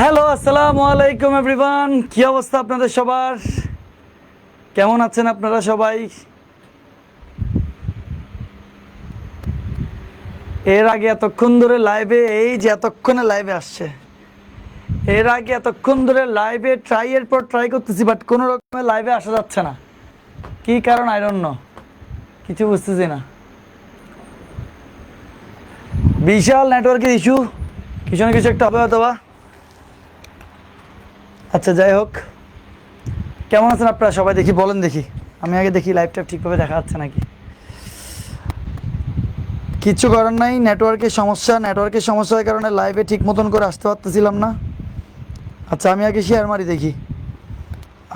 Hello, আসসালামু আলাইকুম everyone. কি অবস্থা আপনাদের সবার? কেমন আছেন আপনারা সবাই? এর আগে এতক্ষণ ধরে লাইভে, এই যে এতক্ষণে লাইভে আসছে, এর আগে এতক্ষণ ধরে লাইভে ট্রাইয়ের পর ট্রাই করতেছি, বাট কোনো রকমের লাইভে আসা যাচ্ছে না। কি কারণ আই ডোন্ট নো, কিছু বুঝতেছি না। বিশাল নেটওয়ার্কের ইস্যু, কিছু না কিছু একটা হবে হয়তো বা। আচ্ছা, যাই হোক, কেমন আছেন আপনারা সবাই দেখি বলেন, দেখি আমি আগে দেখি লাইভটা ঠিকভাবে দেখা যাচ্ছে নাকি। কিচ্ছু করার নাই, নেটওয়ার্কের সমস্যার কারণে লাইভে ঠিক মতন করে আসতে পারতেছিলাম না। আচ্ছা, আমি আগে শেয়ার মারি দেখি,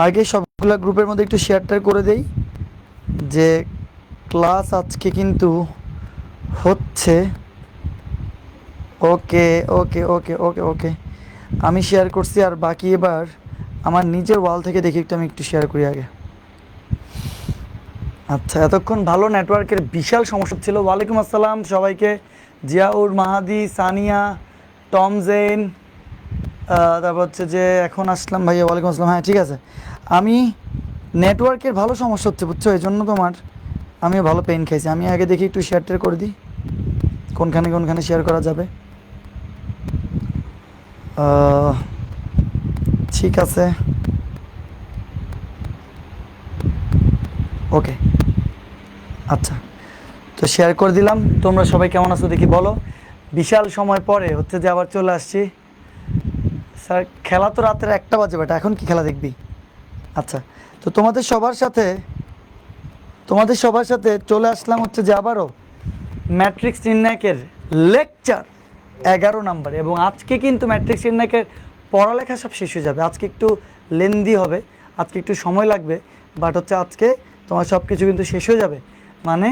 আগে সবগুলা গ্রুপের মধ্যে একটু শেয়ারটা করে দেই যে ক্লাস আজকে কিন্তু হচ্ছে। ওকে ওকে ওকে ওকে ওকে, আমি শেয়ার করছি, আর বাকি এবার আমার নিজের ওয়াল থেকে দেখি একটু, আমি একটু শেয়ার করি আগে। আচ্ছা, এতক্ষণ ভালো নেটওয়ার্কের বিশাল সমস্যা ছিল। ওয়ালাইকুম আসসালাম সবাইকে, জিয়াউর, মাহাদি, সানিয়া, টম জেন, তারপর হচ্ছে যে এখন আসলাম ভাইয়া। ওয়ালাইকুম আসসালাম। হ্যাঁ, ঠিক আছে, আমি নেটওয়ার্কের ভালো সমস্যা হচ্ছে বুঝছো, এই জন্য তোমার আমিও ভালো পেইন খাইছি। আমি আগে দেখি একটু শেয়ারটা করে দিই, কোনখানে কোনখানে শেয়ার করা যাবে। ঠিক আছে, ওকে, আচ্ছা, তো শেয়ার করে দিলাম। তোমরা সবাই কেমন আছো দেখি বলো। বিশাল সময় পরে হচ্ছে যে আবার চলে আসছি। স্যার, খেলা তো রাতের 1টা বাজে, বেটা এখন কি খেলা দেখবি? আচ্ছা, তো তোমাদের সবার সাথে চলে আসলাম হচ্ছে যে আবারও ম্যাট্রিক্স নির্ণায়কের লেকচার 11 নাম্বার। এবং আজকে কিন্তু ম্যাট্রিক্স নির্ণায়কের পড়ালেখা সব শেষ হয়ে যাবে। আজকে একটু লেন্দি হবে, আজকে একটু সময় লাগবে, বাট হচ্ছে আজকে তোমার সব কিছু কিন্তু শেষ হয়ে যাবে। মানে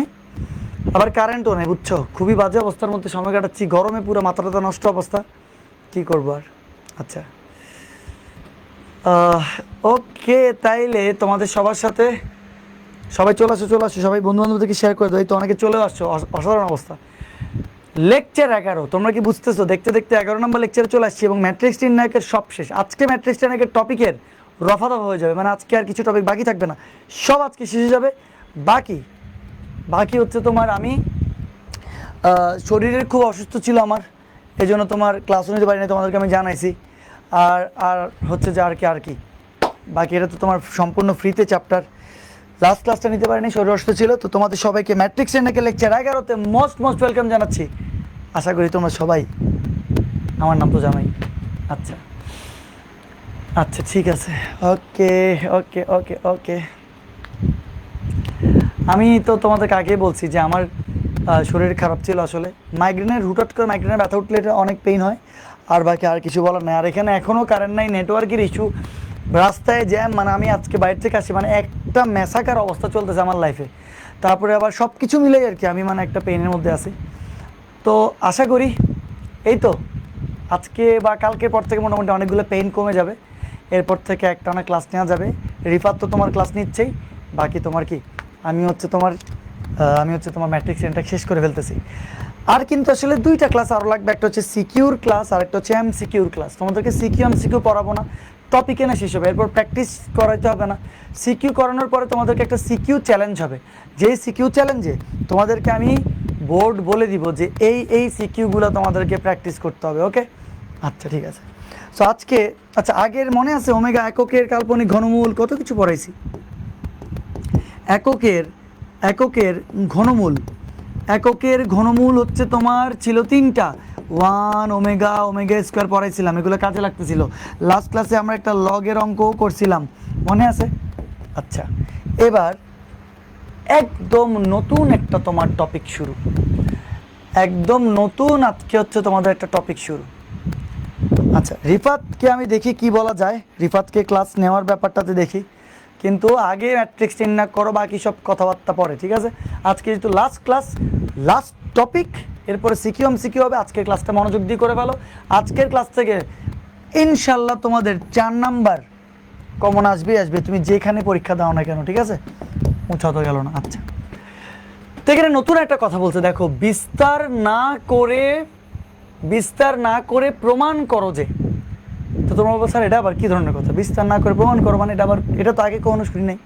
আবার কারেন্টও নেই বুঝছো, খুবই বাজে অবস্থার মধ্যে সময় কাটাচ্ছি, গরমে পুরো মাথা টাথা নষ্ট অবস্থা, কি করবো আর। আচ্ছা, ওকে, তাইলে তোমাদের সবার সাথে সবাই চলে আসো, সবাই বন্ধু বান্ধবদেরকে শেয়ার করে দাও। এই তো অনেকে চলে আসছো, অসাধারণ অবস্থা। লেকচার 11, তোমরা কি বুঝতেছো? দেখতে দেখতে 11 নম্বর লেকচারে চলে আসছি এবং ম্যাট্রিক্স নির্ণায়কের সব শেষ। আজকে ম্যাট্রিক্স নির্ণায়কের টপিকের রফা দফা হয়ে যাবে, মানে আজকে আর কিছু টপিক বাকি থাকবে না, সব আজকে শেষ হয়ে যাবে। বাকি বাকি হচ্ছে তোমার, আমি শরীরের খুব অসুস্থ ছিল আমার, এই জন্য তোমার ক্লাসও নিতে পারিনি, তোমাদেরকে আমি জানাইছি। আর আর হচ্ছে যে আর কি বাকি, এটা তো তোমার সম্পূর্ণ ফ্রিতে চ্যাপ্টার। লাস্ট ক্লাসটা নিতে পারিনি, শরীর অসুস্থ ছিল। তো তোমাদের সবাইকে ম্যাট্রিক্স নাকি লেকচার 11-তে মোস্ট ওয়েলকাম জানাচ্ছি। আশা করি তোমরা সবাই, আমার নাম তো জানাই। আচ্ছা আচ্ছা, ঠিক আছে, ওকে ওকে ওকে ওকে। আমি তো তোমাদেরকে আগেই বলছি যে আমার শরীর খারাপ ছিল আসলে, হুটহাট করে মাইগ্রেনের ব্যথা উঠলে এটা অনেক পেইন হয়। আর বাকি আর কিছু বলার নেই। আর এখানে এখনও কারেন্ট নাই, নেটওয়ার্কের ইস্যু, রাস্তায় জ্যাম, মানে আমি আজকে বাইরে থেকে আসি, মানে একটা মেসাকার অবস্থা চলতেছে আমার লাইফে। তারপরে আবার সব কিছু মিলেই আর কি, আমি মানে একটা পেইনের মধ্যে আছি। তো আশা করি এই তো আজকে বা কালকের পর থেকে মোটামুটি অনেকগুলো পেইন কমে যাবে। এরপর থেকে একটানা ক্লাস নেওয়া যাবে। রিফাত তো তোমার ক্লাস নিচ্ছেই, বাকি তোমার কি, আমি হচ্ছে তোমার ম্যাট্রিক্স এন্ট্রাক শেষ করে ফেলতেছি। আর কিন্তু আসলে 2টা ক্লাস আরও লাগবে, একটা হচ্ছে সিকিউর ক্লাস আর একটা হচ্ছে এমসিকিউর ক্লাস। তোমাদেরকে সিকিউ এমসিকিউ পড়াবো না, টপিক এনে শেষ হবে, এরপর প্র্যাকটিস করাইতে হবে না। সিকিউ করানোর পরে তোমাদেরকে একটা সিকিউ চ্যালেঞ্জ হবে, যেই সিকিউ চ্যালেঞ্জে তোমাদেরকে আমি বোর্ড বলে দিব যে এই সিকিউগুলো তোমাদেরকে প্র্যাকটিস করতে হবে। ওকে, আচ্ছা, ঠিক আছে। সো আজকে, আচ্ছা, আগের মনে আছে ওমেগা এককের কাল্পনিক ঘনমূল, কত কিছু পড়াইছি। এককের ঘনমূল হচ্ছে তোমার ছিল 3টা, 1 ওমেগা স্কোয়ার পড়াইছিলাম, এগুলো কাজে লাগতেছিল। লাস্ট ক্লাসে আমরা একটা লগের অঙ্কও করছিলাম, মনে আছে? আচ্ছা, এবার একদম নতুন একটা তোমার টপিক শুরু, একদম নতুন আজকে হচ্ছে তোমাদের একটা টপিক শুরু। আচ্ছা, রিফাতকে আমি দেখি কি বলা যায়, রিফাতকে ক্লাস নেওয়ার ব্যাপারটাতে দেখি, কিন্তু আগে ম্যাট্রিক্স নির্ণয় করো, বাকি সব কথাবার্তা পরে, ঠিক আছে? আজকে যেহেতু লাস্ট ক্লাস, লাস্ট টপিক, এরপরে সিকিউ এমসিকিউ হবে। আজকের ক্লাসটা মনোযোগ দিয়ে করে ফেলো। আজকের ক্লাস থেকে ইনশাল্লাহ তোমাদের 4 নাম্বার কমন আসবে, তুমি যেখানে পরীক্ষা দাও না কেন, ঠিক আছে? উঁচা তো গেল না। আচ্ছা, তো এখানে নতুন একটা কথা বলছে, দেখো, বিস্তার না করে প্রমাণ করো যে। তো তোমরা বলবো স্যার এটা আবার কী ধরনের কথা, বিস্তার না করে প্রমাণ করো, মানে এটা আবার, এটা তো আগে কখনো শুনি নাই।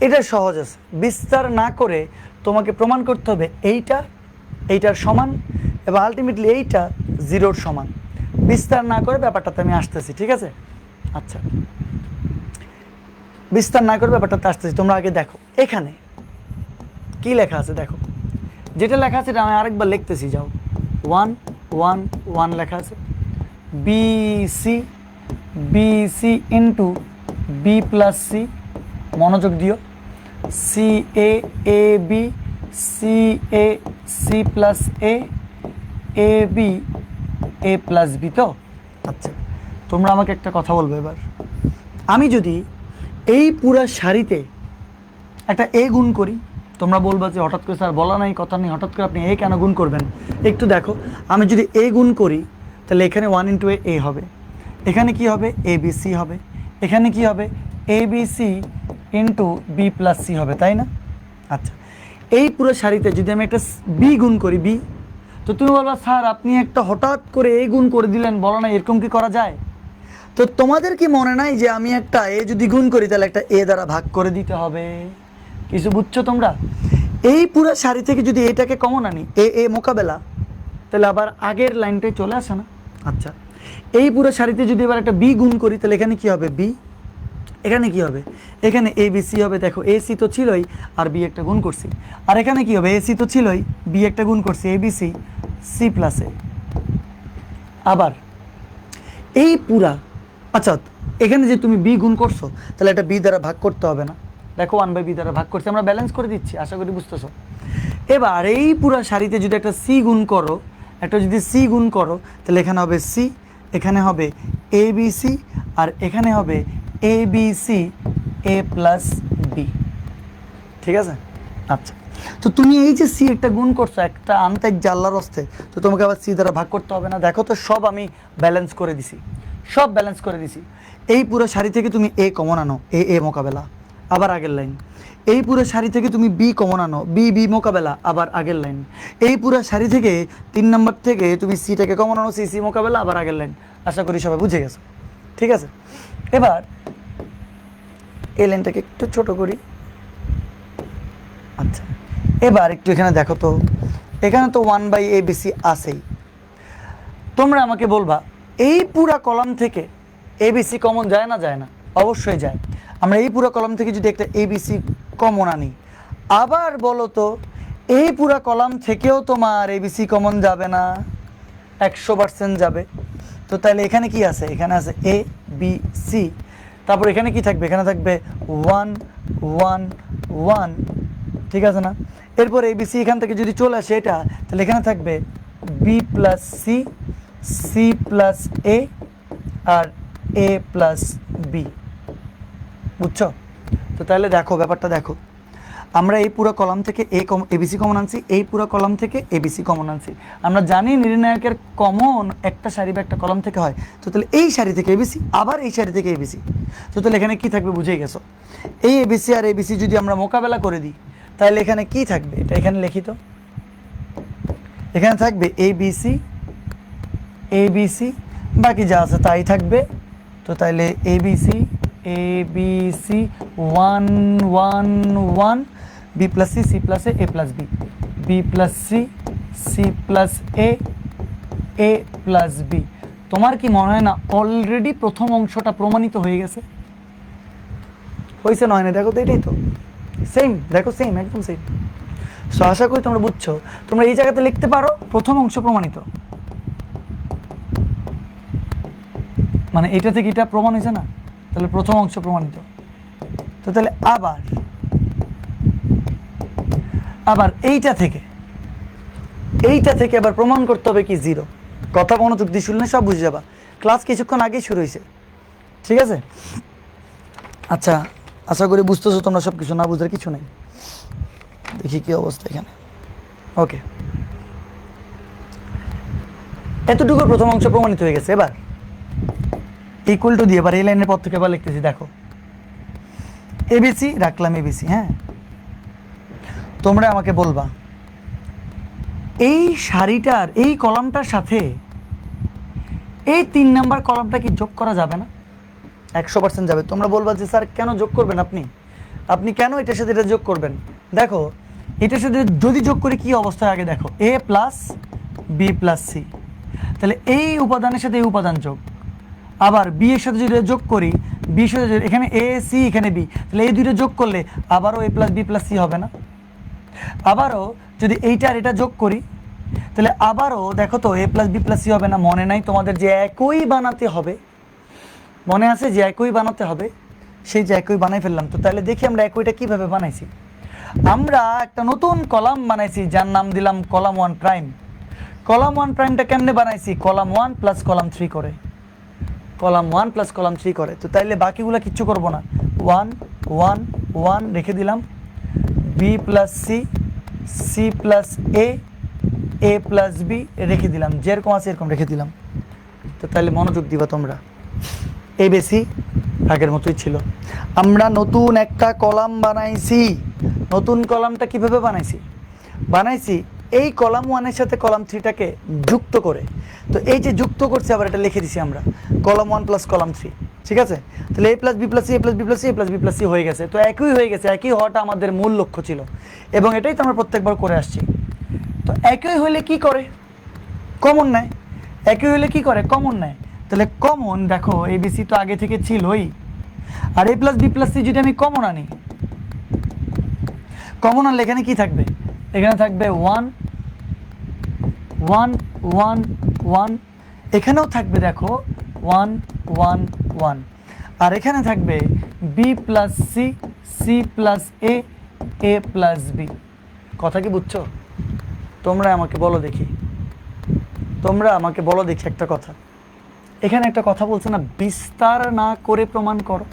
এটা সহজ আছে, বিস্তার না করে তোমাকে প্রমাণ করতে হবে এইটার সমান এবং আলটিমেটলি এইটা 0-র সমান। বিস্তার না করে ব্যাপারটাতে আমি আসতেছি, ঠিক আছে? আচ্ছা, বিস্তার না করে ব্যাপারটাতে আসতেছি। তোমরা আগে দেখো এখানে কি লেখা আছে, দেখো যেটা লেখা আছে এটা আমি আরেকবার লিখতেছি, যাও 1 1 1 লেখা আছে, BC into B plus C, মনোযোগ দিও, C A B, C A C plus A B A plus B. তো আচ্ছা, তোমরা আমাকে একটা কথা বলবে এবার, আমি যদি এই পুরা সারিতে একটা এ গুণ করি, তোমরা বলবা যে হঠাৎ করে স্যার বলা নাই, কথা নেই, হঠাৎ করে আপনি এ কেন গুণ করবেন? একটু দেখো, আমি যদি এ গুণ করি তাহলে এখানে 1 ইন্টু এ হবে, এখানে কি হবে এ বি সি হবে, এখানে কি হবে a B c into B plus c হবে, তাই না? আচ্ছা, এই পুরো সারিতে যদি আমি একটা বি গুণ করি, বি, তো তুমি বলবা স্যার আপনি একটা হঠাৎ করে এ গুণ করে দিলেন, বলো না এরকম কি করা যায়? তো তোমাদের কি মনে নাই যে আমি একটা এ যদি গুণ করি তাহলে একটা এ দ্বারা ভাগ করে দিতে হবে? কিছু বুঝছো তোমরা? এই পুরো সারি থেকে যদি এটাকে কমন আনি, এ মোকাবেলা, তাহলে আবার আগের লাইনটাই চলে আসে না? আচ্ছা, এই পুরো সারিতে যদি এবার একটা বি গুণ করি তাহলে এখানে কি হবে বি, এখানে কি হবে এখানে এ বি সি হবে। দেখো এ সি তো ছিলই, আর বি একটা গুণ করছি, আর এখানে কি হবে এ সি তো ছিলই, বি একটা গুণ করছি, A B C c plus এ। আবার এই পুরা, আচ্ছা এখানে যে তুমি বি গুণ করছো তাহলে এটা বি দ্বারা ভাগ করতে হবে না, দেখো 1/b দ্বারা ভাগ করছি, আমরা ব্যালেন্স করে দিচ্ছি, আশা করি বুঝতেছো। এবার এই পুরা সারিতে যদি একটা সি গুণ করো, একটা যদি সি গুণ করো তাহলে এখানে হবে সি, এখানে হবে এ বি সি, আর এখানে হবে a B C a plus B, ঠিক আছে? আচ্ছা, তো তুমি এই যে সি একটা গুণ করছো, একটা আনতে জাল্লার অস্তে, তো তোমাকে আবার সি দ্বারা ভাগ করতে হবে না। দেখো তো সব আমি ব্যালেন্স করে দিছি, সব ব্যালেন্স করে দিছি। এই পুরো সারি থেকে তুমি এ কমন আনো, এ মোকাবেলা, আবার আগের লাইন। এই পুরো সারি থেকে তুমি বি কমন আনো, বি মোকাবেলা, আবার আগের লাইন। এই পুরো সারি থেকে 3 নম্বর থেকে তুমি সিটাকে কমন আনো, সি মোকাবেলা, আবার আগের লাইন। আশা করি সবাই বুঝে গেছো, ঠিক আছে? এবার এই লাইনটাকে একটু ছোট করি। আচ্ছা, এবার একটু এখানে দেখো তো, এখানে তো 1/abc আছেই। তোমরা আমাকে বলবা এই পুরা কলাম থেকে এবিসি কমন যায় না? যায় না, অবশ্যই যায়। আমরা এই পুরো কলাম থেকে যদি একটা এবিসি কমন আনি, আবার বলো তো এই পুরা কলাম থেকেও তোমার এবিসি কমন যাবে না? 100% যাবে। তো তাহলে এখানে কি আছে? এখানে আছে এ বি সি, তারপর এখানে কি থাকবে? এখানে থাকবে 1 1 1, ঠিক আছে না? এরপর এবিসি এখান থেকে যদি চলে আসে এটা, তাহলে এখানে থাকবে b plus c, c plus a, আর এ প্লাস বি। বুঝছো? তো তাহলে দেখো ব্যাপারটা দেখো, আমরা এই পুরো কলাম থেকে এবিসি কমন আনছি, এই পুরো কলাম থেকে এবিসি কমন আনছি। আমরা জানি নির্ণায়কের কমন একটা সারি বা একটা কলাম থেকে হয়। তো তাহলে এই সারি থেকে এবিসি, আবার এই সারি থেকে এবিসি, তো তাহলে এখানে কি থাকবে বুঝেই গেছো। এই এবিসি আর এবিসি যদি আমরা মোকাবেলা করে দিই তাহলে এখানে কি থাকবে? এটা এখানে লিখিত, এখানে থাকবে এবিসি এবিসি, বাকি যা আছে তাই থাকবে। তো তাহলে abc abc 1 1 1, b plus c, c plus a plus b, b plus c, c plus a plus b. তোমার কি মনে হয় না অলরেডি প্রথম অংশটা প্রমাণিত হয়ে গেছে? হয়েছে নয় না? দেখো তো এটাই তো সেম, দেখো সেম, একদম সেম। সো আশা করি তোমরা বুঝছো। তোমরা এই জায়গাতে লিখতে পারো প্রথম অংশ প্রমাণিত, মানে এটা থেকে এটা প্রমাণ হয়েছে না, তাহলে প্রথম অংশ প্রমাণিত। তো তাহলে আবার এইটা থেকে আবার প্রমাণ করতে হবে কি 0। কথা মনোযোগ দিয়ে শুনলে সব বুঝে যাবা, ক্লাস কিছুক্ষণ আগেই শুরু হয়েছে, ঠিক আছে? আচ্ছা, আশা করি বুঝতেছো তোমরা সব কিছু, না বুঝার কিছু নেই। দেখি কি অবস্থা এখানে। ওকে, এতটুকু প্রথম অংশ প্রমাণিত হয়ে গেছে। এবার ইকুয়াল টু দিয়ে এবার এই লাইনের পর থেকে এবার লিখতেছি, দেখো এবিসি রাখলাম, এবিসি। হ্যাঁ, তোমরা আমাকে বলবা এই সারিটার এই কলামটার সাথে এই 3 নাম্বার কলামটা কি যোগ করা যাবে না? 100% যাবে। তোমরা বলবা যে স্যার কেন যোগ করবেন আপনি কেন এটার সাথে এটা যোগ করবেন? দেখো এটার সাথে যদি যোগ করি কি অবস্থায় আগে দেখো, a plus B plus C, তাহলে এই উপাদানের সাথে এই উপাদান যোগ, আবার বি এর সাথে যদি যোগ করি বি এর সাথে এখানে এ সি এখানে বি, তাহলে এই দুইটা যোগ করলে আবারও এ প্লাস বি প্লাস সি হবে না? আবারও যদি এইটা আর এটা যোগ করি তাহলে আবারও দেখো তো এ প্লাস বি প্লাস সি হবে না? মনে নাই তোমাদের যে একই বানাতে হবে, মনে আছে যে একই বানাতে হবে, সেই যে একই বানাই ফেললাম। তো তাহলে দেখি আমরা একইটা কিভাবে বানাইছি। আমরা একটা নতুন কলাম বানাইছি যার নাম দিলাম কলাম 1 প্রাইম। কলাম 1 প্রাইমটা কেমনে বানাইছি? কলাম 1 প্লাস কলাম 3 করে, কলাম 1 প্লাস কলাম 3 করে। তো তাইলে বাকিগুলো কিচ্ছু করব না, 1 1 1 রেখে দিলাম, b plus c, c plus a plus b রেখে দিলাম, যেরকম আছে এরকম রেখে দিলাম। তো তাহলে মনোযোগ দিবা তোমরা, এ বেশি আগের মতোই ছিল। আমরা নতুন একটা কলাম বানাইছি। নতুন কলামটা কিভাবে বানাইছি এই কলাম 1 এর সাথে কলাম 3টাকে যুক্ত করে। তো এই যে যুক্ত করছি আবার এটা লিখে দিছি আমরা কলাম 1 প্লাস কলাম 3, ঠিক আছে? তাহলে এ plus B plus c, a plus B plus c, a plus B plus C হয়ে গেছে। তো একই হয়ে গেছে, একই হওয়াটা আমাদের মূল লক্ষ্য ছিল এবং এটাই তো আমরা প্রত্যেকবার করে আসছি। তো একই হলে কি করে? কমন নেয়। একই হলে কি করে? কমন নেয়। তাহলে কমন দেখো এবিসি তো আগে থেকে ছিলই, আর a plus B plus C যদি আমি কমন আনি, কমন আনলে এখানে কি থাকবে? এখানে থাকবে 1 1 1 1, এখানেও থাকবে দেখো 1 1 1, আর এখানে থাকবে b plus c, c plus a plus b. কথা কি বুঝছো? তোমরা আমাকে বলো দেখি, একটা কথা। এখানে একটা কথা বলছে না, বিস্তার না করে প্রমাণ করো।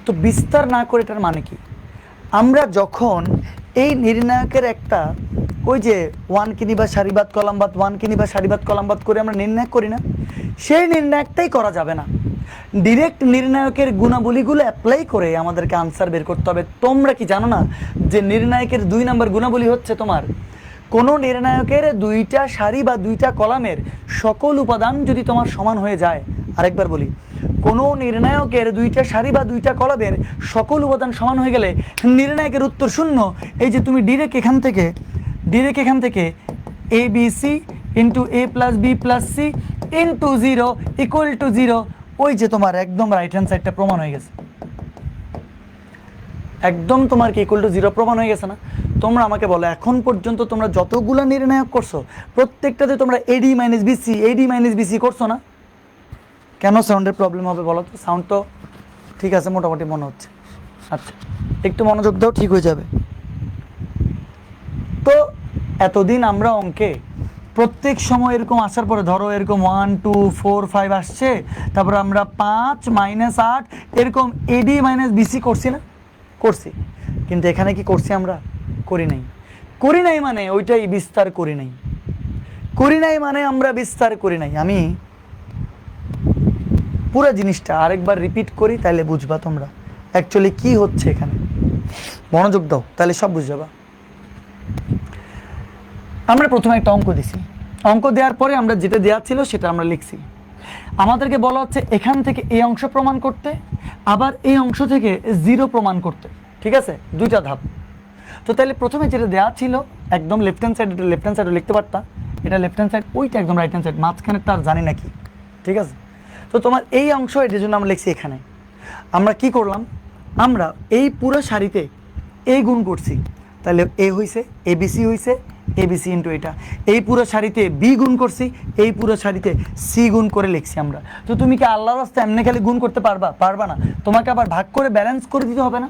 তো বিস্তার না করে এটার মানে কি? আমরা যখন এই নির্ণায়কের একটা ওই যে 1 কিনিবা সারিবাদ কলামবাদ 1 কিনিবা সারিবাদ কলামবাদ করে আমরা নির্ণয় করি না, সেই নির্ণায়কটাই করা যাবে না। ডিরেক্ট নির্ণায়কের গুণাবলীগুলো অ্যাপ্লাই করে আমাদেরকে আনসার বের করতে হবে। তোমরা কি জানো না যে নির্ণায়কের 2 নম্বর গুণাবলী হচ্ছে তোমার কোনো নির্ণায়কের 2টা সারি বা 2টা কলামের সকল উপাদান যদি তোমার সমান হয়ে যায়। আরেকবার বলি, কোনো নির্ণায়কের 2টা সারি বা 2টা কলামের সকল উপাদান সমান হয়ে গেলে নির্ণায়কের উত্তর 0। এই যে তুমি ডিরেক্ট এখান থেকে a B c into a plus B plus c into 0 equal to 0, ওই যে তোমার একদম রাইট হ্যান্ড সাইডটা প্রমাণ হয়ে গেছে। একদম তোমার কি ইকুয়াল টু 0 প্রমাণ হয়ে গেছে না? তোমরা আমাকে বলো, এখন পর্যন্ত তোমরা যতগুলো নির্ণায়ক করছো প্রত্যেকটাতে তোমরা এডি মাইনাস বিসি করছো না? কেন সাউন্ডের প্রবলেম হবে বলো তো? সাউন্ড তো ঠিক আছে মোটামুটি মনে হচ্ছে। আচ্ছা, একটু মনোযোগ দাও, ঠিক হয়ে যাবে। তো এতদিন আমরা অঙ্কে প্রত্যেক সময় এরকম আসার পরে ধরো এরকম 1 2 4 5 আসছে, তারপর আমরা 5 মাইনাস 8 এরকম এডি মাইনাস বিসি করছি না? করছি। কিন্তু এখানে কি করছি আমরা? করি নাই মানে ওইটাই বিস্তার করি নাই মানে আমরা বিস্তার করি নাই। আমি পুরো জিনিসটা আরেকবার রিপিট করি, তাহলে বুঝবা তোমরা অ্যাকচুয়ালি কি হচ্ছে এখানে। মনোযোগ দাও, তাহলে সব বুঝে যাবা। আমরা প্রথমে একটা অঙ্ক দিছি, অঙ্ক দেওয়ার পরে আমরা যেটা দেওয়া ছিল সেটা আমরা লিখছি। আমাদেরকে বলা হচ্ছে এখান থেকে এই অংশ প্রমাণ করতে, আবার এই অংশ থেকে 0 প্রমাণ করতে, ঠিক আছে? 2টা ধাপ। তো তাহলে প্রথমে যেটা দেওয়া ছিল একদম লেফট হ্যান্ড সাইড, এটা লেফট হ্যান্ড সাইডও লিখতে পারতা, এটা লেফট হ্যান্ড সাইড, ওইটা একদম রাইট হ্যান্ড সাইড, মাঝখানেরটা আর জানি না কি, ঠিক আছে? তো তোমার এই অংশ, এটার জন্য আমরা লিখছি এখানে। আমরা কি করলাম? আমরা এই পুরো সারিতে এ গুণ করছি, তাহলে এ হইছে, এবিসি হইছে, এবিসি ইন্টু এটা। এই পুরো সারিতে বি গুণ করছি, এই পুরো সারিতে সি গুণ করে লিখছি আমরা। তো তুমি কি আল্লাহর রাস্তায় এমনি খালি গুণ করতে পারবা না? তোমাকে আবার ভাগ করে ব্যালেন্স করে দিতে হবে না?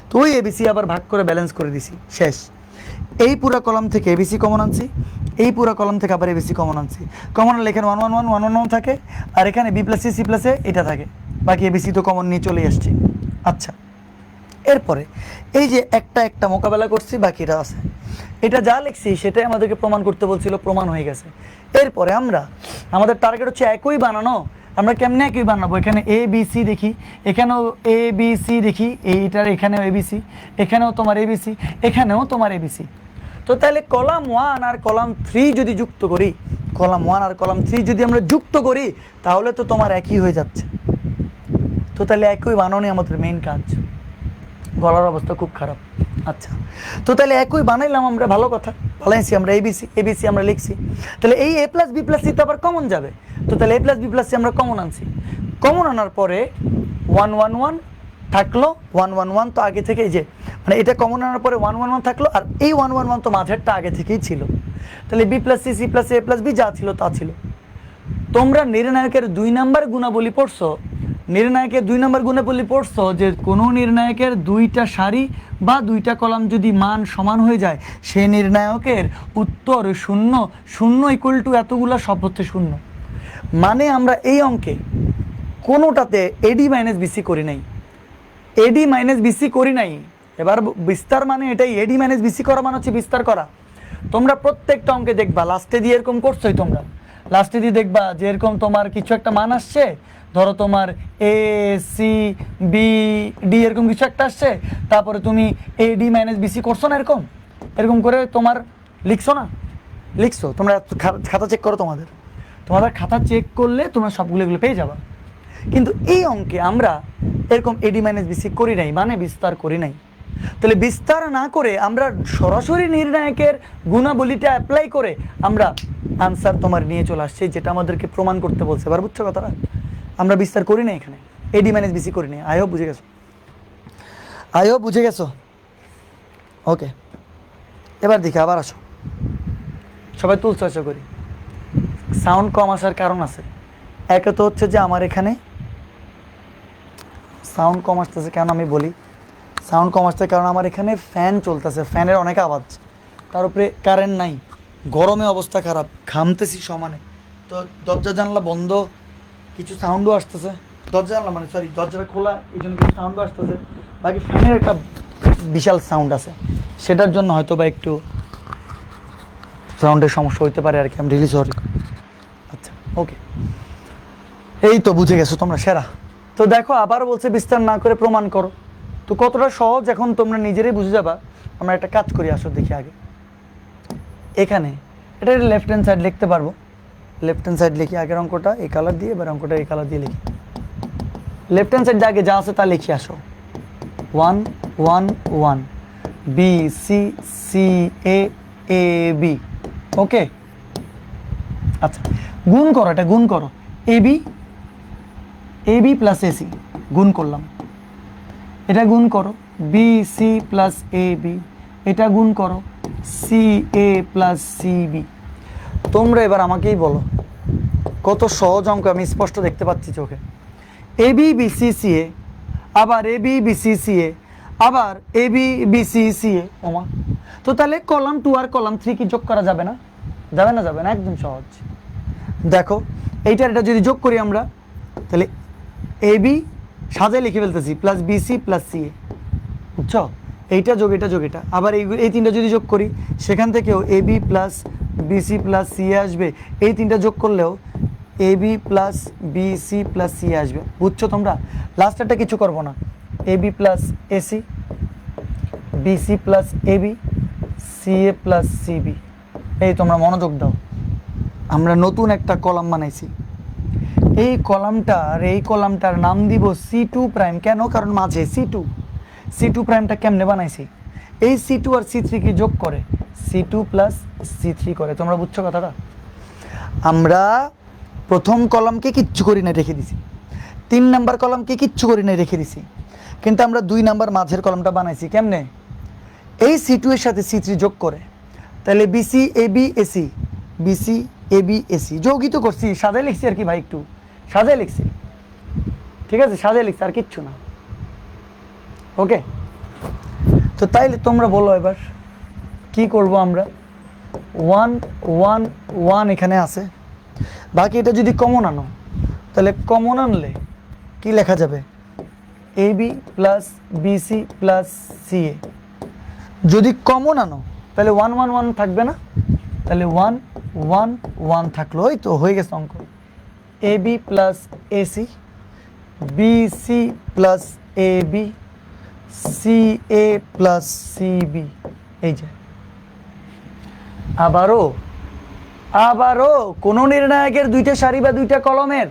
তো ওই এবিসি আবার ভাগ করে ব্যালেন্স করে দিছি, শেষ। এই পুরো কলাম থেকে এবিসি কমন আনছি, এই পুরো কলাম থেকে আবার এবিসি কমন আনছি। কমন আনলে এখানে 1 1 1 1 1 1 থাকে, আর এখানে বি প্লাস সি প্লাসে এটা থাকে, বাকি এবিসি তো কমন নিয়ে চলে আসছি। আচ্ছা, এরপরে এই যে একটা মোকাবেলা করছি, বাকিটা আছে। এটা যা লিখছি সেটাই আমাদেরকে প্রমাণ করতে বলছিল, প্রমাণ হয়ে গেছে। এরপরে আমাদের টার্গেট হচ্ছে একই বানানো। আমরা কেমনে একই বানাবো? এখানে এ বি সি দেখি, এখানেও এ বি সি দেখি, এইটার এখানেও এবিসি, এখানেও তোমার এবিসি, এখানেও তোমার এবিসি। তো তাহলে কলাম 1 আর কলাম 3 যদি যুক্ত করি, কলাম 1 আর কলাম 3 যদি আমরা যুক্ত করি, তাহলে তো তোমার একই হয়ে যাচ্ছে। তো তাহলে একই বানানোই আমাদের মেইন কাজ। গলার অবস্থা খুব খারাপ। আচ্ছা, তো তাহলে একই বানাইলাম আমরা, ভালো কথা, বানাইছি আমরা এবিসি, এবিসি আমরা লিখছি। তাহলে এই এ প্লাস বি প্লাস সি তো আবার কমন যাবে। তো তাহলে এ প্লাস বি প্লাস সি আমরা কমন আনছি। কমন আনার পরে 1 1 1 থাকলো, 1 1 1 তো আগে থেকেই, যে মানে এটা কমন আনার পরে 1 1 1 থাকলো, আর এই 1 1 1 তো মাঝেরটা আগে থেকেই ছিল। তাহলে b plus c, c plus a plus b যা ছিল তা ছিল। তোমরা নির্ণায়কের 2 নাম্বার গুণাবলী পড়ছো, নির্ণায়কের 2 নাম্বার গুণাবলী পড়ছো যে কোনো নির্ণায়কের 2টা সারি বা 2টা কলাম যদি মান সমান হয়ে যায়, সেই নির্ণায়কের উত্তর 0, 0 ইকুয়াল টু এতগুলা সব হচ্ছে 0। মানে আমরা এই অঙ্কে কোনোটাতে এডি মাইনাস বিসি করি নাই, এডি মাইনাস বিসি করি নাই। এবার বিস্তার মানে এটাই, এডি মাইনাস বিসি করা মানে হচ্ছে বিস্তার করা। তোমরা প্রত্যেকটা অঙ্কে দেখবা লাস্টে দিয়ে এরকম করছোই, তোমরা লাস্টে দিয়ে দেখবা যে এরকম তোমার কিছু একটা মান আসছে, ধরো তোমার এ সি বি ডি এরকম কিছু একটা আসছে, তারপরে তুমি এডি মাইনাস বিসি করছো না, এরকম এরকম করে তোমার লিখছো না, লিখছো। তোমরা খাতা চেক করো, তোমাদের খাতা চেক করলে তোমরা সবগুলো এগুলো পেয়ে যাবা। কিন্তু এই অঙ্কে আমরা এরকম এডি মাইনাস বিসি করি নাই, মানে বিস্তার করি নাই। তাহলে বিস্তার না করে আমরা সরাসরি নির্ণায়কের গুণাবলীটা অ্যাপ্লাই করে আমরা আনসার তোমার নিয়ে চলে আসছি, যেটা আমাদেরকে প্রমাণ করতে বলছে। এবার বুঝছো কথাটা? আমরা বিস্তার করি না, এখানে এডি মাইনাস বিসি করি নাই। আই হোপ বুঝে গেছো, আই হোপ বুঝে গেছো। ওকে, এবার দেখি, আবার আসো, সবাই তুলছো, আশা করি। সাউন্ড কম আসার কারণ আছে। একে তো হচ্ছে যে আমার এখানে সাউন্ড কম আসতেছে কেন আমি বলি। সাউন্ড কম আসতে কারণ আমার এখানে ফ্যান চলতেছে, ফ্যানের অনেক আওয়াজ, তার উপরে কারেন্ট নাই, গরমে অবস্থা খারাপ, ঘামতেছি সমানে। তো দরজা জানলা বন্ধ, কিছু সাউন্ডও আসতেছে। দরজা জানলা মানে সরি, দরজাটা খোলা, এই জন্য কিছু সাউন্ডও আসতেছে। বাকি ফ্যানের একটা বিশাল সাউন্ড আছে, সেটার জন্য হয়তো বা একটু সাউন্ডের সমস্যা হইতে পারে আর কি। আমি রিলি সরি। আচ্ছা, ওকে, এই তো বুঝে গেছো তোমরা, সেরা। তো দেখো, আবার বলছে বিস্তার না করে প্রমাণ করো। তো কতটা সহজ এখন তোমরা নিজেরাই বুঝে যাবা। আমরা একটা কাজ করি, আসো দেখি আগে। এখানে এটা লেফট হ্যান্ড সাইড লিখতে পারবো, লেফট হ্যান্ড সাইড লিখি। আগের অঙ্কটা এই কালার দিয়ে, এবার অঙ্কটা এই কালার দিয়ে লিখি। লেফট হ্যান্ড সাইড আগে যা আছে তা লিখি। আসো, 1 1 1 B C C A A B. ওকে, আচ্ছা, গুণ করো, এটা গুণ করো। এবি এবি প্লাস এসি গুণ করলাম, এটা গুণ করো। B C plus A B, এটা গুণ করো। C a plus c B. তোমরা এবার আমাকেই বলো, কত সহজ অঙ্ক, আমি স্পষ্ট দেখতে পাচ্ছি চোখে। A B B C C এ, আবার A B B C C এ, আবার A B B C C এ। ওমা, তো তাহলে কলাম 2 আর কলাম 3 কি যোগ করা যাবে না? যাবে না, যাবে না, একদম সহজ। দেখো, এইটার এটা যদি যোগ করি আমরা, তাহলে এ বি সাজে লিখে ফেলতেছি, প্লাস বিসি প্লাস সি এ। বুঝছো? এইটা যোগ এটা যোগ এটা, আবার এই তিনটা যদি যোগ করি, সেখান থেকেও a b plus bc plus c a আসবে। এই তিনটা যোগ করলেও a b plus bc plus c a আসবে। বুঝছো তোমরা? লাস্টেরটা কিছু করবো না, a b plus ac, bc plus A B, C a plus cb. এই তোমরা মনোযোগ দাও, আমরা নতুন একটা কলাম বানাইছি। এই কলামটার নাম দিব C2 প্রাইম। কেন? কারণ মাঝে C2 প্রাইমটা কেমনে বানাইছি? এই C2 আর C3 কি যোগ করে? C2 প্লাস C3 করে। তোমরা বুঝছো কথাটা? আমরা প্রথম কলামকে কিচ্ছু করি না, রেখে দিছি। 3 নাম্বার কলামকে কিচ্ছু করি না, রেখে দিছি। কিন্তু আমরা 2 নাম্বার মাঝের কলামটা বানাইছি কেমনে? এই C2 এর সাথে C3 যোগ করে। তাহলে bc ab ac, bc ab ac যোগই তো করছি, সাজায় লিখছি আর কি ভাই, একটু সাজায় লিখছি, ঠিক আছে, সাজায় লিখছি, আর কিচ্ছু না। ওকে, তো তাইলে তোমরা বলো এবার কি করব আমরা? 1 1 1 এখানে আছে, বাকি এটা যদি কমন আনো, তাহলে কমন আনলে কি লেখা যাবে? A b plus bc plus c a. যদি কমন আনো তাহলে 1 1 1 থাকবে না? তাহলে 1 1 1 থাকলো, ওই তো হয়ে গেছে অঙ্ক। A b plus ac, bc plus A B, C a plus c b. এই যে আবারও আবারও কোনো নির্ণায়কের দুইটা সারি বা দুইটা কলমের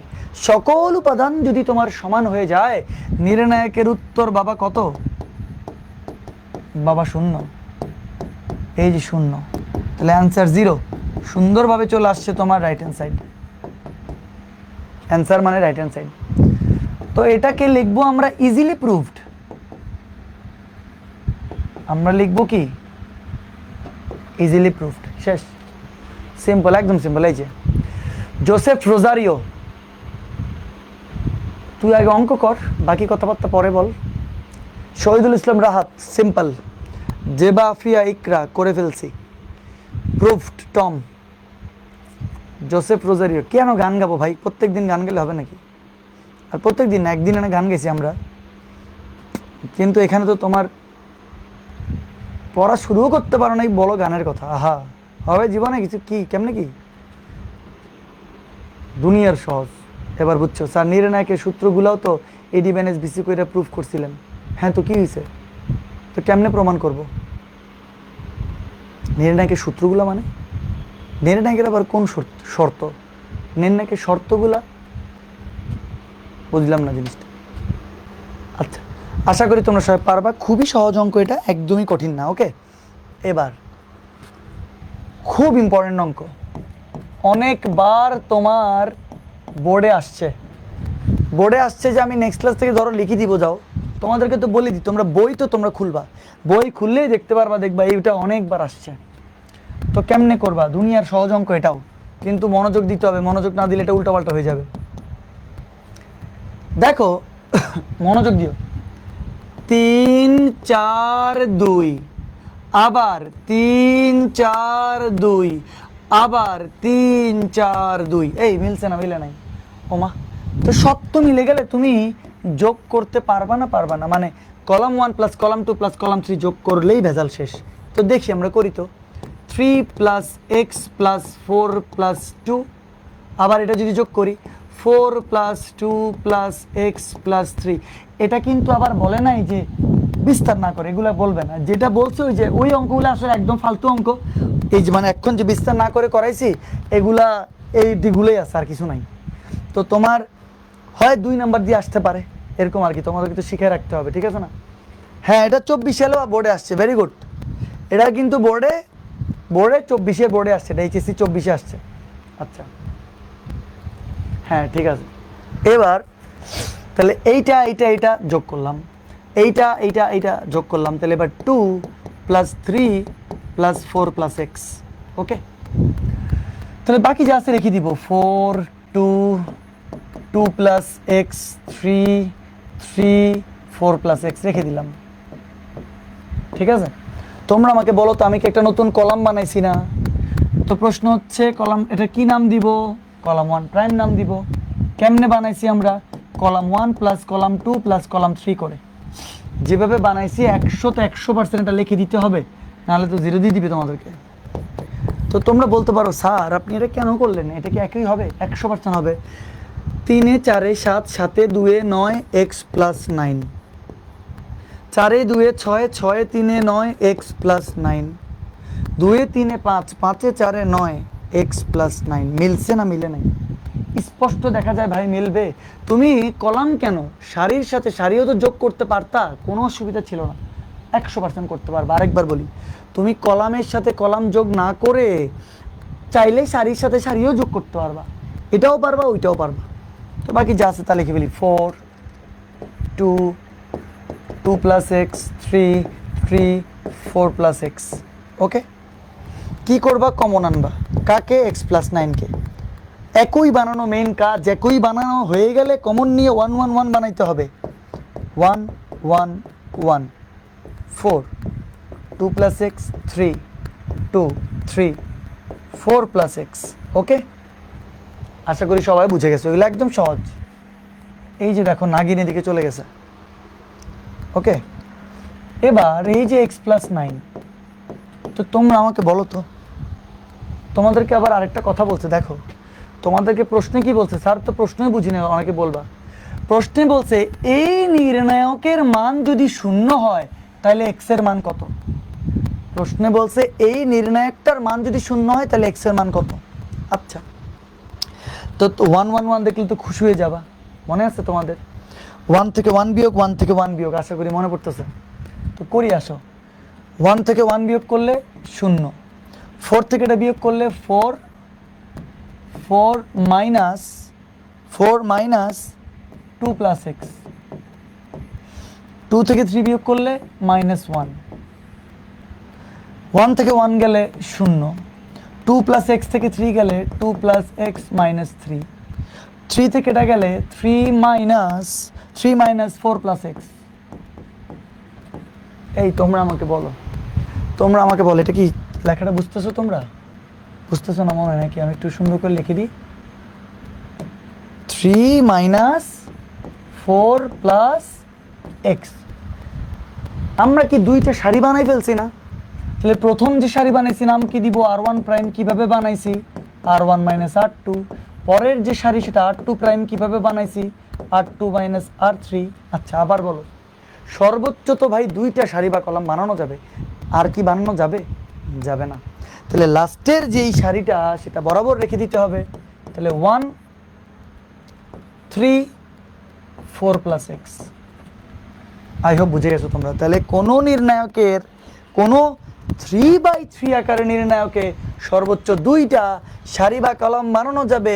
সকল উপাদান যদি তোমার সমান হয়ে যায়, নির্ণায়কের উত্তর বাবা কত? বাবা শূন্য। এই যে শূন্য, তাহলে অ্যান্সার 0। সুন্দরভাবে চলে আসছে তোমার রাইট হ্যান্ড সাইড। অ্যান্সার মানে রাইট হ্যান্ড সাইড। তো এটাকে লিখবো আমরা ইজিলি প্রুভড। আমরা লিখবো কি? Easily proved. শেষ। সিম্পল, একদম সিম্পল। এই যে জোসেফ রোজারিও, তুই আগে অঙ্ক কর, বাকি কথাবার্তা পরে বল। শহীদুল ইসলাম রাহাত, সিম্পল। জেবা আফরিয়া ইকরা, করে ফেলছি। প্রুভড টম। Joseph Rosario. কেন গান গাবো ভাই? প্রত্যেক দিন গান গেলে হবে নাকি? আর প্রত্যেক দিন না, একদিন এনে গান গেছি আমরা, কিন্তু এখানে তো তোমার পড়া শুরুও করতে পারো নাই, বলো গানের কথা। আহা, হবে জীবনে কিছু? কি কেমনে কি দুনিয়ার সহজ। এবার বুঝছো স্যার, নির্ণায়কের সূত্রগুলাও তো এডি বেনেস বিসি করে প্রুফ করছিলেন। হ্যাঁ, তো কি হয়েছে? তো কেমনে প্রমাণ করব? নির্ণায়কের সূত্রগুলা মানে নির্ণায়কের আবার কোন শর্ত? নির্ণায়কের শর্তগুলা বুঝলাম না জিনিসটা। আচ্ছা, আশা করি তোমরা সবাই পারবা। খুবই সহজ অঙ্ক এটা, একদমই কঠিন না। ওকে, এবার খুব ইম্পর্টেন্ট অঙ্ক, অনেকবার তোমার বোর্ডে আসছে যে আমি নেক্সট ক্লাস থেকে ধরো লিখে দিব। যাও, তোমাদেরকে তো বলে দিই, তোমরা বই তো তোমরা খুলবা, বই খুললেই দেখতে পারবা, দেখবা এইটা অনেকবার আসছে। তো কেমনে করবা? দুনিয়ার সহজ অঙ্ক এটাও, কিন্তু মনোযোগ দিতে হবে। মনোযোগ না দিলে এটা উল্টাপাল্টা হয়ে যাবে। দেখো, মনোযোগ দিও। 3 4 2, আবার 3 4 2, আবার 3 4 2। এই মিলছে না? মিলে নাই। ওমা, তো সব তো মিলে গেলে তুমি যোগ করতে পারবা না? মানে column 1 plus column 2 plus column 3 যোগ করলেই ভেজাল শেষ। তো দেখি আমরা করি তো। 3 প্লাস এক্স প্লাস 4 প্লাস 2, আবার এটা যদি যোগ করি 4 প্লাস 2 প্লাস এক্স প্লাস 3। এটা কিন্তু আবার বলে নাই যে বিস্তার না করে, এগুলা বলবে না। যেটা বলছে ওই যে ওই অঙ্কগুলো আসলে একদম ফালতু অঙ্ক। এই যে মানে এখন যে বিস্তার না করে করাইছি, এগুলা এই দিকগুলোই আছে, আর কিছু নাই। তো তোমার হয় 2 নাম্বার দিয়ে আসতে পারে, এরকম আর কি। তোমাদেরকে তো শিখে রাখতে হবে, ঠিক আছে না? হ্যাঁ, এটা 24 সালে বোর্ডে আসছে। Very good. এটা কিন্তু বোর্ডে 24-এ বোর্ডে আসছে, এটা এইচএসসি 24-এ আসছে। আচ্ছা, হ্যাঁ ঠিক আছে। এবার তাহলে এইটা যোগ করলাম, এইটা যোগ করলাম। তাহলে এবার 2 প্লাস 3 প্লাস 4 প্লাস এক্স। ওকে, তাহলে বাকি যা আছে রেখে দিব। 4 2 প্লাস এক্স 3 4 প্লাস এক্স রেখে দিলাম। ঠিক আছে, তোমরা আমাকে বলো তো, আমি কি একটা নতুন কলাম বানাইছি না? তো প্রশ্ন হচ্ছে কলাম, এটা কি নাম দিব? কলাম 1 প্রাইম নাম দিব। কেমনে বানাইছি আমরা? Column 1 plus column 2 plus column 3 করে। যেভাবে বানাইছি 100% এটা লিখে দিতে হবে, নাহলে তো 0 দিয়ে দিবে তোমাদেরকে। তো তোমরা বলতে পারো স্যার আপনি এটা কেন করলেন? এটা কি একই হবে? 100% হবে। 3 4 7 7 2 9 x plus 9, 4 2 6 6 3 9 x plus 9, 2 3 5 5 4 9 x plus 9। মিলছে না? মিলে নাই? স্পষ্ট দেখা যায় ভাই, মিলবে। তুমি কলাম কেন, সারির সাথে সারিও তো যোগ করতে পারতা, কোনো অসুবিধা ছিল না। 100% করতে পারবা। আরেকবার বলি, তুমি কলামের সাথে কলাম যোগ না করে চাইলে সারির সাথে সারিও যোগ করতে পারবা, এটাও পারবা ওইটাও পারবা। তো বাকি যা আছে তা লিখে ফেলি। 4 2 plus x 3 4 plus x. Okay, কি করবা? কমন আনবা। কাকে? এক্স প্লাস 9-কে। একই বানানো মেইন কাজ। একই বানানো হয়ে গেলে কমন নিয়ে 1 1 1 বানাইতে হবে। 1 1 1 4 2 প্লাস এক্স 3 2 3 4 প্লাস এক্স। ওকে, আশা করি সবাই বুঝে গেছে। ওইগুলো একদম সহজ। এই যে দেখো, নাগিন এদিকে চলে গেছে। ওকে, এবার এই যে এক্স প্লাস 9, তো তোমরা আমাকে বলো তো, তোমাদেরকে আবার আরেকটা কথা বলছে। দেখো, তোমাদেরকে প্রশ্নে কি বলছে? স্যার তো প্রশ্নই বুঝি না। অনেকে বলবা, প্রশ্নে বলছে এই নির্ণায়কের মান যদি 0 হয় তাহলে এক্স এর মান কত? প্রশ্নে বলছে এই নির্ণায়কটার মান যদি শূন্য হয় তাহলে এক্স এর মান কত। আচ্ছা, তো 1 1 1 দেখলে তো খুশি হয়ে যাবা, মনে আছে তোমাদের? 1 থেকে 1 বিয়োগ, 1 থেকে 1 বিয়োগ, আশা করি মনে পড়তেছে। তো করি আসো। 1 থেকে 1 বিয়োগ করলে 0, 4 থেকে এটা বিয়োগ করলে 4, 4 মাইনাস 2 প্লাস এক্স, 2 থেকে 3 বিয়োগ করলে -1, 1 থেকে 1 গেলে 0, 2 প্লাস এক্স থেকে 3 গেলে 2 প্লাস এক্স মাইনাস 3, 3 থেকে এটা গেলে 3 মাইনাস 4 প্লাস এক্স। এই তোমরা আমাকে বলো এটা কি লেখাটা বুঝতেছো? তোমরা বুঝতেছো না মনে হয় নাকি? আমি একটু সুন্দর করে লিখে দিই, 3 মাইনাস 4 প্লাস এক্স। আমরা কি দুইটা সারি বানাই ফেলছি না? তাহলে প্রথম যে সারি বানাইছি নাম কি দিব? r1 prime. কিভাবে বানাইছি? r1 minus r2। পরের যে সারি সেটা r2 প্রাইম। কিভাবে বানাইছি? r2 minus r3। আচ্ছা, আবার বলো। সর্বোচ্চ তো ভাই দুইটা সারি বা কলাম বানানো যাবে, আর কি বানানো যাবে? যাবে না। তাহলে লাস্টের যেই সারিটা সেটা বরাবর রেখে দিতে হবে। তাহলে 1 3 4 প্লাস এক্স। আই হোপ বুঝে গেছো তোমরা। তাহলে কোনো নির্ণায়কের, কোনো 3/3 আকারের নির্ণায়কে সর্বোচ্চ দুইটা সারি বা কলাম বানানো যাবে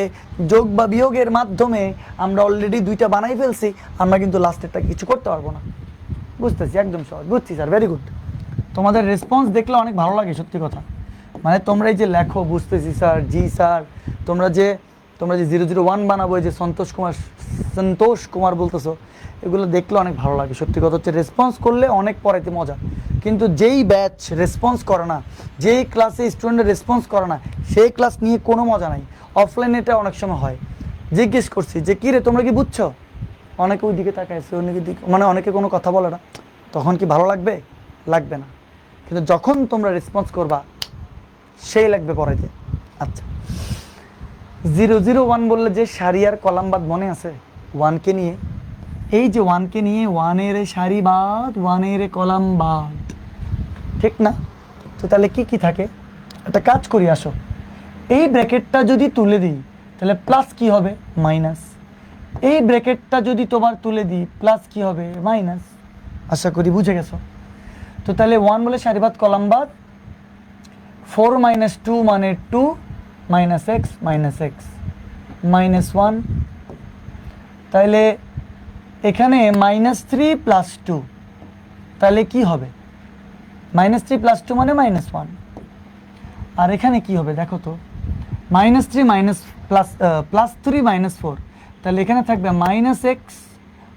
যোগ বা বিয়োগের মাধ্যমে। আমরা অলরেডি দুইটা বানাই ফেলছি, আমরা কিন্তু লাস্টেরটা কিছু করতে পারবো না। বুঝতেছি, একদম সহজ। বুঝছি স্যার, ভেরি গুড। তোমাদের রেসপন্স দেখলে অনেক ভালো লাগে, সত্যি কথা। মানে তোমরা এই যে লেখো, বুঝতেছি স্যার, জি স্যার, তোমরা যে 001 বানাবো, এই যে সন্তোষ কুমার বলতেছো, এগুলো দেখলে অনেক ভালো লাগে। সত্যি কথা হচ্ছে রেসপন্স করলে অনেক পড়াইতে মজা, কিন্তু যেই ব্যাচ রেসপন্স করে না, যেই ক্লাসে স্টুডেন্টের রেসপন্স করে না, সেই ক্লাস নিয়ে কোনো মজা নাই। অফলাইনে এটা অনেক সময় হয়। জিজ্ঞেস করছি যে কী রে তোমরা কি বুঝছো, অনেকে ওই দিকে তাকাইছে, অনেকের দিকে, মানে অনেকে কোনো কথা বলে না, তখন কি ভালো লাগবে? লাগবে না। কিন্তু যখন তোমরা রেসপন্স করবা সেই লাগবে পড়াইতে। আচ্ছা, 001 বললে যে সারি আর কলাম বাদ মনে আছে? 1কে নিয়ে, এই যে 1কে নিয়ে 1-এর সারি বাদ, 1-এর কলাম বাদ, ঠিক না? তো তাহলে কি কি থাকে? একটা কাজ করি, আসো। এই ব্র্যাকেটটা যদি তুলে দিই তাহলে প্লাস কি হবে? মাইনাস। এই ব্র্যাকেটটা যদি তোমার তুলে দিই প্লাস কি হবে? মাইনাস। আশা করি বুঝে গেছো। তো তাহলে 1 বলে সারি বাদ কলাম বাদ, 4 মাইনাস 2 মানে 2, মাইনাস এক্স -1। তাহলে এখানে -3 প্লাস 2, তাহলে কি হবে? -3 প্লাস 2 মানে -1। আর এখানে কি হবে দেখো তো, -3 প্লাস 3 -4, তাহলে এখানে থাকবে -x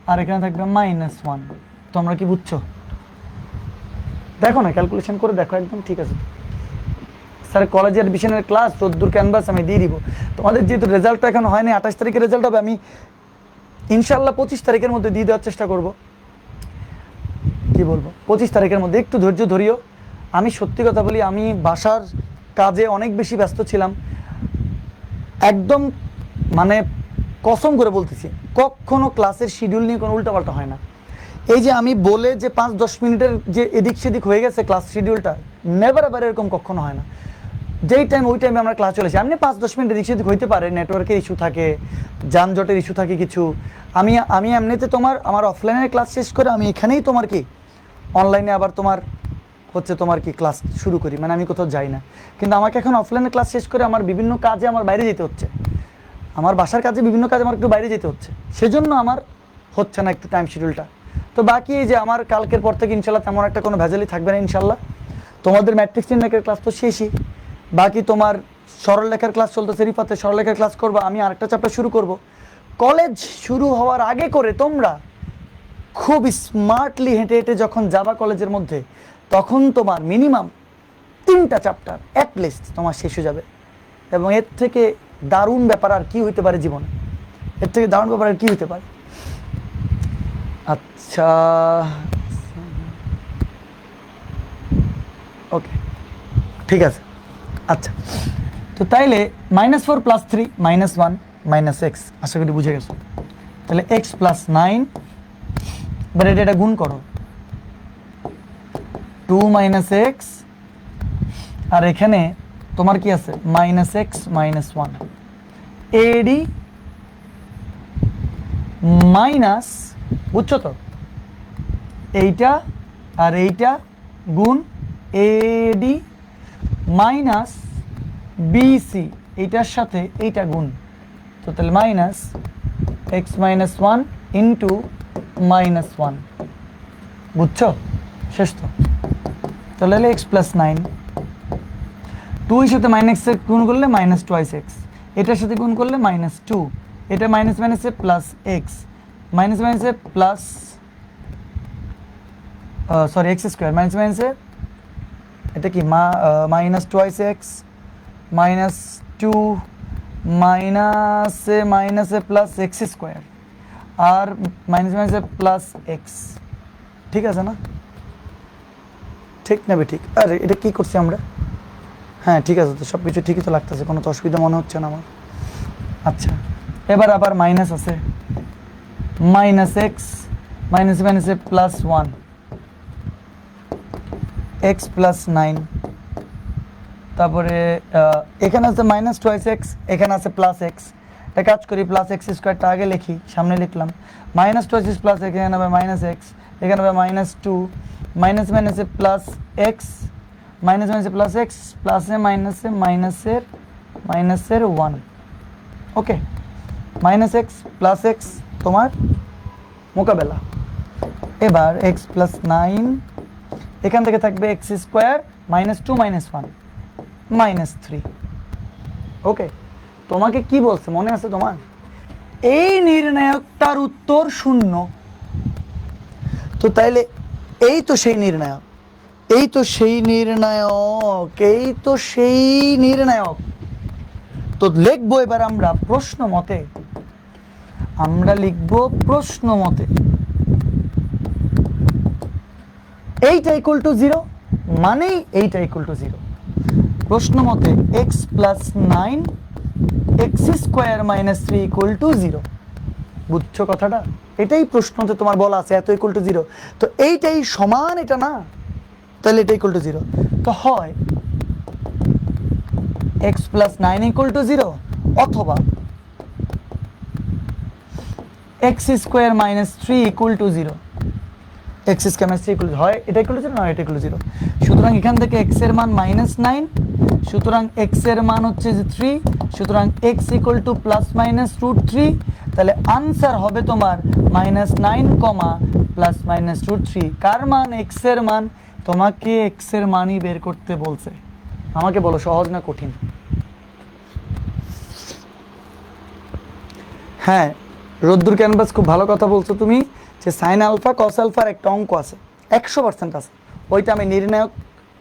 আর এখানে থাকবে -1। তোমরা কি বুঝছো? দেখো না, ক্যালকুলেশন করে দেখো, একদম ঠিক আছে। স্যার কলেজের বিশনের ক্লাস 14 ক্যানভাস আমি দিয়ে দিব তোমাদের। যেহেতু রেজাল্টটা এখন হয়নি, 28 তারিখে রেজাল্ট হবে, আমি ইনশাল্লাহ 25 তারিখের মধ্যে দিয়ে দেওয়ার চেষ্টা করব। কি বলবো, 25 তারিখের মধ্যে একটু ধৈর্য ধরিও। আমি সত্যি কথা বলি, আমি বাসার কাজে অনেক বেশি ব্যস্ত ছিলাম, একদম মানে কসম করে বলতেছি, কখনো ক্লাসের শিডিউল নিয়ে কোনো উল্টাপাল্টা হয় না। এই যে আমি বলে যে 5-10 মিনিটের যে এদিক সেদিক হয়ে গেছে ক্লাস শিডিউলটা, নেভার এভার এরকম কখনো হয় না। যেই টাইম ওই টাইমে আমরা ক্লাস চলেছি, এমনি 5-10 মিনিট এদিক সেদিক হইতে পারে, নেটওয়ার্কের ইস্যু থাকে, যানজটের ইস্যু থাকে কিছু। আমি এমনিতে আমার অফলাইনের ক্লাস শেষ করে আমি এখানেই তোমার কি অনলাইনে আবার তোমার কি ক্লাস শুরু করি, মানে আমি কোথাও যাই না। কিন্তু আমাকে এখন অফলাইনে ক্লাস শেষ করে আমার বিভিন্ন কাজে আমার বাইরে যেতে হচ্ছে, আমার বাসার কাজে বিভিন্ন কাজে আমার একটু বাইরে যেতে হচ্ছে, সেজন্য আমার হচ্ছে না একটু টাইম শিডিউলটা। তো বাকি এই যে আমার কালকের পর থেকে ইনশাল্লাহ তেমন একটা কোনো ভেজালই থাকবে না ইনশাল্লাহ। তোমাদের ম্যাট্রিক্স নির্ণয়ের ক্লাস তো শেষই, বাকি তোমার সরলরেখার ক্লাস চলতেছে, রিফাতে সরলরেখার ক্লাস করবো, আমি আরেকটা চ্যাপ্টার শুরু করব। কলেজ শুরু হওয়ার আগে করে তোমরা খুব স্মার্টলি হেঁটে হেঁটে যখন যাবা কলেজের মধ্যে, তখন তোমার মিনিমাম 3টা চ্যাপ্টার অ্যাটলিস্ট তোমার শেষ হয়ে যাবে। এবং এর থেকে দারুণ ব্যাপার আর কি হইতে পারে জীবনে? এর থেকে দারুণ ব্যাপার আর কি হইতে পারে? আচ্ছা, ওকে, ঠিক আছে। আচ্ছা, তো তাইলে -4 প্লাস 3 -1 -x, আশা করি বুঝে গেছো। তাহলে x প্লাস 9, এবার এটা গুণ করো, 2 - x আর এখানে তোমার কি আছে -x -1 এডি মাইনাস, বুঝছো তো, এইটা আর এইটা গুণ এডি মাইনাস বিসি, এইটার সাথে এইটা গুণ, তো তাহলে -x -1 ইন্টু -1, বুঝছো? শেষ তো। তাহলে x + 9, 2 এর সাথে -x গুণ করলে -2x, এটার সাথে গুণ করলে -2, এটা মাইনাস মাইনাসে প্লাস এক্স, মাইনাস মাইনাসে plus sorry x square, minus মাইনাসে এটা কি -2x -2 মাইনাসে মাইনাসে প্লাস এক্স স্কোয়ার আর মাইনাস মাইনাসে প্লাস এক্স, ঠিক আছে না? ঠিক নেবে ঠিক। আরে এটা কি করছি আমরা? হ্যাঁ ঠিক আছে, তো সব কিছু ঠিকই তো লাগতেছে, কোনো তো অসুবিধা মনে হচ্ছে না আমার। আচ্ছা এবার আবার মাইনাস আছে, -x মাইনাস মাইনাসে +1 x + 9, তারপরে এখানে আছে -2x, এখানে আছে +x, এটা কাজ করি +x স্কোয়ারটা আগে লিখি, সামনে লিখলাম -2x প্লাস এখানে হবে -x, এখানে হবে -2 মাইনাস মাইনাসে +x মাইনাস মাইনাসে +x প্লাসে মাইনাসে মাইনাসের 1, ওকে, -x +x তোমার মোকাবেলা। এবার x + 9, এখান থেকে থাকবে x স্কোয়ার -2 -1 -3, ওকে। তোমাকে কি বলছে মনে আছে তোমার? এই নির্ণায়কটার উত্তর 0, তো তাইলে এই তো সেই নির্ণায়ক, এই তো সেই নির্ণায়ক, এই তো সেই নির্ণায়ক। তো লিখবো এবার আমরা প্রশ্ন মতে, আমরা লিখবো প্রশ্ন মতে এইটা ইকুয়াল টু 0 মানেই এইটা ইকুয়াল টু 0। প্রশ্ন মতে x + 9 x square -3 equal to 0, বুঝছো কথাটা? এটাই প্রশ্নতে তোমার বলা আছে, এত ইকুয়াল টু 0, তো এইটাই সমান এটা না, তাহলে এটা ইকুয়াল টু 0, তো হয় x + 9 ইকুয়াল টু 0 অথবা x square -3 equal to 0, x square -3 equal to, হয় এটা ইকুয়াল টু 0 না এটা ইকুয়াল টু 0। সুতরাং এখান থেকে x এর মান -9, সুতরাং x এর মান হচ্ছে যে 3, সুতরাং x ইকুয়াল টু ±√3, তাহলে আনসার হবে তোমার -9, ±√3। কার মান? x এর মান। তোমাকে x এর মানই বের করতে বলছে। আমাকে বলো সহজ না কঠিন? হ্যাঁ রোদ্দুর ক্যানভাস, খুব ভালো কথা বলছো তুমি, যে সাইন আলফা কস আলফার একটা অঙ্ক আছে 100% আছে, ওইটা আমি নির্ণায়ক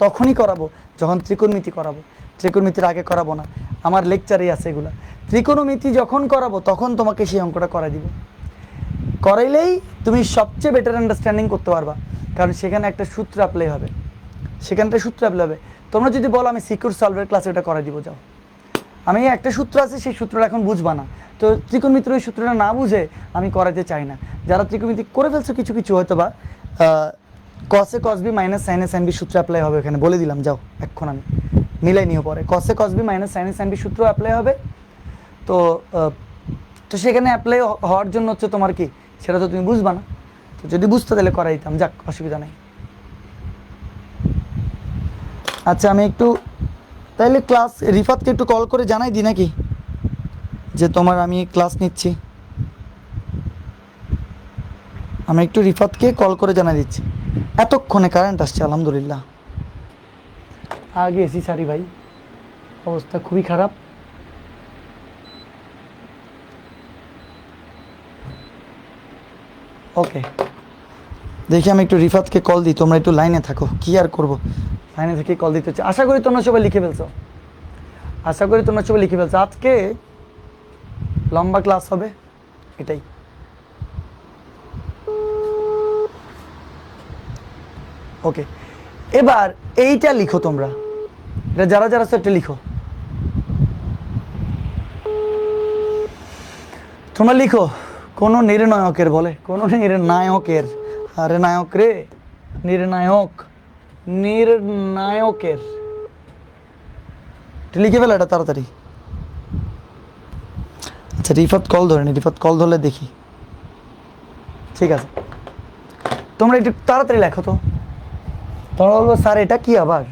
তখনই করাবো যখন ত্রিকোণমিতি করাবো, ত্রিকোণমিতির আগে করাবো না, আমার লেকচারেই আছে এগুলা। ত্রিকোণমিতি যখন করাবো তখন তোমাকে সেই অঙ্কটা করাই দিব, করাইলেই তুমি সবচেয়ে বেটার আন্ডারস্ট্যান্ডিং করতে পারবা, কারণ সেখানে একটা সূত্র অ্যাপ্লাই হবে, সেখানটা সূত্র অ্যাপ্লাই হবে। তোমরা যদি বলো আমি সিকিউর সলভের ক্লাসে ওটা করাই দিব, যাও, আমি একটা সূত্র আছে সেই সূত্রটা এখন বুঝবা না, তো ত্রিকোণমিতির ওই সূত্রটা না বুঝে আমি করাতে চাই না। যারা ত্রিকোণমিতি করে ফেলছো কিছু কিছু হয়তো বা কসে কস বি মাইনাস সাইনে সাইন বি সূত্র অ্যাপ্লাই হবে, এখানে বলে দিলাম, যাও এখন আমি মিলাই নিও পরে, কসে কস বি মাইনাস সাইনে সাইন বি সূত্র অ্যাপ্লাই হবে। তো তো সেখানে অ্যাপ্লাই হওয়ার জন্য হচ্ছে তোমার কি, সেটা তো তুমি বুঝবা না, তো যদি বুঝতে তাহলে করাই দিতাম, যাক অসুবিধা নেই। আচ্ছা আমি একটু তাহলে ক্লাস রিফাতকে একটু কল করে জানাই দিই নাকি যে তোমার আমি ক্লাস নিচ্ছি, আমি একটু রিফাতকে কল করে জানাই দিচ্ছি। এতক্ষণে কারেন্ট আসছে আলহামদুলিল্লাহ, আগে এসি সারি ভাই, অবস্থা খুবই খারাপ। ওকে দেখি আমি একটু রিফাতকে কল দিই, তোমরা একটু লাইনে থাকো, কি আর করবো, লাইনে থেকে কল দিতে হচ্ছে। আশা করি তোমরা সবাই লিখে ফেলছো, আশা করি তোমরা সবাই লিখে ফেলছো। আজকে লম্বা ক্লাস হবে, এটাই। ওকে এবার এইটা লিখো তোমরা, এটা যারা যারা আছো একটা লিখো, তোমরা লিখো কোন নির্ণায়কের, বলে কোন নির্ণায়কের, আরে নায়ক রে, নির্ণায়ক, নির্ণায়কের একটু লিখে ফেলো এটা তাড়াতাড়ি। আচ্ছা রিফাত কল ধরেনি, রিফাত কল ধরলে দেখি। ঠিক আছে, তোমরা একটু তাড়াতাড়ি লেখো তো। তোমরা বলবো স্যার এটা কি আবার।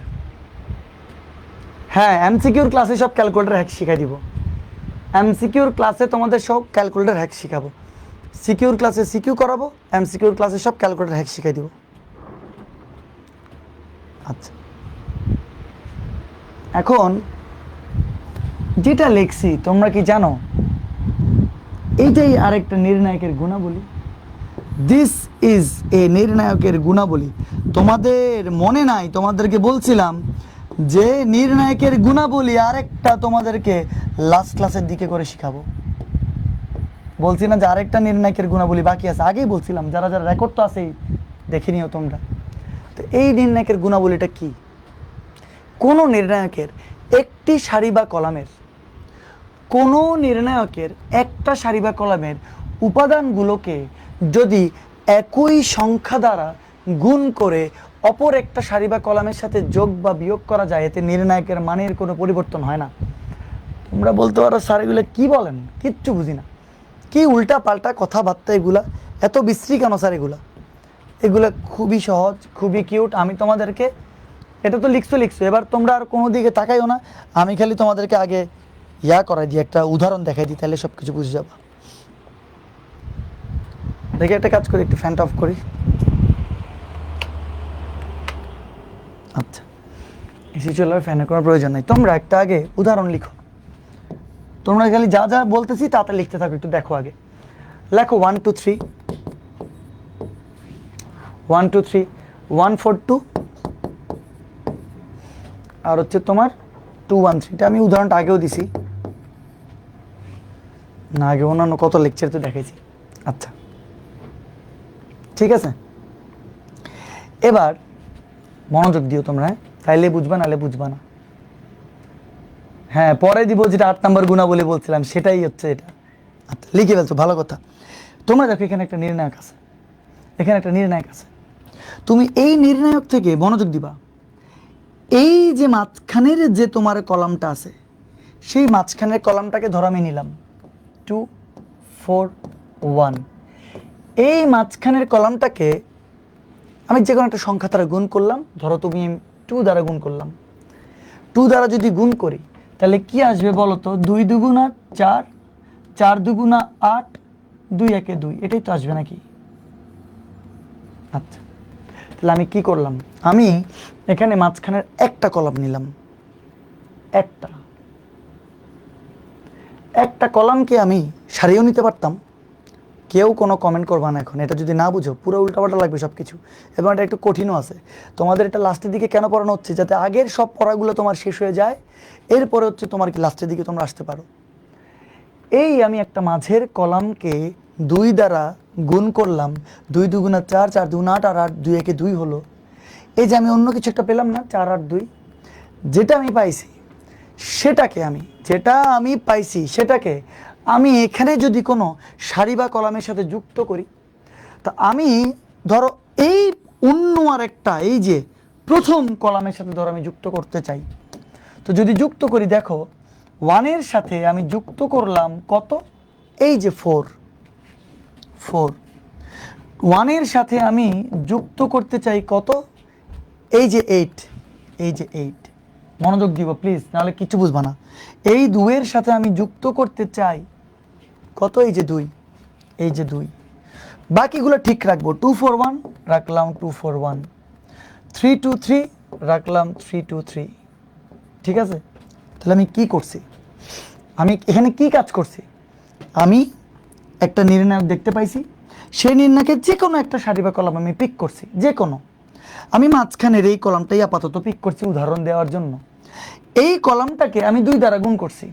হ্যাঁ, এমসিকিউর ক্লাসে সব ক্যালকুলেটর হ্যাক শিখাই দিব। এমসিকিউর ক্লাসে তোমাদের সব ক্যালকুলেটর হ্যাক শিখাবো। সিকিউর ক্লাসে সিকিউ করাবো, এমসিকিউর ক্লাসে সব ক্যালকুলেটর হ্যাক শিখাই দিব। আচ্ছা, এখন যেটা লিখছি তোমরা কি জানো, এইটাই আরেকটা নির্ণায়কের গুণাবলী। দিস ইজ এ নির্ণায়কের গুণাবলী। তোমাদের মনে নাই, তোমাদেরকে বলছিলাম যে নির্ণায়কের গুণাবলী আরেকটা তোমাদেরকে লাস্ট ক্লাসের দিকে করে শিখাবো। বলছি না যে আরেকটা নির্ণায়কের গুণাবলী বাকি আছে, আগেই বলছিলাম। যারা যারা রেকর্ড তো আছেই, দেখে নিও তোমরা। তো এই নির্ণায়কের গুণাবলীটা কি? কোনো নির্ণায়কের একটি সারি বা কলামের, কোনো নির্ণায়কের একটা সারি বা কলামের উপাদানগুলোকে যদি একই সংখ্যা দ্বারা গুণ করে অপর একটা সারি বা কলামের সাথে যোগ বা বিয়োগ করা যায়, এতে নির্ণায়কের মানের কোনো পরিবর্তন হয় না। তোমরা বলতে পারো স্যার এগুলো কী বলেন, কিচ্ছু বুঝি না, কি উল্টা পাল্টা কথাবার্তা এগুলা, এত বিশ্রী কেন স্যার এগুলা? এগুলো খুবই সহজ, খুবই কিউট। আমি তোমাদেরকে, এটা তো লিখছো, এবার তোমরা আর কোনো দিকে তাকাইও না। আমি খালি তোমাদেরকে আগে করাই দিই, একটা উদাহরণ দেখাই দিই, তাহলে সব কিছু বুঝে যাবা। দেখে একটা কাজ করি, একটু ফ্যানটা অফ করি। আচ্ছা, এসি চলে, ফ্যানের কোনো প্রয়োজন নেই। তোমরা একটা আগে উদাহরণ লিখো। তোমরা খালি যা যা বলতেছি তাতে লিখতে থাকো, একটু দেখো আগে। লেখো 1 2 3 1 2 3 1 4 2 আর হচ্ছে তোমার 2 1 3। এটা আমি উদাহরণটা আগেও দিছি না, আগে অন্যান্য কত লেকচার তো দেখাইছি। আচ্ছা ঠিক আছে, এবার মনোযোগ দিও তোমরা, তাইলে বুঝবা, নাহলে বুঝবা না। হ্যাঁ, পরে দিব, যেটা 8 নম্বর গুণাবলী বলছিলাম সেটাই হচ্ছে এটা। আচ্ছা, লিখে ফেলছো, ভালো কথা। তোমরা দেখো এখানে একটা নির্ণায়ক আছে, এখানে একটা নির্ণায়ক আছে। তুমি এই নির্ণায়ক থেকে মনোযোগ দিবা। এই যে মাঝখানের যে তোমার কলামটা আছে, সেই মাঝখানের কলামটাকে ধরো আমি নিলাম 2 4 1। এই মাঝখানের কলামটাকে আমি যে কোনো একটা সংখ্যা দ্বারা গুণ করলাম। ধরো তুমি 2 দ্বারা গুণ করলাম। 2 দ্বারা যদি গুণ করি তাহলে কি আসবে বলো তো? 2 2 4, 4 2 8, 2 1 2, এটাই তো আসবে নাকি? আচ্ছা, তাহলে আমি কি করলাম? আমি এখানে মাঝখানের একটা কলাম নিলাম। একটা কলামকে আমি সারিয়েও নিতে পারতাম। কেউ কোনো কমেন্ট করবা না এখন, এটা যদি না বুঝো পুরো উল্টাপাল্টা লাগবে সব কিছু, এবং এটা একটু কঠিনও আছে। তোমাদের এটা লাস্টের দিকে কেন পড়ানো হচ্ছে? যাতে আগের সব পড়াগুলো তোমার শেষ হয়ে যায়, এরপরে হচ্ছে তোমার কি লাস্টের দিকে তোমরা আসতে পারো। এই আমি একটা মাঝের কলামকে 2 দ্বারা গুণ করলাম। 2 2 4, 4 2 8, আর 8 2 1 2 হলো। এই যে আমি অন্য কিছু একটা পেলাম না, 4 8 2, যেটা আমি পাইছি সেটাকে আমি এখানে যদি কোনো সারি বা কলামের সাথে যুক্ত করি, তা আমি ধরো এই অন্য আর একটা, এই যে প্রথম কলামের সাথে ধরো আমি যুক্ত করতে চাই। তো যদি যুক্ত করি, দেখো 1 এর সাথে আমি যুক্ত করলাম কত? এই যে 4। 1 এর সাথে আমি যুক্ত করতে চাই কত? এই যে 8। মনোযোগ দিব প্লিজ, নাহলে কিছু বুঝবা না। এই 2 এর সাথে আমি যুক্ত করতে চাই কত? এই যে 2। বাকিগুলো ঠিক রাখবো। 2 4 1 রাখলাম 2 4 1, 3 2 3 রাখলাম 3 2 3। ঠিক আছে, তাহলে আমি কি করছি? আমি এখানে কি কাজ করছি? আমি একটা নির্ণায়ক দেখতে পাইছি, সেই নির্ণায়কের যে কোনো একটা সারি বা কলাম আমি পিক করছি। যে কোনো, আমি মাঝখানের এই কলামটাই আপাতত পিক করছি উদাহরণ দেওয়ার জন্য। এই কলামটাকে আমি 2 দ্বারা গুণ করছি।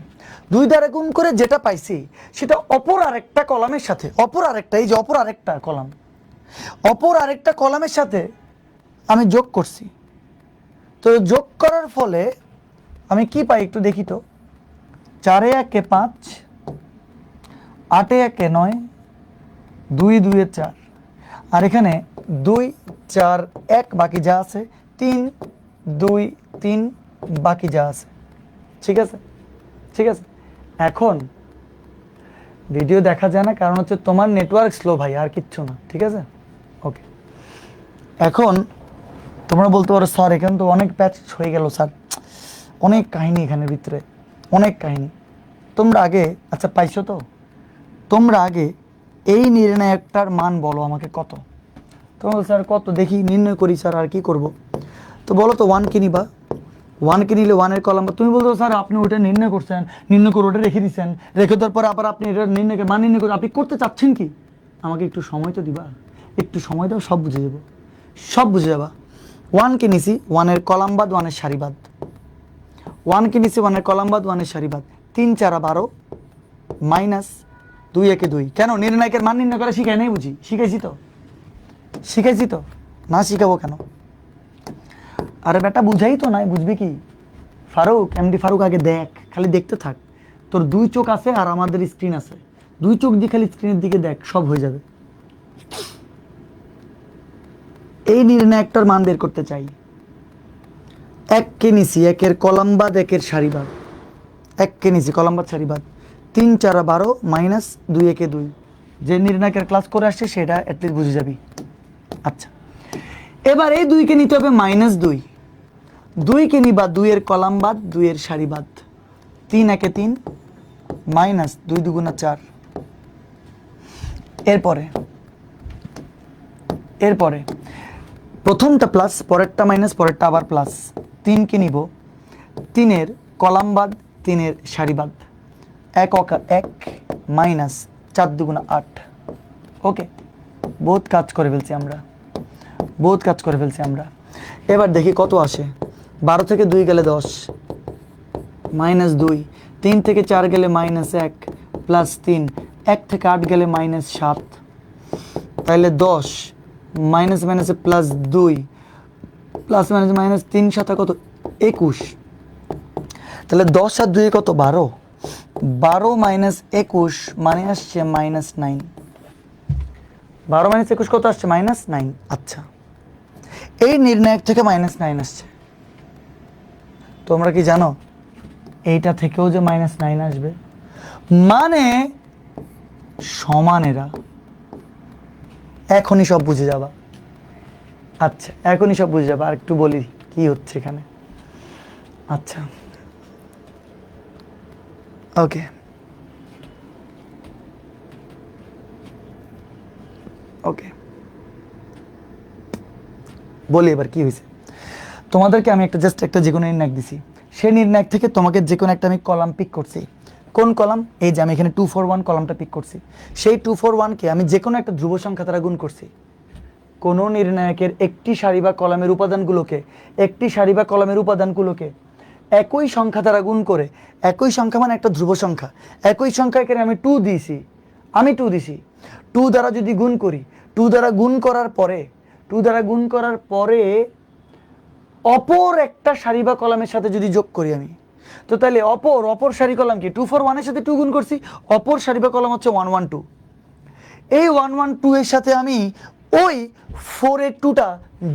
2 দ্বারা গুণ করে যেটা পাইছি সেটা অপর আরেকটা কলামের সাথে, অপর আরেকটা কলামের সাথে আমি যোগ করছি। তো যোগ করার ফলে আমি কি পাই একটু দেখি তো। 4 1 5, 8 1 9, 2 2 4, আর এখানে 2 4 1 বাকি যা আছে, 3 2 3 বাকি যা আছে। ঠিক আছে, ঠিক আছে। এখন ভিডিও দেখা যায় না, কারণ হচ্ছে তোমার নেটওয়ার্ক স্লো ভাই, আর কিচ্ছু না, ঠিক আছে। ওকে, এখন তোমরা বলতে পারো স্যার এখানে তো অনেক প্যাচ হয়ে গেল স্যার, অনেক কাহিনী এখানের ভিতরে, অনেক কাহিনী। তোমরা আগে, আচ্ছা পাইছো তো, তোমরা আগে এই নির্ণায়কটার মান বলো আমাকে কত। তোমরা স্যার কত দেখি নির্ণয় করি স্যার, আর কি করব। তো বলো তো 1 কে নিবা, 1 কে নিলে 1 এর কলাম, তুমি বলতো স্যার আপনি ওটা নির্ণয় করছেন, নির্ণয় করে ওটা রেখে দিচ্ছেন, রেখে দেওয়ার পরে আবার আপনি এটা নির্ণয়কে মান নির্ণয় করে আপনি করতে চাচ্ছেন কি? আমাকে একটু সময় তো দিবা, একটু সময় দাও, সব বুঝে যাবো, সব বুঝে যাবা। 1 কে নিছি, 1 এর কলাম বাদ 1 এর সারি বাদ, 1 কে নিছি 1 এর কলাম বাদ 1 এর সারি বাদ, 3 4 12 মাইনাস 2 1 2। কেন নির্ণায়কের মান নির্ণয় করা শিখাই নাই বুঝি? শিখাইছি তো, শিখাইছি তো, না শিখাবো কেন? আরে বেটা বুঝাই তো নাই, বুঝবি কি? ফারুক, এমডি ফারুক আগে দেখ, খালি দেখতে থাক। তোর 2 চোখ আছে আর আমাদের স্ক্রিন আছে, 2 চোখ দিয়ে খালি স্ক্রিনের দিকে দেখ, সব হয়ে যাবে। এই নির্ণায়কটার মান বের করতে চাই। 1 কে নিছি, 1 এর কলাম বাদ 1 এর সারি বাদ, 1 কে নিছি কলাম বাদ সারি বাদ, 3 4 12 মাইনাস 2 1 2। যে নির্ণায়কের ক্লাস করে আসছে সেটা অ্যাটলিস্ট বুঝে যাবি। আচ্ছা, এবার এই 2 কে নিতে হবে -2, 2 কে নিবা 2 এর কলাম বাদ 2 এর সারি বাদ, 3 1 3 মাইনাস 2 2 4। এরপরে প্রথমটা প্লাস, পরেরটা মাইনাস, পরেরটা আবার প্লাস। 3 কে নিব, 3 এর কলাম বাদ 3 এর সারি বাদ, 1 1 মাইনাস 4 2 8। ওকে, বহুত কাজ করে ফেলছি আমরা, বহুত কাজ করে ফেলছি আমরা। এবার দেখি কত আসে। 12 থেকে 2 গেলে 10, -2, 3 থেকে 4 গেলে -1 প্লাস 3, 1 থেকে 8 গেলে -7, তাহলে 10 মাইনাস মাইনাসে প্লাস 2 প্লাস মাইনাস মাইনাস 3 7 কত 21। তাহলে 10 আর 2 কত 12, 12 মাইনাস 21 মানে আসছে -9। 12 মাইনাস 21 কত আসছে? -9। আচ্ছা, এই নির্ণায়ক থেকে -9 আসছে। তোমরা কি জানো এইটা থেকেও যে -9 আসবে? মানে সমানেরা। এখনই সব বুঝে যাবা। আচ্ছা, এখনই সব বুঝে যাবা। আর একটু বলি কি হচ্ছে এখানে। আচ্ছা, ওকে, ওকে, বলি এবার কি হয়েছে। তোমাদেরকে আমি জাস্ট একটা যে কোনো নির্ণায়ক দিছি, সেই নির্ণায়ক থেকে তোমাকে যে কোনো একটা আমি কলাম পিক করছি। কোন কলাম? এই যে আমি এখানে 2 4 1 কলামটা পিক করছি। সেই 2 4 1 কে আমি যে কোনো একটা ধ্রুব সংখ্যা দ্বারা গুণ করছি। কোনো নির্ণায়কের একটি সারি বা কলামের উপাদানগুলোকে, একটি সারি বা কলামের উপাদানগুলোকে একই সংখ্যা দ্বারা গুণ করে, একই সংখ্যা মানে একটা ধ্রুব সংখ্যা, একই সংখ্যাকে আমি 2 দিয়েছি, আমি 2 দিছি, 2 দ্বারা যদি গুণ করি, 2 দ্বারা গুণ করার পরে, 2 দ্বারা গুণ করার পরে অপর একটা সারি বা কলামের সাথে যদি যোগ করি আমি, তো তাহলে অপর সারি কলাম কি 2 4 1 এর সাথে 2 গুণ করছি, অপর সারি বা কলাম হচ্ছে 1 1 2। এই 1 1 2 এর সাথে আমি ওই 4 এর 2টা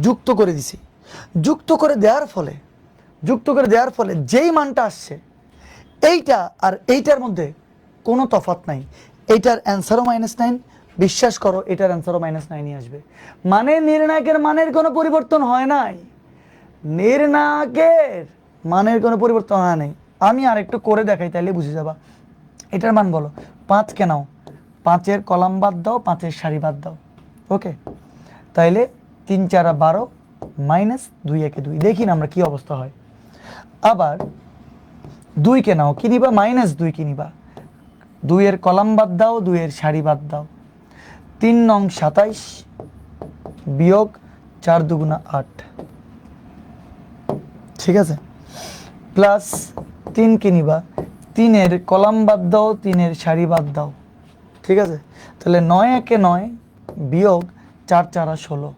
যুক্ত করে দিছি। যুক্ত করে দেওয়ার ফলে যেই মানটা আসছে, এইটা আর এইটার মধ্যে কোনো তফাৎ নাই। এইটার অ্যান্সারও -9, বিশ্বাস করো এটার অ্যান্সারও -9ই আসবে। মানে নির্ণায়কের মানের কোনো পরিবর্তন হয় নাই, নির্ণায়কের মানের কোনো পরিবর্তন হয় নাই। আমি আর একটু করে দেখাই, তাইলে বুঝে যাবা। এটার মান বলো, 5 কে নাও, 5 এর কলাম বাদ দাও, 5 এর সারি বাদ দাও। ওকে, তাইলে 3 4 12 মাইনাস 2 1 2। দেখি না আমরা কি অবস্থা হয়। আবার 2 কে নাও, কি নিবা? -2 কি নিবা, 2 এর কলাম বাদ দাও, 2 এর সারি বাদ দাও, 3 নং 27 বিয়োগ 4 2 8। ঠিক আছে, প্লাস 3 কে নিবা, 3 এর কলাম বাদ দাও, 3 এর সারি বাদ দাও। ঠিক আছে, তাহলে 9 1 9 বিয়োগ 4 4 16,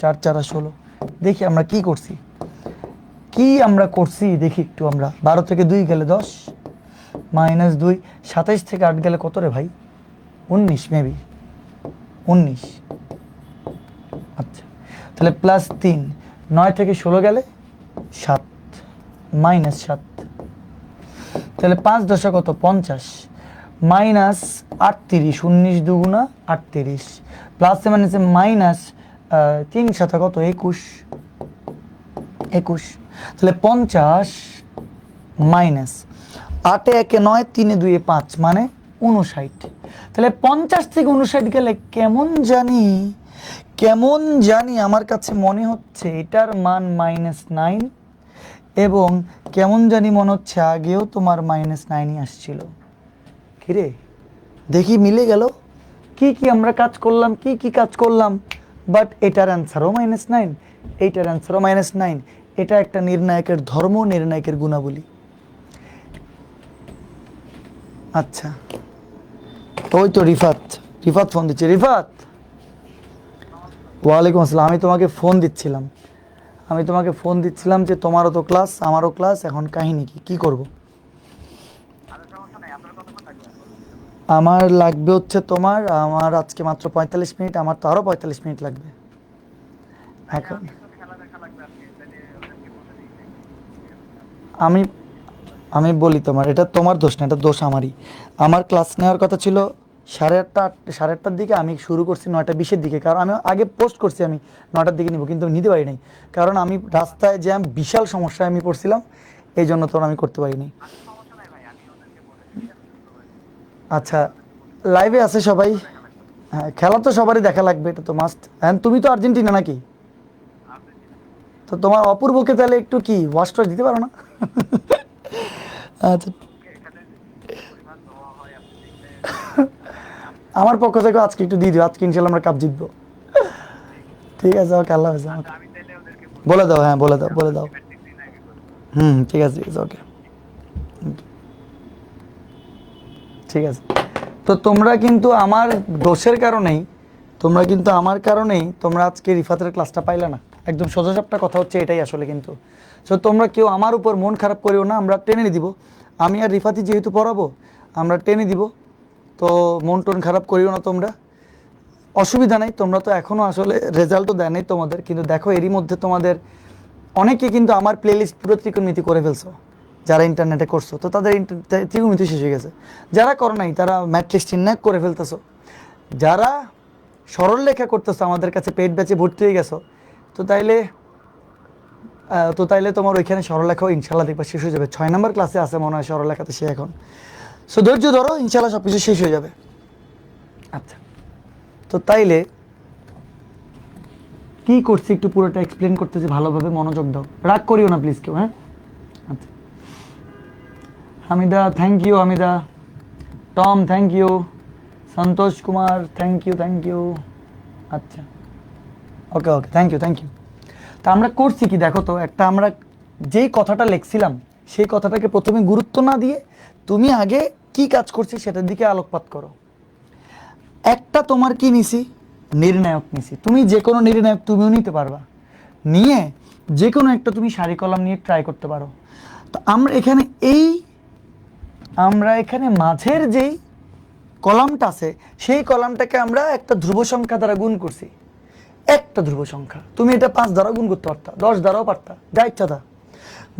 4 4 16। দেখি আমরা কি করছি, দেখি একটু আমরা। 12 থেকে 2 গেলে 10, -2, 27 থেকে 8 গেলে কত রে ভাই? 19 মেবি, 19। আচ্ছা, তাহলে +3, 9 থেকে 16 গেলে 7, -7। তাহলে 5 দশা কত 50 মাইনাস 38, 19 দুগুণা 38 প্লাস মাইনাসে মাইনাস 3 সাথে কত 21, তাহলে 50 মাইনাস 8 একে 9, 3 2 5 মানে 59। তাহলে 50 থেকে 59 গেলে কেমন জানি আমার কাছে মনে হচ্ছে এটার মান -9 এবং কেমন জানি মনে হচ্ছে আগেও তোমার -9ই আসছিল। কিরে দেখি মিলে গেল, কি আমরা কাজ করলাম, বাট এটার অ্যান্সারও -9, এইটার অ্যান্সারও -9। এটা একটা নির্ণায়কের ধর্ম, নির্ণায়কের গুণাবলী। আচ্ছা, ওই তো রিফাত ফোন দিচ্ছে। রিফাত, ওয়ালাইকুম আসসালাম। আমি তোমাকে ফোন দিচ্ছিলাম যে তোমারও তো ক্লাস, আমারও ক্লাস, এখন কাহিনী কি করব? আমার লাগবে হচ্ছে আমার আজকে মাত্র 45 মিনিট, আমার তো আরো 45 মিনিট লাগবে এখন। আমি বলি তোমার, এটা তোমার দোষ না, এটা দোষ আমারই। আমার ক্লাস নেওয়ার কথা ছিল 8:30টার দিকে, আমি শুরু করছি 9:20-এর দিকে, কারণ আমি আগে পোস্ট করছি আমি 9টার দিকে নিব, কিন্তু নিতে পারি নাই, কারণ আমি রাস্তায় জ্যাম, বিশাল সমস্যায় আমি পড়ছিলাম, এই জন্য তো আমি করতে পারিনি। আচ্ছা, লাইভে আছে সবাই? হ্যাঁ, খেলা তো সবারই দেখা লাগবে, এটা তো মাস্ট। হ্যাঁ, তুমি তো আর্জেন্টিনা নাকি? তো তোমার অপূর্বকে তাহলে একটু কি ওয়াশ টস দিতে পারো না? আচ্ছা, আমার পক্ষ থেকে আজকে একটু দিয়ে দিও, আজকে ইনশাল্লাহ আমরা কাপ জিতবো। ঠিক আছে, ওকে, আল্লাহ হাফেজ। আমাকে বলে দাও, হ্যাঁ বলে দাও। ঠিক আছে, ওকে, ঠিক আছে। তো তোমরা কিন্তু আমার দোষের কারণেই, আমার কারণেই তোমরা আজকে রিফাতের ক্লাসটা পাইলে না। একদম সোজাসাপটা কথা হচ্ছে এটাই আসলে। কিন্তু সো তোমরা কেউ আমার উপর মন খারাপ করিও না, আমরা টেনে দিব। আমি আর রিফাতি যেহেতু পড়াবো, আমরা টেনে দিব, তো মন টন খারাপ করিও না তোমরা, অসুবিধা নাই। তোমরা তো এখনও আসলে রেজাল্টও দেয় নাই তোমাদের, কিন্তু দেখো এরই মধ্যে তোমাদের অনেকে কিন্তু আমার প্লেলিস্ট পুরো ত্রিকোণমিতি করে ফেলছো, যারা ইন্টারনেটে করছো, তো তাদের ত্রিকোণমিতি শেষ হয়ে গেছে। যারা করো নাই তারা ম্যাট্রিক্স চিহ্ন করে ফেলতেছো। যারা সরল লেখা করতেছো আমাদের কাছে পেড ব্যাচে ভর্তি হয়ে গেছো, তো তাইলে তোমার ওইখানে সরলরেখাও ইনশাল্লাহ দেখবা শেষ হয়ে যাবে। 6 নম্বর ক্লাসে আছে মনে হয় সরলরেখাতে সে এখন। সো ধৈর্য ধরো, ইনশাল্লাহ সব কিছু শেষ হয়ে যাবে। আচ্ছা, তো তাইলে কি করছি একটু পুরোটা এক্সপ্লেন করতেছি, ভালোভাবে মনোযোগ দাও, রাগ করিও না প্লিজ কেউ। হ্যাঁ, আচ্ছা, Hamida thank you, Hamida, Tom thank you, Santosh Kumar thank you. আচ্ছা, ওকে, থ্যাংক ইউ। তা আমরা করছি কি দেখো তো, একটা আমরা যেই কথাটা লিখছিলাম সেই কথাটাকে প্রথমে গুরুত্ব না দিয়ে তুমি আগে কি কাজ করছি সেটার দিকে আলোকপাত করো। একটা তোমার কি নিছি, নির্ণায়ক নিছি। তুমি যে কোনো নির্ণায়ক তুমিও নিতে পারবা, নিয়ে যে কোনো একটা তুমি সারি কলাম নিয়ে ট্রাই করতে পারো। তো আমরা এখানে মাঝের যেই কলামটা আছে সেই কলামটাকে আমরা একটা ধ্রুব সংখ্যা দ্বারা গুণ করছি। একটা ধ্রুব সংখ্যা, তুমি এটা 5 দ্বারা গুণ করতে পারতা, 10 দ্বারাও পারতা, যা ইচ্ছা তা।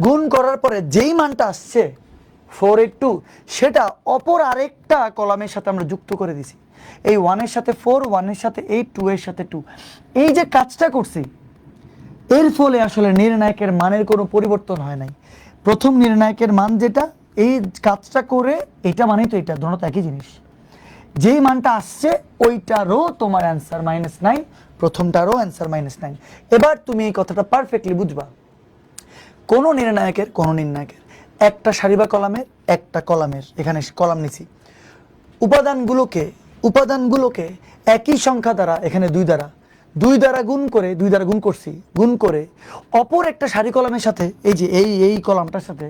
গুণ করার পরে যেই মানটা আসছে 482, সেটা অপর আরেকটা কলামের সাথে আমরা যুক্ত করে দিছি। এই 1-এর সাথে 4, 1-এর সাথে 8, 2-এর সাথে 2। এই যে কাজটা করছি, এর ফলে আসলে নির্ণায়কের মানের কোনো পরিবর্তন হয় নাই। প্রথম নির্ণায়কের মান যেটা, এই কাজটা করে এটা মানেই তো এটা ধরো একই জিনিস। যেই মানটা আসছে ওইটারও তোমার অ্যান্সার -9, প্রথমটারও অ্যান্সার -9। এবার তুমি এই কথাটা পারফেক্টলি বুঝবা। কোনো নির্ণায়কের একটা সারি বা একটা কলামের, এখানে কলাম নিছি, উপাদানগুলোকে একই সংখ্যা দ্বারা, এখানে 2 দ্বারা গুণ করছি, গুণ করে অপর একটা সারি কলামের সাথে, এই যে এই কলামটার সাথে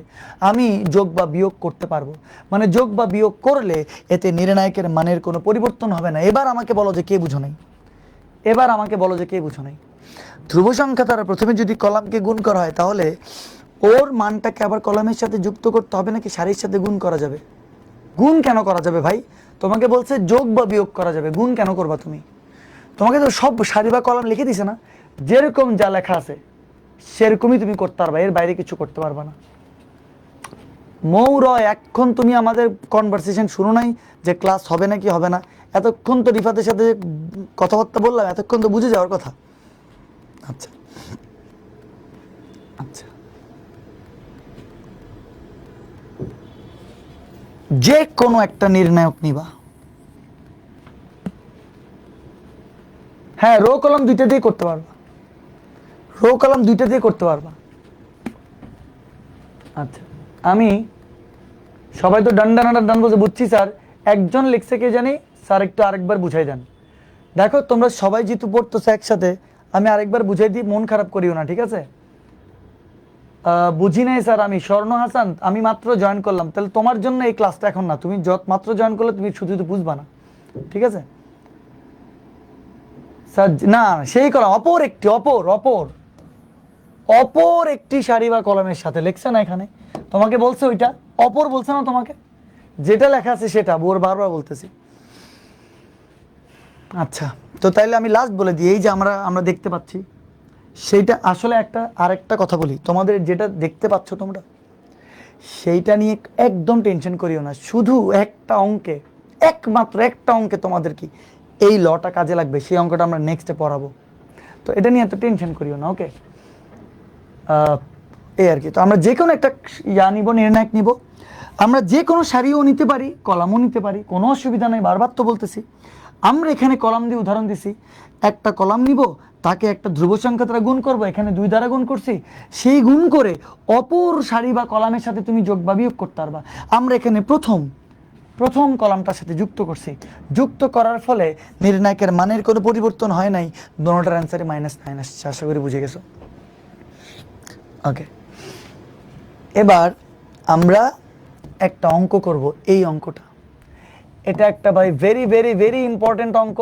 আমি যোগ বা বিয়োগ করতে পারবো। মানে যোগ বা বিয়োগ করলে এতে নির্ণায়কের মানের কোনো পরিবর্তন হবে না। এবার আমাকে বলো যে কে বুঝো নাই? ধ্রুব সংখ্যা দ্বারা প্রথমে যদি কলামকে গুণ করা হয়, তাহলে ওর মানটাকে আবার কলামের সাথে যুক্ত করতে হবে নাকি সারির সাথে গুণ করা যাবে? গুণ কেন করা যাবে ভাই? তোমাকে বলছে যোগ বা বিয়োগ করা যাবে, গুণ কেন করবা তুমি? তোমাকে তো সব সারি বা কলাম লিখে দিছে না, যেরকম যা লেখা আছে সেরকমই তুমি করতে পারবা, এর বাইরে কিছু করতে পারবা না। মৌর এখন তুমি আমাদের কনভারসেশন শুনো নাই যে ক্লাস হবে নাকি হবে না? এতক্ষণ তো রিফাতের সাথে কথাবার্তা বললাম, এতক্ষণ তো বুঝে যাওয়ার কথা। আচ্ছা আচ্ছা, যে কোনো একটা নির্ণায়ক নিবা। হ্যাঁ, রো কলম দুইটা দিয়ে করতে পারবা, রো কলম দুইটা দিয়ে করতে পারবা। আচ্ছা, আমি সবাই তো ডান বলছে, বুঝছি স্যার। একজন লিখছে কে জানি, স্যার একটু আরেকবার বুঝাই দেন। দেখো তোমরা সবাই যেহেতু পড়তেছো একসাথে, আমি আরেকবার বুঝাই দিই, মন খারাপ করিও না, ঠিক আছে? বুঝি নাই স্যার আমি। স্বর্ণ হাসান, আমি মাত্র জয়েন করলাম, তাহলে তোমার জন্য এই ক্লাসটা এখন না, তুমি মাত্র জয়েন করলে তুমি শুধু তো বুঝবা না, ঠিক আছে স্যার? না, সেই কলম অপর একটি অপর অপর অপর একটি সারি বা কলমের সাথে লিখছে না এখানে, তোমাকে বলছে ওইটা অপর বলছে না তোমাকে? যেটা লেখা আছে সেটা বারবার বলতেছি। আচ্ছা, তো তাইলে আমি লাস্ট বলে দিই, এই যে আমরা আমরা দেখতে পাচ্ছি সেইটা আসলে একটা, আরেকটা কথা বলি, তোমাদের যেটা দেখতে পাচ্ছ তোমরা সেইটা নিয়ে একদম টেনশন করিও না। শুধু একটা অঙ্কে, একমাত্র একটা অঙ্কে তোমাদের কি এই লটা কাজে লাগবে, সেই অঙ্কটা আমরা নেক্সটে পড়াবো। তো এটা নিয়ে এত টেনশন করিও না, ওকে? এই আর কি। তো আমরা যে কোনো একটা নিব, নির্ণায়ক নিব। আমরা যে কোনো সারিও নিতে পারি, কলামও নিতে পারি, কোনো অসুবিধা নেই, বারবার তো বলতেছি। আমরা এখানে কলাম দিয়ে উদাহরণ দিছি, একটা কলাম নিব, তাকে একটা ধ্রুব সংখ্যা দ্বারা গুণ করবো, এখানে 2 দ্বারা গুণ করছি, সেই গুণ করে অপর সারি বা কলামের সাথে তুমি যোগ বা বিয়োগ করতে পারবা। আমরা এখানে প্রথম কলামটার সাথে যুক্ত করছি, যুক্ত করার ফলে নির্ণায়কের মানের কোনো পরিবর্তন হয় নাই, দোনোটার অ্যান্সারে -9 আসছে। আশা করি বুঝে গেছো, ওকে? এবার আমরা একটা অঙ্ক করব, এই অঙ্কটা, এটা একটা ভাই ভেরি ভেরি ভেরি ইম্পর্টেন্ট অঙ্ক,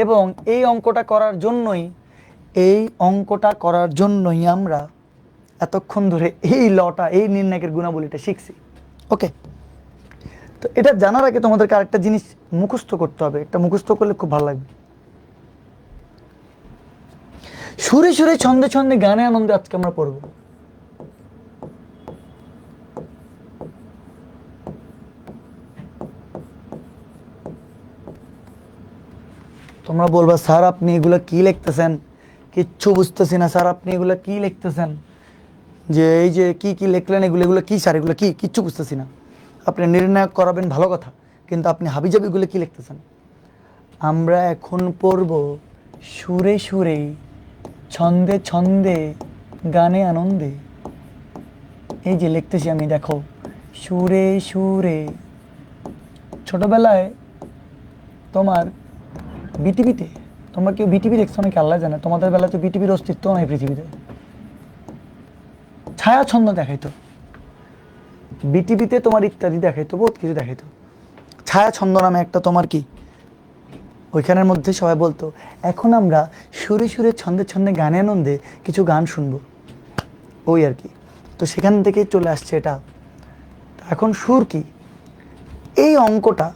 এবং এই অঙ্কটা করার জন্যই আমরা এতক্ষণ ধরে এই লটা, এই নির্ণায়কের গুণাবলীটা শিখছি, ওকে? তো এটা জানার আগে তোমাদেরকে আরেকটা জিনিস মুখস্থ করতে হবে, এটা মুখস্থ করলে খুব ভালো লাগবে। সুরে সুরে ছন্দে ছন্দে গানে আনন্দে আজকে আমরা পড়বো। তোমরা বলবা স্যার আপনি এগুলো কি লিখতেছেন, কিচ্ছু বুঝতেছি না স্যার, আপনি এগুলো কি লিখতেছেন, যে এই যে কি কি লিখলেন, এগুলো এগুলো কি স্যার, এগুলো কি, কিচ্ছু বুঝতেছি না। আপনি নির্ণায়ক করাবেন ভালো কথা, কিন্তু আপনি হাবিজাবিগুলো কি লিখতেছেন? আমরা এখন পড়ব সুরে সুরে ছন্দে ছন্দে গানে আনন্দে। এই যে লিখতেছি আমি, দেখো, সুরে সুরে। ছোটবেলায় তোমার বিটিভিতে, তোমরা কেউ বিটিভি দেখছো নাকি আল্লাহ জানে, তোমাদের বেলায় তো বিটিভির অস্তিত্ব নাই পৃথিবীতে। ছায়া ছন্দ দেখাইতো বিটিভিতে, তোমার ইত্যাদি দেখাইতো, বহুত কিছু দেখাইতো। ছায়া ছন্দ নামে একটা তোমার কি, ওইখানের মধ্যে সবাই বলতো এখন আমরা সুরে সুরে ছন্দে ছন্দে গানে আনন্দে কিছু গান শুনবো, ওই আর কি। তো সেখান থেকেই চলে আসছে এটা। এখন সুর কি, এই অঙ্কটা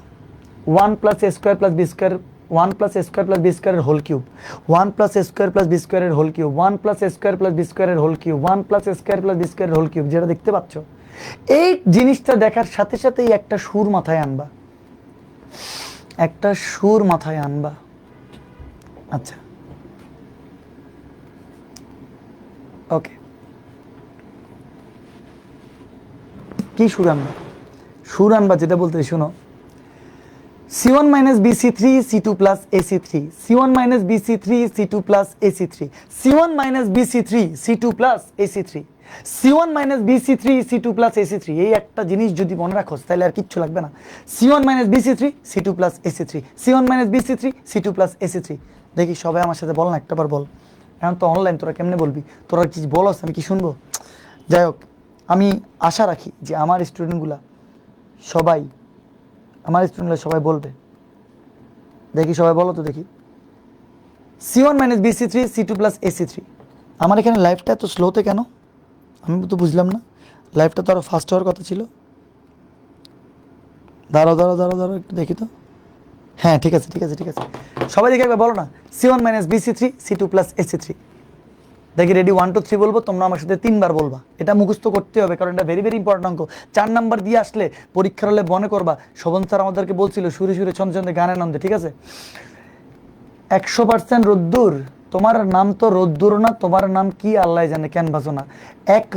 1 + a² + b², 1 + a² + b² এর হোল কিউব, 1 + a² + b² এর হোল কিউব, 1 + a² + b² এর হোল কিউব, 1 + a² + b² এর হোল কিউব, যেটা দেখতে পাচ্ছ, এই জিনিসটা দেখার সাথে সাথেই একটা সুর মাথায় আনবা, একটা সুর মাথায় আনবা। আচ্ছা, ওকে, কি সুর আনবা? সুর আনবা যেটা বলতে শোনো, C1 - BC3 C2 + AC3, C1 - BC3 C2 + AC3, C1 - BC3 C2 + AC3, C1 - BC3 C2 + AC3। এই একটা জিনিস যদি মনে রাখো তাহলে আর কিচ্ছু লাগবে না। C1 - BC3 C2 + AC3, C1 - BC3 C2 + AC3। দেখি সবাই আমার সাথে বল না, একটাবার বল। এখন তো অনলাইন, তোরা কেমনে বলবি? তোরা কি বলস, আমি কি শুনবো? যাই হোক, আমি আশা রাখি যে আমার স্টুডেন্টগুলা সবাই বলবে। দেখি সবাই বলো তো দেখি, C1 - BC3 C2 + AC3। আমার এখানে লাইফটা এত স্লোতে কেন, আমি তো বুঝলাম না। লাইফটা তো আরো ফাস্ট হওয়ার কথা ছিল। দাঁড়াও একটু দেখি তো। হ্যাঁ, ঠিক আছে। সবাই দেখে একবার বলো না, C1 - BC3 C2 + AC3। দেখি রেডি 1 2 3 বলবো, তোমরা আমার সাথে 3 বার বলবা। এটা মুখস্থ করতে হবে, কারণ এটা ভেরি ভেরি ইম্পর্টেন্ট অঙ্ক। 4 নাম্বার দিয়ে আসলে পরীক্ষার হলে মনে করবা শোভন স্যার আমাদেরকে বলছিল সুরে সুরে ছন্দে ছন্দে গানের নন্দে, ঠিক আছে? 100% রোদ্দুর, তোমার নাম তো রোদ্দুর না, তোমার নাম কি আল্লাহ জানে, কেন বাজো না। এক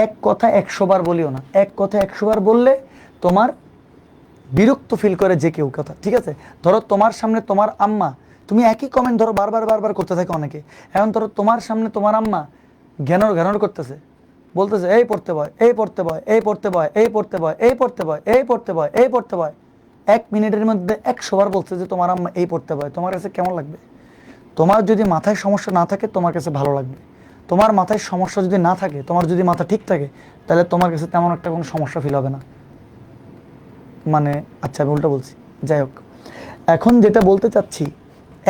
এক কথা 100 বার বলিও না, এক কথা 100 বার বললে তোমার বিরক্ত ফিল করে যে কেউ কথা, ঠিক আছে? ধরো তোমার সামনে তোমার আম্মা, তুমি একই কমেন্ট ধরো বারবার বারবার করতে থাকে অনেকে। এখন ধরো তোমার সামনে তোমার আম্মা জ্ঞানর জ্ঞানর করতেছে, বলতেছে এই পড়তে বয়, এই পড়তে বয়, এই পড়তে বয়, এই পড়তে বয়, এই পড়তে বয়, এই পড়তে বয়, এই পড়তে বয়। 1 মিনিটের মধ্যে 100 বার বলছে যে তোমার আম্মা এই পড়তে বয়, তোমার কাছে কেমন লাগবে? তোমার যদি মাথায় সমস্যা না থাকে তোমার কাছে ভালো লাগবে। তোমার মাথায় সমস্যা যদি না থাকে, তোমার যদি মাথা ঠিক থাকে, তাহলে তোমার কাছে তেমন একটা কোনো সমস্যা ফিল হবে না। মানে আচ্ছা আমি উল্টা বলছি, যাই হোক। এখন যেটা বলতে চাচ্ছি,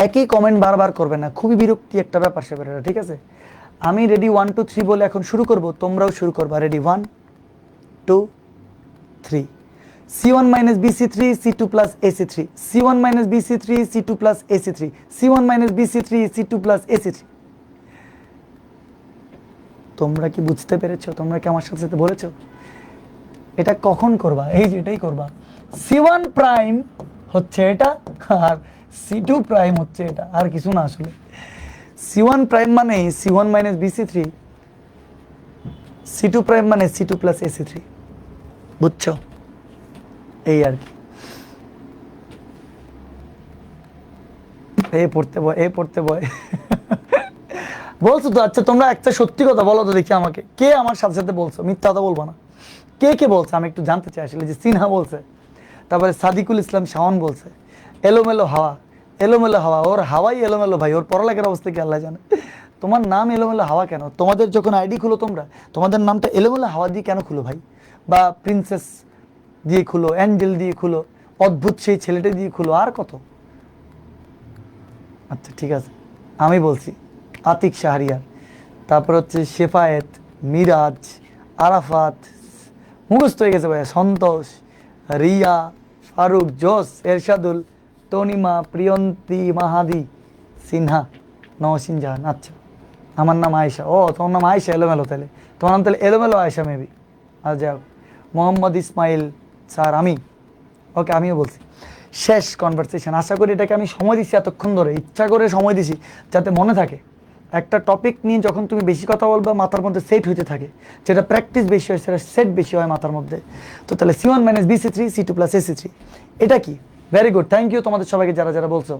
একই কমেন্ট বারবার করবে না, খুবই বিরক্তি একটা ব্যাপার সেপার, ঠিক আছে? আমি রেডি 1 2 3 বলে এখন শুরু করব, তোমরাও শুরু করবা। Ready 1 2 3। C1 minus BC3 C2 plus AC3, C1 minus BC3 C2 plus AC3, C1 minus BC3 C2 plus AC3। তোমরা কি বুঝতে পেরেছো? তোমরা কি আমার সাথে সাথে বলেছো? এটা কখন করবা? এই যে এটাই করবা। C1 প্রাইম হচ্ছে এটা, আর C2 প্রাইম হচ্ছে এটা, আর কিছু না আসলে। C1 প্রাইম মানে C1 minus BC3, C2 prime মানে C2 plus AC3, বুঝছো? এই আর কি। এই পড়তে বয়, এই পড়তে বয় বলছো তো। আচ্ছা তোমরা একটা সত্যি কথা বলো তো দেখি আমাকে, কে আমার সাথে সাথে বলছো? মিথ্যা কথা বলবো না। কে কে বলছে আমি একটু জানতে চাই আসলে। যে সিনহা বলছে, তারপরে সাদিকুল ইসলাম শাওন বলছে এলোমেলো হাওয়া, এলোমেলো হাওয়া। ওর হাওয়াই এলোমেলো ভাই, ওর পড়ালেখার অবস্থা কি আল্লাহ জানে। তোমার নাম এলোমেলো হাওয়া কেন? তোমাদের যখন আইডি খুলো তোমরা, তোমাদের নামটা এলোমেলো হাওয়া দিয়ে কেন খুলো ভাই? বা প্রিন্সেস দিয়ে খুলো, অ্যাঞ্জেল দিয়ে খুলো, অদ্ভুত সেই ছেলেটা দিয়ে খুলো, আর কত। আচ্ছা ঠিক আছে, আমি বলছি আতিক শাহরিয়ার, তারপর হচ্ছে শেফায়েত, মিরাজ, আরাফাত, মুখস্থ হয়ে গেছে ভাইয়া, সন্তোষ, রিয়া, ফারুক, জোস, এরশাদুল, তনিমা, প্রিয়ন্তী, মাহাদি, সিনহা, নওশিন জাহান। আচ্ছা আমার নাম আয়েশা। ও তোমার নাম আয়েশা, এলোমেলো তাহলে তোমার নাম তাহলে এলোমেলো আয়েশা মেবি। আর যাই হোক, মোহাম্মদ ইসমাইল স্যার আমি, ওকে আমিও বলছি। শেষ কনভারসেশন। আশা করি এটাকে আমি সময় দিচ্ছি এতক্ষণ ধরে, ইচ্ছা করে সময় দিছি যাতে মনে থাকে। একটা টপিক নিয়ে যখন তুমি বেশি কথা বলবে মাথার মধ্যে সেট হইতে থাকে, যেটা প্র্যাকটিস বেশি হয় সেটা সেট বেশি হয় মাথার মধ্যে। তো তাহলে C1 minus BC3 C2 plus AC3, এটা কি? ভেরি গুড, থ্যাংক ইউ তোমাদের সবাইকে যারা যারা বলছো।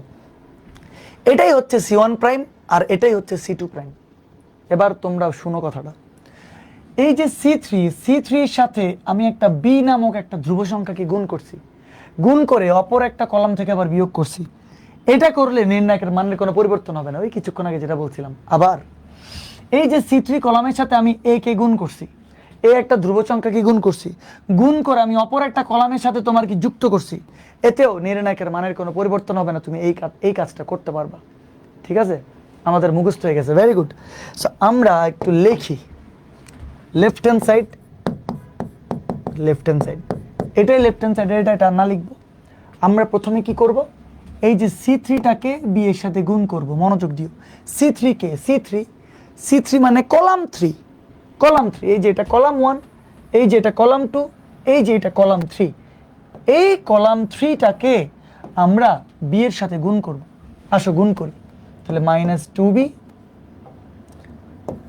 এটাই হচ্ছে C1 প্রাইম আর এটাই হচ্ছে C2 প্রাইম। এবার তোমরা শুনো কথাটা। এই যে C3 এর সাথে আমি একটা B নামক একটা ধ্রুব সংখ্যাকে গুণ করছি, গুণ করে অপর একটা কলাম থেকে আবার বিয়োগ করছি। এটা করলে নির্ণায়কের মানের কোনো পরিবর্তন হবে না, ওই কিছুক্ষণ আগে যেটা বলছিলাম। আবার এই যে C3 কলামের সাথে আমি A কে গুণ করছি, এ একটা ধ্রুব সংখ্যাকে গুণ করছি, গুণ করে আমি অপর একটা কলামের সাথে তোমার কি যুক্ত করছি, এতেও নির্ণায়কের মানের কোনো পরিবর্তন হবে না। তুমি এই কাজটা করতে পারবা, ঠিক আছে? আমাদের মুখস্থ হয়ে গেছে, ভেরি গুড। সো আমরা একটু লিখি, left hand side, left hand side, এটাই লেফট হ্যান্ড সাইড, এটা না লিখবো। আমরা প্রথমে কি করব? এই যে C3টাকে B এর সাথে গুণ করব, মনোযোগ দিও। C3কে C3 মানে কলাম 3, কলাম 3, এই যে এটা কলাম 1, এই যে এটা কলাম 2, এই যে এটা কলাম 3, এই কলাম 3টাকে আমরা B এর সাথে গুণ করব। আসো গুণ করি। তাহলে -2B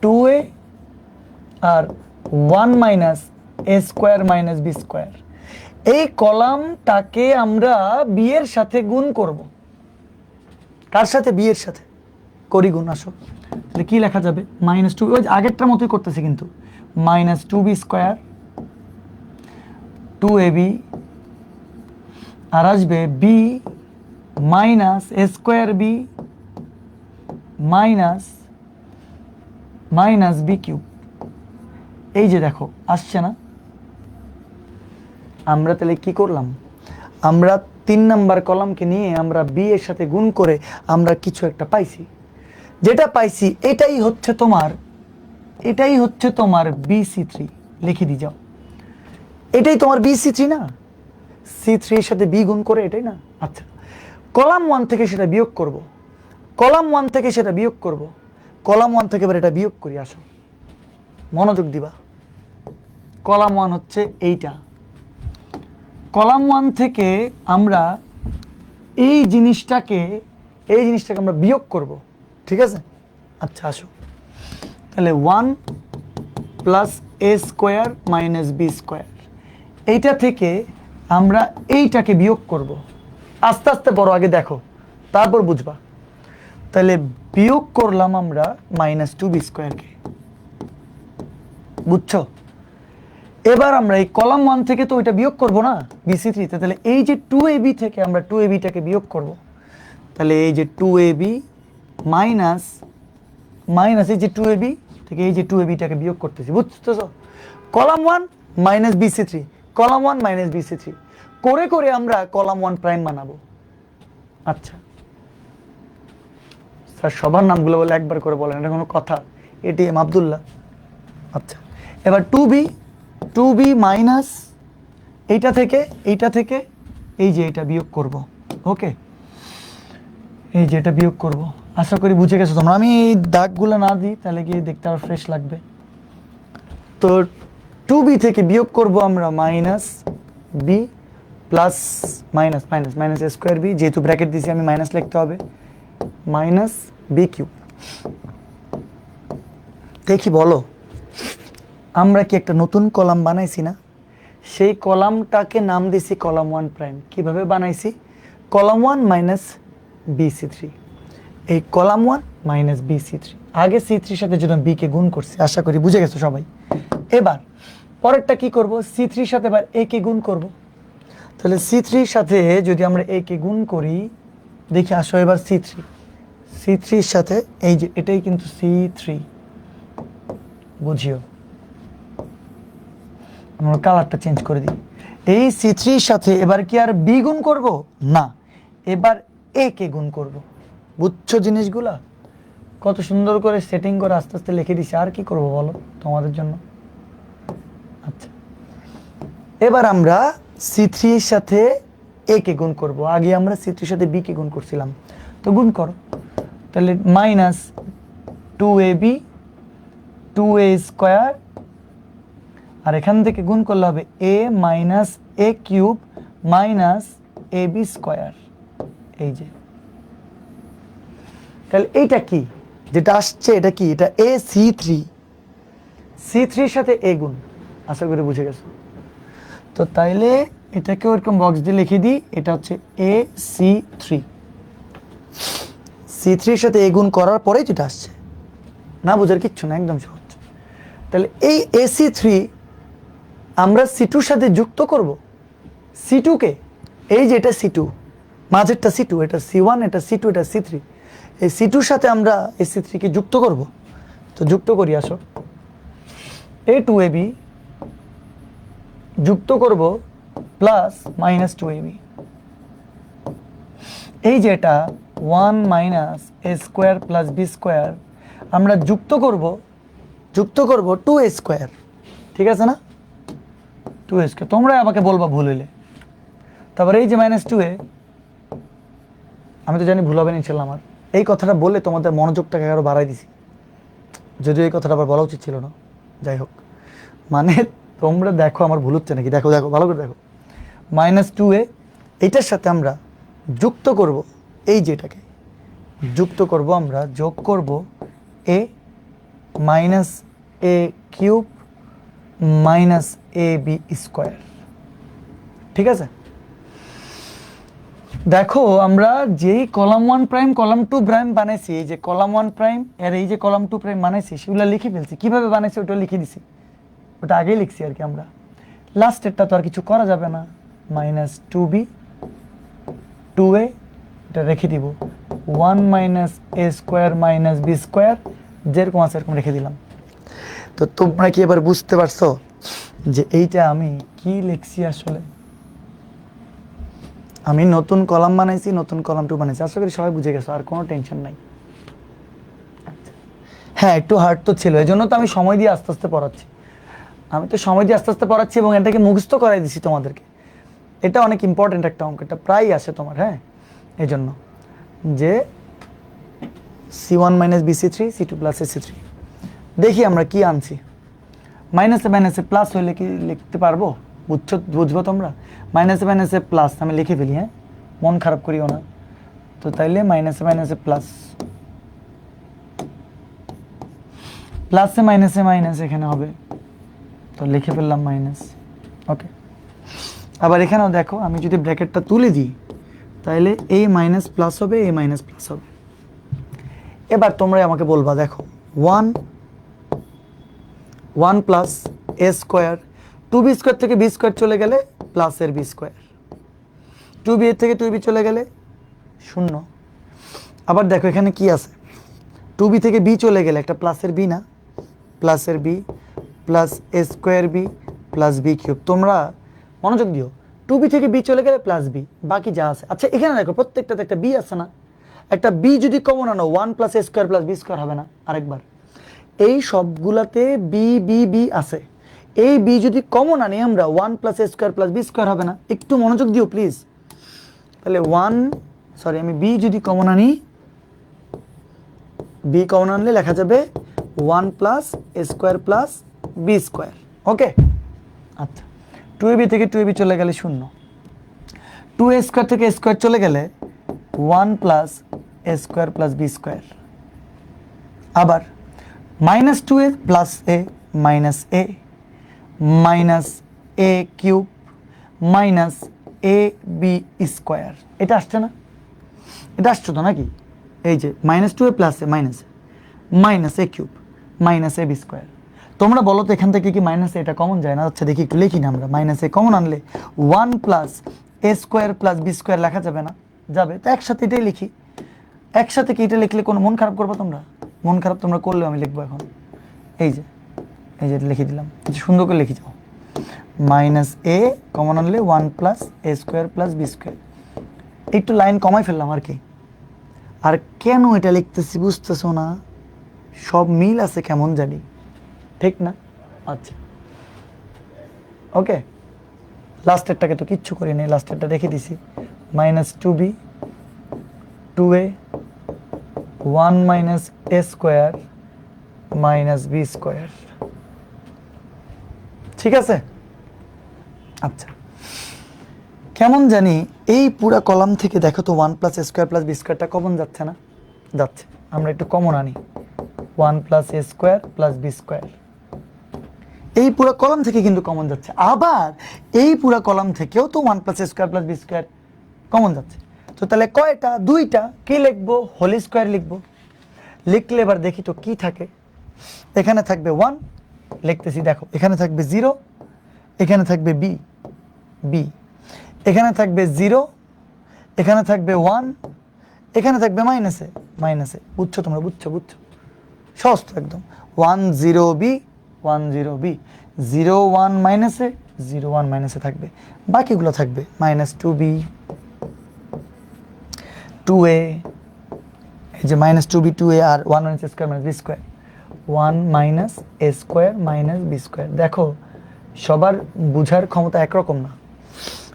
2A আর 1 minus A square minus B square, এই কলামটাকে আমরা B এর সাথে গুণ করব। কার সাথে? B এর সাথে। করি গুণ, আসো। তাহলে কি লেখা যাবে? -2, ওই আগেরটার মতোই করতেছি কিন্তু, -2B স্কোয়ার 2AB, আর আসবে B minus A square B minus B cube. এই যে দেখো আসছে না? আমরা তাহলে কি করলাম? আমরা 3 নাম্বার কলামকে নিয়ে আমরা B এর সাথে গুণ করে আমরা কিছু একটা পাইছি। যেটা পাইছি এটাই হচ্ছে তোমার BC3। লিখে দিয়ে যাও, এটাই তোমার BC3 না? C3 এর সাথে B গুণ করে, এটাই না? আচ্ছা, কলাম 1 থেকে সেটা বিয়োগ করব, কলাম 1 থেকে সেটা বিয়োগ করব, কলাম 1 থেকে এবার এটা বিয়োগ করি, আসো মনোযোগ দিবা। কলাম 1 হচ্ছে এইটা, কলাম 1 থেকে আমরা এই জিনিসটাকে আমরা বিয়োগ করব, ঠিক আছে? আচ্ছা আসো, তাহলে 1 প্লাস এ স্কোয়ার মাইনাস বি স্কোয়ার, এইটা থেকে আমরা এইটাকে বিয়োগ করব। আস্তে আস্তে বড়, আগে দেখো তারপর বুঝবা। তাহলে বিয়োগ করলাম আমরা মাইনাস 2b স্কোয়ারকে, বুঝছো? এবার আমরা এই কলাম 1 থেকে তো ওইটা বিয়োগ করব না BC3 তে, তাহলে এই যে 2ab থেকে আমরা 2abটাকে বিয়োগ করব। তাহলে এই যে 2ab মাইনাস এই যে 2ab থেকে এই যে 2abটাকে বিয়োগ করতেছি, বুঝতেছো? Column 1 minus BC3, column 1 minus BC3 করে করে আমরা কলাম 1 প্রাইম বানাবো। আচ্ছা স্যার সবার নামগুলো বলে একবার করে বলেন, এটা কোনো কথা? এটিএম আব্দুল্লাহ। আচ্ছা এবার 2b মাইনাস এইটা থেকে এই যে এটা বিয়োগ করব, ওকে? এই যে এটা বিয়োগ করব, আশা করি বুঝে গেছো তোমরা। আমি এই দাগগুলো না দিই তাহলে কি দেখতে আরো ফ্রেশ লাগবে। তো 2b থেকে বিয়োগ করব আমরা মাইনাস b প্লাস মাইনাস এ স্কোয়ার বি, যেহেতু ব্র্যাকেট দিয়েছি আমি মাইনাস লিখতে হবে, মাইনাস বি কিউব। দেখি বলো, আমরা কি একটা নতুন কলাম বানাইছি না? সেই কলামটাকে নাম দিয়েছি কলাম 1 প্রাইম। কিভাবে বানাইছি? কলাম 1 মাইনাস BC3, এই কলাম 1 মাইনাস BC3, আগে C3 সাথে যেন B কে গুণ করছি, আশা করি বুঝে গেছো সবাই। এবার পরেরটা কি করব? C3 সাথে এবার A কে গুণ করব। তাহলে C3 সাথে যদি আমরা A কে গুণ করি, দেখি আসো এবার C3 সাথে এই যে এটাই কিন্তু C3, বুঝিও আমরা কালারটা চেঞ্জ করে দিই। এই C3 সাথে এবার কি আর B গুণ করব না, এবার A কে গুণ করব। বুঝছো জিনিসগুলা? কত সুন্দর করে সেটিং করে আস্তে আস্তে লিখে দিছি। আর কি করব বলো তোমাদের জন্য? আচ্ছা এবার আমরা C3 এর সাথে A কে গুণ করব। আগে আমরা C3 এর সাথে B কে গুণ করছিলাম, তো গুণ করো। তাহলে মাইনাস 2ab 2a স্কোয়ার, আর এখান থেকে গুণ করলে হবে a minus a cube minus ab square. এই যে তাহলে এইটা কি যেটা আসছে, এটা কি? এটা C3 এর সাথে a গুণ, আশা করি বুঝে গেছো। তো তাইলে এটাকে ওরকম বক্স দিয়ে লিখে দিই, এটা হচ্ছে C3 এর সাথে a গুণ করার পরেই যেটা আসছে, না বোঝার কিচ্ছু না, একদম সহজ। তাহলে এই AC3 আমরা C2 এর সাথে যুক্ত করব। C2 কে, এই যে এটা C2, মাঝেরটা C2, এটা C1, এটা C2, এটা C3, এই C2 এর সাথে আমরা এই C3 কে যুক্ত করব। তো যুক্ত করি, আসো। A2ab যুক্ত করব প্লাস মাইনাস 2ab, এই যে এটা 1 minus a square plus b square, আমরা যুক্ত করব 2a স্কোয়ার, ঠিক আছে না? 2a স্কোয়ার, তোমরা আমাকে বলবা ভুল হইলে। তারপরে এই যে মাইনাস 2a, আমি তো জানি ভুল হবে না ইনশাল্লাহ আমার। এই কথাটা বলে তোমাদের মনোযোগটাকে আরো বাড়াই দিছি, যদিও এই কথাটা আবার বলা উচিত ছিল না, যাই হোক। মানে তোমরা দেখো আমার ভুল হচ্ছে নাকি, দেখো ভালো করে দেখো। মাইনাস 2a এইটার সাথে আমরা যুক্ত করব, এই যেটাকে যুক্ত করব, আমরা যোগ করব a minus a cube minus ab square, ঠিক আছে? দেখো আমরা যেই কলাম 1 প্রাইম কলাম 2 প্রাইম বানাইছি, এই যে কলাম 1 প্রাইম আর এই যে কলাম 2 প্রাইম বানাইছি, সেগুলো লিখে ফেলছি। কিভাবে বানাইছি ওটা লিখে দিছি, ওটা আগেই লিখছি আর কি। আমরা লাস্টেরটা তো আর কিছু করা যাবে না, মাইনাস 2b 2a, এটা রেখে দিব 1 minus a square minus b square, যেরকম আছে এরকম রেখে দিলাম। তো তোমরা কি এবার বুঝতে পারছো যে এইটা আমি কি লিখছি? আসলে আমি নতুন কলাম বানাইছি, নতুন কলাম 2 বানাইছি, আশা করি সবাই বুঝে গেছো, আর কোনো টেনশন নাই। হ্যাঁ একটু হার্ড তো ছিল, এই জন্য তো আমি সময় দিয়ে আস্তে আস্তে পড়াচ্ছি। এবং এটাকে মুখস্থ করাই দিছি তোমাদেরকে। এটা অনেক ইম্পর্টেন্ট একটা অঙ্ক, এটা প্রায়ই আসে তোমার, হ্যাঁ। এই জন্য যে C1 minus BC3 C2 plus AC3। দেখি আমরা কি আনছি। মাইনাসে মাইনাসে প্লাস হইলে কি লিখতে পারবো? বুঝবো তোমরা? মাইনাসে মাইনাসে প্লাস আমি লিখে ফেলি, হ্যাঁ, মন খারাপ করিও না। তো তাইলে মাইনাসে মাইনাসে প্লাস, প্লাসে মাইনাসে মাইনাস এখানে হবে, তো লিখে ফেললাম মাইনাস। ওকে, আবার এখানেও দেখো আমি যদি ব্র্যাকেটটা তুলে দিই তাহলে এই মাইনাস প্লাস হবে, এই মাইনাস প্লাস হবে। এবার তোমরা আমাকে বলবা, দেখো 1 plus a square, 2b square থেকে b স্কোয়ার চলে গেলে প্লাসের b স্কোয়ার, 2b এর থেকে 2b চলে গেলে 0। আবার দেখো এখানে কি আছে, 2b থেকে b চলে গেলে একটা প্লাসের b না, প্লাসের b plus a square b plus b cube. তোমরা মনোযোগ দিও, 2b থেকে b চলে গেলে প্লাস b, বাকি যা আছে। আচ্ছা এখানে দেখো প্রত্যেকটাতে একটা b আছে না, একটা b যদি কমন আনো 1 plus a square plus b square হবে না? আরেকবার, এই সবগুলাতে b b b আছে, এই b যদি কমন আনি আমরা 1 plus a square plus b square হবে না? একটু মনোযোগ দিও প্লিজ। তাহলে আমি b যদি কমন আনি, b কমন আনলে লেখা যাবে 1 plus a square plus b square. Okay, আচ্ছা 2ab থেকে 2ab চলে গেলে 0, 2a স্কোয়ার থেকে a স্কোয়ার চলে গেলে 1 plus a square plus b square. আবার minus 2a plus a minus a minus a cube minus a b square. এটা আসছে না? এটা আসছে তো নাকি? এই যে minus 2a plus a minus a cube minus a b square. তোমরা বলো তো এখান থেকে কি মাইনাস এটা কমন যায় না? আচ্ছা দেখি, একটু লিখি না আমরা। মাইনাস a কমন আনলে 1 plus a square plus b square লেখা যাবে না? যাবে। তো একসাথে এটাই লিখি। একসাথে কি এটা লিখলে কোনো মন খারাপ করবে তোমরা? মন খারাপ তোমরা করলেও আমি লিখবো এখন। এই যে লিখে দিলাম, সুন্দর করে লিখে যাও। মাইনাস a কমন আনলে 1 plus a square plus b square. একটু লাইন কমাই ফেললাম আর কি। আর কেন এটা লিখতেছি বুঝতেছো না? সব মিল আছে কেমন জানি, ঠিক না? আচ্ছা ওকে, লাস্টেরটাকে তো কিচ্ছু করি নাই, লাস্টেরটা রেখে দিছি। Minus 2b 2a 1 minus a square minus b square. ঠিক আছে? আচ্ছা কেমন জানি এই পুরা কলাম থেকে দেখো তো 1 plus a square plus b স্কোয়ারটা কমন যাচ্ছে না? যাচ্ছে। আমরা একটু কমন আনি, 1 plus a square plus b square. এই পুরো কলাম থেকে কিন্তু কমন যাচ্ছে। আবার এই পুরো কলাম থেকেও তো 1 plus a square plus b square common যাচ্ছে। তো তাহলে কয়টা? দুইটা। কি লিখবো? হোল স্কোয়ার লিখবো। লিখলে এবার দেখি তো কি থাকে। এখানে থাকবে 1, লিখতেছি দেখো, এখানে থাকবে 0, এখানে থাকবে b, এখানে থাকবে 0, এখানে থাকবে 1, এখানে থাকবে মাইনাসে। বুঝছো তোমরা? বুঝছো? সহজ তো একদম। 1 0 b 1 0 b, 0 1 মাইনাসে 0 1 মাইনাসে থাকবে, বাকিগুলো থাকবে মাইনাস 2b 2a, এই যে মাইনাস 2b 2a আর 1 minus a square minus b square, 1 minus a square minus b square. দেখো সবার বুঝার ক্ষমতা একরকম না,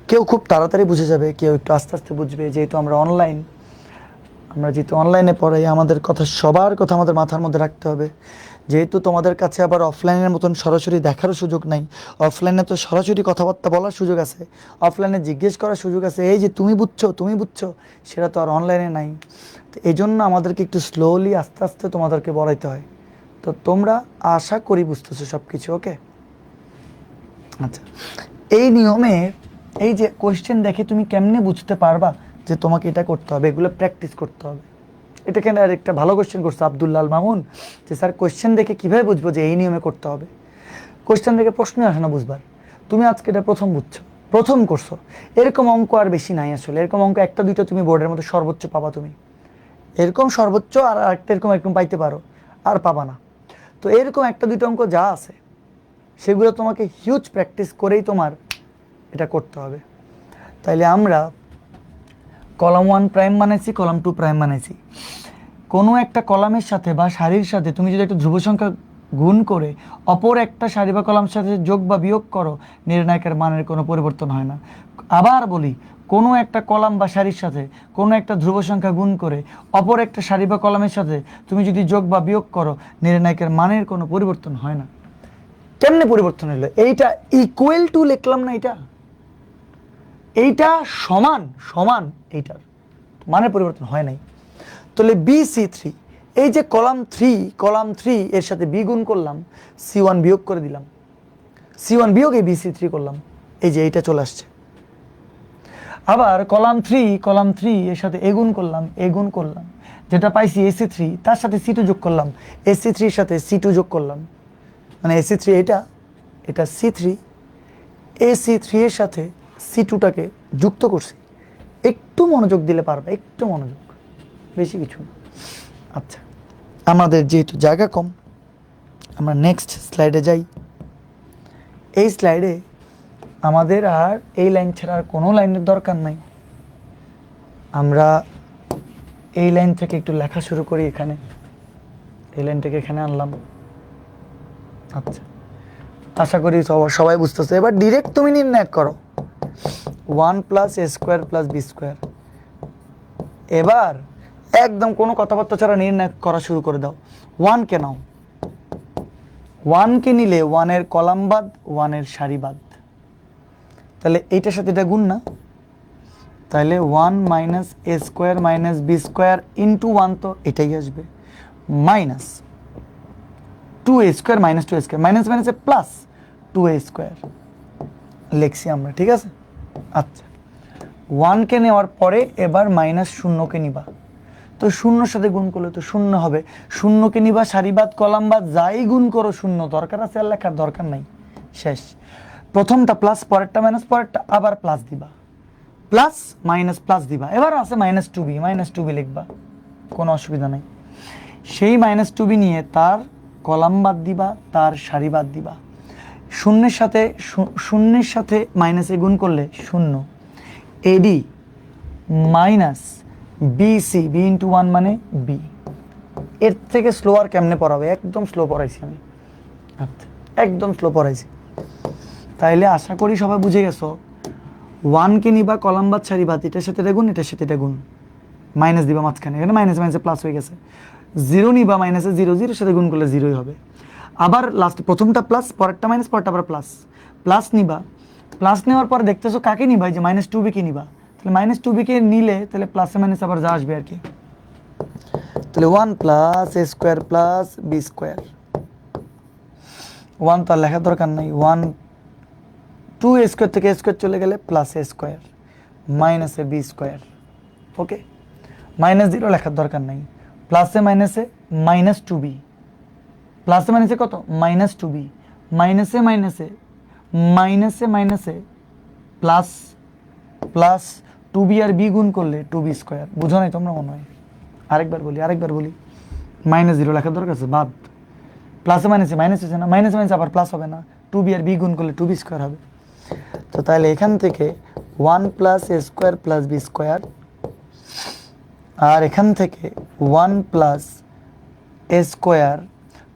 কেউ খুব তাড়াতাড়ি বুঝে যাবে, কেউ একটু আস্তে আস্তে বুঝবে। যেহেতু আমরা অনলাইনে পড়াই, আমাদের কথা, সবার কথা আমাদের মাথার মধ্যে রাখতে হবে। যেহেতু তোমাদের কাছে আবার অফলাইনের মতন সরাসরি দেখারও সুযোগ নাই, অফলাইনে তো সরাসরি কথাবার্তা বলার সুযোগ আছে, অফলাইনে জিজ্ঞেস করার সুযোগ আছে, এই যে তুমি বুঝছো, সেটা তো আর অনলাইনে নাই। তো এই জন্য আমাদেরকে একটু স্লোলি আস্তে আস্তে তোমাদেরকে বলাইতে হয়। তো তোমরা আশা করি বুঝতেছো সব কিছু। ওকে, আচ্ছা এই নিয়মে এই যে কোয়েশ্চেন দেখে তুমি কেমনে বুঝতে পারবা যে তোমাকে এটা করতে হবে? এগুলো প্র্যাকটিস করতে হবে। এটা কেন আরেকটা ভালো কোয়েশ্চেন করছে আব্দুল্লাল মামুন, যে স্যার কোয়েশ্চেন দেখে কীভাবে বুঝবো যে এই নিয়মে করতে হবে? কোয়েশ্চেন দেখে প্রশ্নই আসে না বুঝবার। তুমি আজকে এটা প্রথম করছো, এরকম অঙ্ক আর বেশি নাই আসলে। এরকম অঙ্ক একটা দুইটা তুমি বোর্ডের মধ্যে সর্বোচ্চ পাবা, তুমি এরকম সর্বোচ্চ, আর একটা এরকম পাইতে পারো, আর পাবা না। তো এরকম একটা দুইটা অঙ্ক যা আছে সেগুলো তোমাকে হিউজ প্র্যাকটিস করেই তোমার এটা করতে হবে। তাইলে আমরা কলাম 1 প্রাইম বানাইছি, কলাম 2 প্রাইম বানাইছি। কোনো একটা কলামের সাথে বা সারির সাথে তুমি যদি একটা ধ্রুব সংখ্যা গুণ করে অপর একটা সারি বা কলামের সাথে যোগ বা বিয়োগ করো, নির্ণায়কের মানের কোনো পরিবর্তন হয় না। আবার বলি, কোনো একটা কলাম বা সারির সাথে কোনো একটা ধ্রুব সংখ্যা গুণ করে অপর একটা সারি বা কলামের সাথে তুমি যদি যোগ বা বিয়োগ করো, নির্ণায়কের মানের কোনো পরিবর্তন হয় না। কেমনে পরিবর্তন হলো? এইটা ইকুয়াল টু লিখলাম না, এইটা সমান সমান, এইটার মানের পরিবর্তন হয় নাই। তাহলে BC3, এই যে কলাম থ্রি এর সাথে বি গুণ করলাম, C1 বিয়োগ করে দিলাম, C1 বিয়োগ এই BC3 করলাম, এই যে এইটা চলে আসছে। আবার কলাম থ্রি এর সাথে এ গুণ করলাম, যেটা পাইছি AC3, তার সাথে C2 যোগ করলাম, AC3 এর সাথে C2 যোগ করলাম, মানে AC3 এটা C3, AC3 এর সাথে C2টাকে যুক্ত করছি। একটু মনোযোগ দিলে পারবে, একটু মনোযোগ, বেশি কিছু না। আচ্ছা, আমাদের যেহেতু জায়গা কম, আমরা নেক্সট স্লাইডে যাই। এই স্লাইডে আমাদের আর এই লাইন ছাড়া আর কোনো লাইনের দরকার নাই। আমরা এই লাইন থেকে একটু লেখা শুরু করি। এখানে এই লাইনটাকে এখানে আনলাম। আচ্ছা, আশা করি সবাই বুঝতেছে। এবার ডিরেক্ট তুমি নির্ণয় করো 1 + a² + b²। এবার একদম কোনো কথাবার্তা ছাড়া নির্ণয় করা শুরু করে দাও। 1 কে নাও, 1 কে নিলে 1 এর কলাম বাদ, 1 এর সারি বাদ, তাহলে এইটার সাথে এটা গুণ না, তাহলে 1 - a² - b² ইন্টু 1, তো এটাই আসবে, মাইনাস 2a² - 2a², মাইনাস মাইনাসে প্লাস 2a² লিখছি আমরা, ঠিক আছে। আচ্ছা, 1 কে নেওয়ার পরে এবার মাইনাস 0 কে নিবা, তো 0 সাথে গুণ করলে তো 0 হবে। 0 কে নিবা, সারি বাদ কলাম বাদ যাই গুণ করো 0, দরকার আছে আর লেখার দরকার নাই, শেষ। প্রথমটা প্লাস, পরেরটা মাইনাস, পরেরটা আবার প্লাস দিবা, প্লাস মাইনাস প্লাস দিবা। এবার আছে -2b লিখবা, কোনো অসুবিধা নাই। সেই -2b নিয়ে তার কলাম বাদ দিবা, তার সারি বাদ দিবা। শূন্যের সাথে মাইনাসে গুণ করলে 0, AD minus BC, B into 1 মানে B। এর থেকে স্লো আর কেমনে পড়াবে? একদম স্লো পড়াইছি আমি, আচ্ছা একদম স্লো পড়াইছি। তাইলে আশা করি সবাই বুঝে গেছো। 1 কে নিবা, কলাম বাদ সারি বাদ, এটার সাথে এটা গুণ, এটার সাথে এটা গুণ, মাইনাস দিবা মাঝখানে, এখানে মাইনাস মাইনাসে প্লাস হয়ে গেছে। 0 নিবা, মাইনাসে 0, 0 সাথে গুণ করলে 0ই হবে। আবার লাস্ট প্রথমটা প্লাস, পরেরটা মাইনাস, পরেরটা আবার প্লাস, প্লাস নিবা। প্লাস নেওয়ার পর দেখতেছো কাকে নিবা? এই যে -2b কে নিবা। তাহলে -2b কে নিলে তাহলে প্লাসে মাইনাসে আবার যা আসবে আর কি। তাহলে 1 + a² + b²। 1 তো আর লেখার দরকার নাই, 2a² থেকে a² চলে গেলে +a² মাইনাস b²। ওকে, -0 লেখার দরকার নাই, প্লাসে মাইনাসে -2b, প্লাসে মাইনাসে কত? -2b, মাইনাসে মাইনাসে মাইনাসে প্লাস প্লাস 2b আর b গুণ করলে 2b²। বুঝো নাই তোমরা মনে হয়? আরেকবার বলি -0 লেখার দরকার আছে, বাদ। প্লাসে মাইনাসে মাইনাস হচ্ছে না, মাইনাসে মাইনাসে আবার প্লাস হবে না, 2b আর b গুণ করলে 2b² হবে। তো তাহলে এখান থেকে 1 + a² + b², আর এখান থেকে 1 + a²,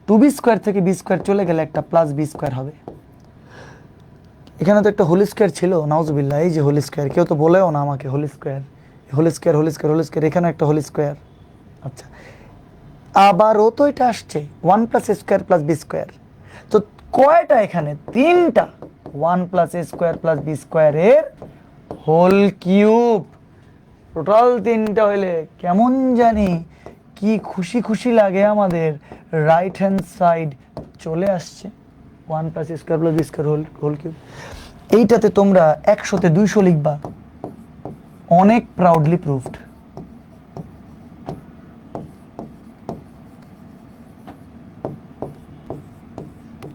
2b² থেকে b² চলে গেলে একটা +b² হবে। এখানে তো একটা হোল স্কোয়ার ছিল, নাউজুবিল্লাহ, এই যে হোল স্কোয়ার, কেউ তো বলেও না আমাকে হোল স্কোয়ার, এখানে একটা হোল স্কোয়ার। আচ্ছা, আবারও তো এটা আসছে 1 + a² + b²। তো কয়টা এখানে? 3টা, 1 + a² + b² এর হোল কিউব। টোটাল 3টা হইলে কেমন জানি কি খুশি খুশি লাগে আমাদের। রাইট হ্যান্ড সাইড চলে আসছে 1 + a² + b² হোল কিউব। এইটাতে তোমরা 100-তে 200 লিখবা, অনেক প্রাউডলি প্রুভড।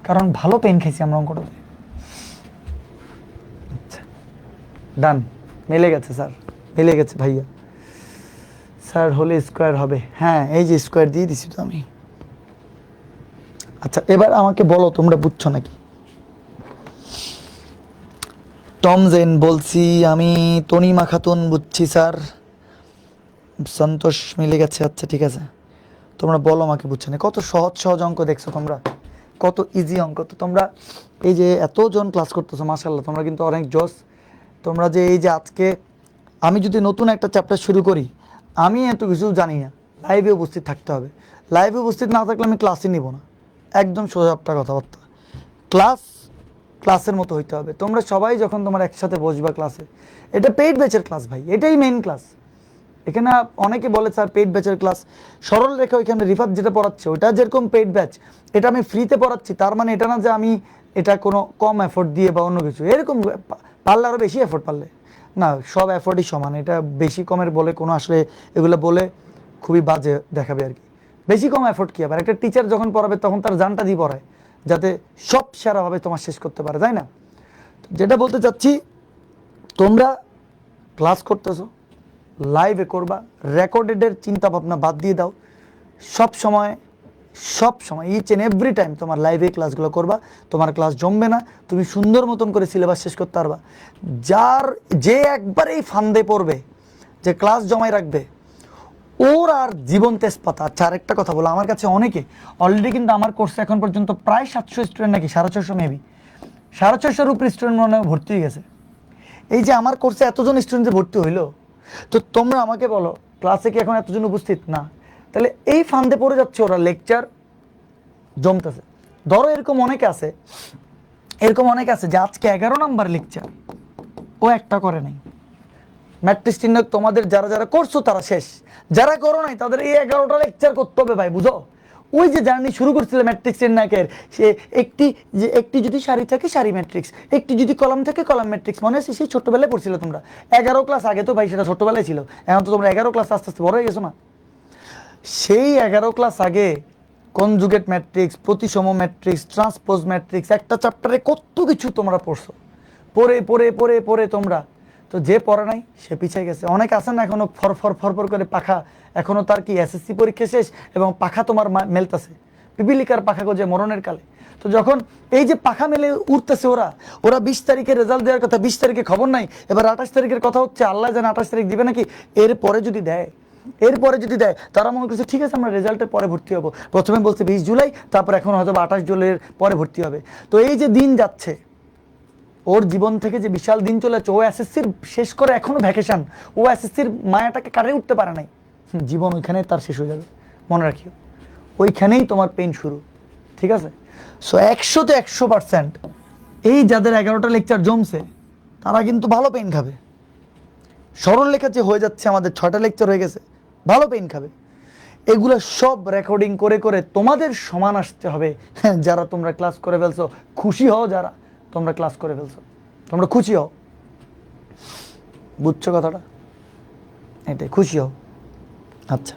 কারণ ভালো পেন খাইছি আমরা অঙ্কটাতে। আচ্ছা, ডান, মিলে গেছে স্যার, মিলে গেছে ভাইয়া। স্যার হোল স্কোয়ার হবে, হ্যাঁ এই যে স্কোয়ার দিয়ে দিছি তো আমি। আচ্ছা, এবার আমাকে বলো তোমরা বুঝছো নাকি? টম জেন বলছি আমি, তনিমা খাতুন বুঝছি স্যার, সন্তোষ মিলে গেছে। আচ্ছা ঠিক আছে, তোমরা বলো আমাকে বুঝছো না? কত সহজ সহজ অঙ্ক দেখছো তোমরা। কত ইজি অঙ্ক। তো তোমরা এই যে এতজন ক্লাস করতেছো মাশাআল্লাহ, তোমরা কিন্তু অনেক জোস। তোমরা যে এই যে আজকে আমি যদি নতুন একটা চ্যাপ্টার শুরু করি, আমি এত কিছু জানি না, লাইভে উপস্থিত থাকতে হবে। লাইভে উপস্থিত না থাকলে আমি ক্লাসই নিব না। একদম সোজা একটা কথাবার্তা। ক্লাস ক্লাসের মতো হইতে হবে। তোমরা সবাই যখন তোমার একসাথে বসবা ক্লাসে, এটা পেইড ব্যাচের ক্লাস ভাই, এটাই মেইন ক্লাস। এখানে অনেকে বলে স্যার পেইড ব্যাচের ক্লাস, সরল রেখা ওইখানে রিফাত যেটা পড়াচ্ছে ওটা যেরকম পেইড ব্যাচ, এটা আমি ফ্রিতে পড়াচ্ছি, তার মানে এটা না যে আমি এটা কোনো কম এফোর্ট দিয়ে বা অন্য কিছু এরকম। পারলে আরও বেশি এফোর্ট, পারলে না, সব এফোর্টই সমান। এটা বেশি কমের বলে কোনো আসলে এগুলো বলে খুবই বাজে দেখাবে আর কি। বেশি কম এফোর্ট কী আবার, একটা টিচার যখন পড়াবে তখন তার জানটা দিয়ে পড়ায় যাতে সব সেরাভাবে তোমার শেষ করতে পারে, তাই না? যেটা বলতে চাচ্ছি, তোমরা ক্লাস করতেছো, লাইভে করবা, রেকর্ডেডের চিন্তা ভাবনা বাদ দিয়ে দাও। সব সময় ইচ অ্যান্ড এভরি টাইম তোমার লাইভে ক্লাসগুলো করবা। তোমার ক্লাস জমবে না, তুমি সুন্দর মতন করে সিলেবাস শেষ করতে পারবা। যে একবারেই ফান্দে পড়বে, যে ক্লাস জমায় রাখবে, ওর আর জীবন তেজপাতা। আচ্ছা, আরেকটা কথা বলো, আমার কাছে অনেকে অলরেডি কিন্তু আমার কোর্সে এখন পর্যন্ত প্রায় 700 স্টুডেন্ট, নাকি 650 মেবি, 650-এর উপরে স্টুডেন্ট মনে হয় ভর্তি হয়ে গেছে। এই যে আমার কোর্সে এতজন স্টুডেন্ট যে ভর্তি হইলো, তো তোমরা আমাকে বলো ক্লাসে কি এখন এতজন উপস্থিত না? তাহলে এই ফান্দে পড়ে যাচ্ছে, ওরা লেকচার জমতেছে। ধরো এরকম অনেকে আছে যে আজকে 11 নাম্বার লেকচার ও একটা করে নাই। ম্যাট্রিক্স নির্ণয় তোমাদের যারা যারা করছো তারা শেষ, যারা করো নাই তাদের এই 11টা লেকচার করতে হবে ভাই, বুঝো? ওই যে জার্নি শুরু করছিল ম্যাট্রিক্স নির্ণায়কের, সে একটি যদি সারি থাকে সারি ম্যাট্রিক্স, একটি যদি কলাম থাকে কলাম ম্যাট্রিক্স, মনে আছে? সেই ছোট্টবেলায় পড়ছিল তোমরা। 11 ক্লাস আগে তো ভাই সেটা ছোট্টবেলায় ছিল, এখন তো তোমরা 11 ক্লাস আস্তে আস্তে বড় হয়ে গেছো না? সেই 11 ক্লাস আগে কনজুগেট ম্যাট্রিক্স, প্রতিসম ম্যাট্রিক্স, ট্রান্সপোজ ম্যাট্রিক্স, একটা চ্যাপ্টারে কত কিছু তোমরা পড়ছো। পড়ে তোমরা তো, যে পড়ে নাই সে পিছিয়ে গেছে। অনেক আছে না এখনো ফর করে পাখা, এখনো তার কি এসএসসি পরীক্ষা শেষ এবং পাখা তোমার মেলতেছে, পিপিলিকার পাখা গো যে মরণের কালে। তো যখন এই যে পাখা মেলে উঠতেছে, ওরা 20 তারিখে রেজাল্ট দেওয়ার কথা, 20 তারিখে খবর নাই, এবার 28 তারিখের কথা হচ্ছে, আল্লাহ জানে 28 তারিখ দিবে নাকি। এরপরে যদি দেয় তারা মনে করছে ঠিক আছে আমরা রেজাল্টের পরে ভর্তি হবো। প্রথমে বলছে 20 জুলাই, তারপর এখন হয়তো 28 জুলাইয়ের পরে ভর্তি হবে। তো এই যে দিন যাচ্ছে, ওর জীবন থেকে যে বিশাল দিন চলে যাচ্ছে, ও এসএসসির শেষ করে এখনো ভ্যাকেশন, ও এসএসসির মায়াটাকে কাটিয়ে উঠতে পারে নাই। জীবন ওইখানে তার শেষ হয়ে যাবে, মনে রাখিও। ওইখানেই তোমার পেইন শুরু, ঠিক আছে? সো 100-তে 100% এই যাদের 11টা লেকচার জমছে তারা কিন্তু ভালো পেইন খাবে। সরল লেখা যে হয়ে যাচ্ছে, আমাদের 6টা লেকচার হয়ে গেছে, ভালো পেইন খাবে। এগুলো সব রেকর্ডিং করে তোমাদের সমান আসতে হবে। যারা তোমরা ক্লাস করে ফেলছো, খুশি হও। যারা তোমরা ক্লাস করে ফেলছো, তোমরা খুশি হও। বুঝছো কথাটা? এটাই, খুশি হও। আচ্ছা,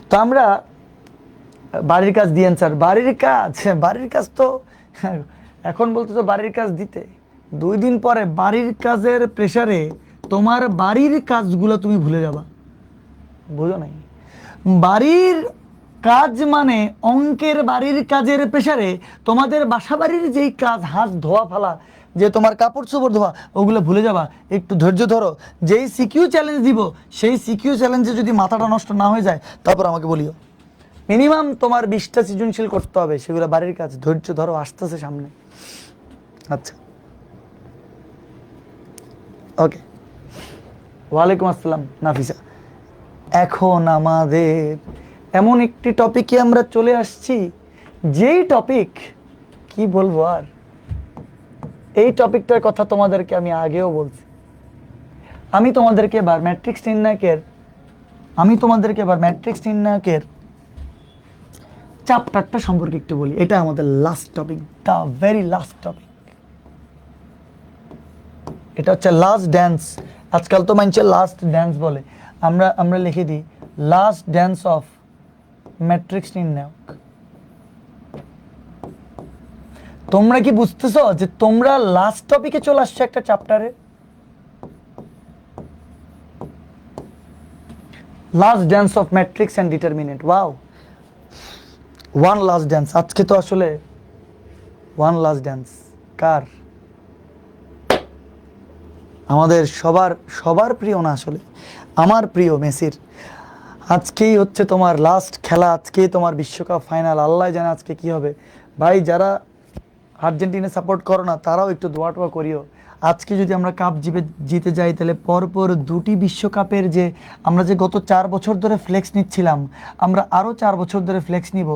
তো আমরা বাড়ির কাজ দিয়েন স্যার। বাড়ির কাজ তো এখন বলতেছো বাড়ির কাজ দিতে, 2 দিন পরে বাড়ির কাজের প্রেসারে তোমার বাড়ির কাজগুলো তুমি ভুলে যাবা। বুঝো নাই? বাড়ির কাজ মানে অঙ্কের বাড়ির কাজের প্রেসারে তোমাদের বাসা বাড়ির যেই কাজ, হাত ধোয়া ফেলা, যে তোমার কাপড় চোপড় ধোয়া, ওগুলো ভুলে যাবা। একটু ধৈর্য ধরো। যেই সিকিউ চ্যালেঞ্জ দিব, সেই সিকিউ চ্যালেঞ্জে যদি মাথাটা নষ্ট না হয়ে যায়, তারপর আমাকে বলিও। মিনিমাম তোমার 20টা সৃজনশীল করতে হবে, সেগুলো বাড়ির কাজ। ধৈর্য ধরো, আসতেছে সামনে। আচ্ছা, ওকে। ওয়ালাইকুম আসসালাম নাফিসা। এখন আমাদের এমন একটি টপিকে আমরা চলে আসছি, যেই টপিক কি বলবো আর, এই টপিকটার কথা তোমাদেরকে আমি আগেও বলছি। আমি তোমাদেরকে এবার ম্যাট্রিক্স নির্ণায়কের চ্যাপ্টারটা সম্পর্কে একটু বলি। এটা আমাদের last topic, the very last topic. এটা হচ্ছে লাস্ট ড্যান্স। আজকাল তো মানছে লাস্ট ড্যান্স বলে, আমরা লিখে দিই লাস্ট ড্যান্স অফ ম্যাট্রিক্স নির্ণায়ক। তোমরা কি বুঝতেছো যে তোমরা লাস্ট টপিকে চলে আসছো একটা চ্যাপ্টারে? Last dance of matrix and determinant. Wow, one last dance. আজকে তো আসলে ওয়ান লাস্ট ড্যান্স কার? আমাদের সবার প্রিয় না, আসলে আমার প্রিয় মেসির। আজকেই হচ্ছে তোমার লাস্ট খেলা, আজকেই তোমার বিশ্বকাপ ফাইনাল, আল্লাহ জানে আজকে কি হবে। ভাই যারা আর্জেন্টিনা সাপোর্ট করো না তারাও একটু দোয়া টোয়া করিও। আজকে যদি আমরা কাপ জিতে যাই তাহলে পরপর দুটি বিশ্বকাপের যে আমরা যে গত 4 বছর ধরে ফ্লেক্স নিচ্ছিলাম, আমরা আরও 4 বছর ধরে ফ্লেক্স নিব।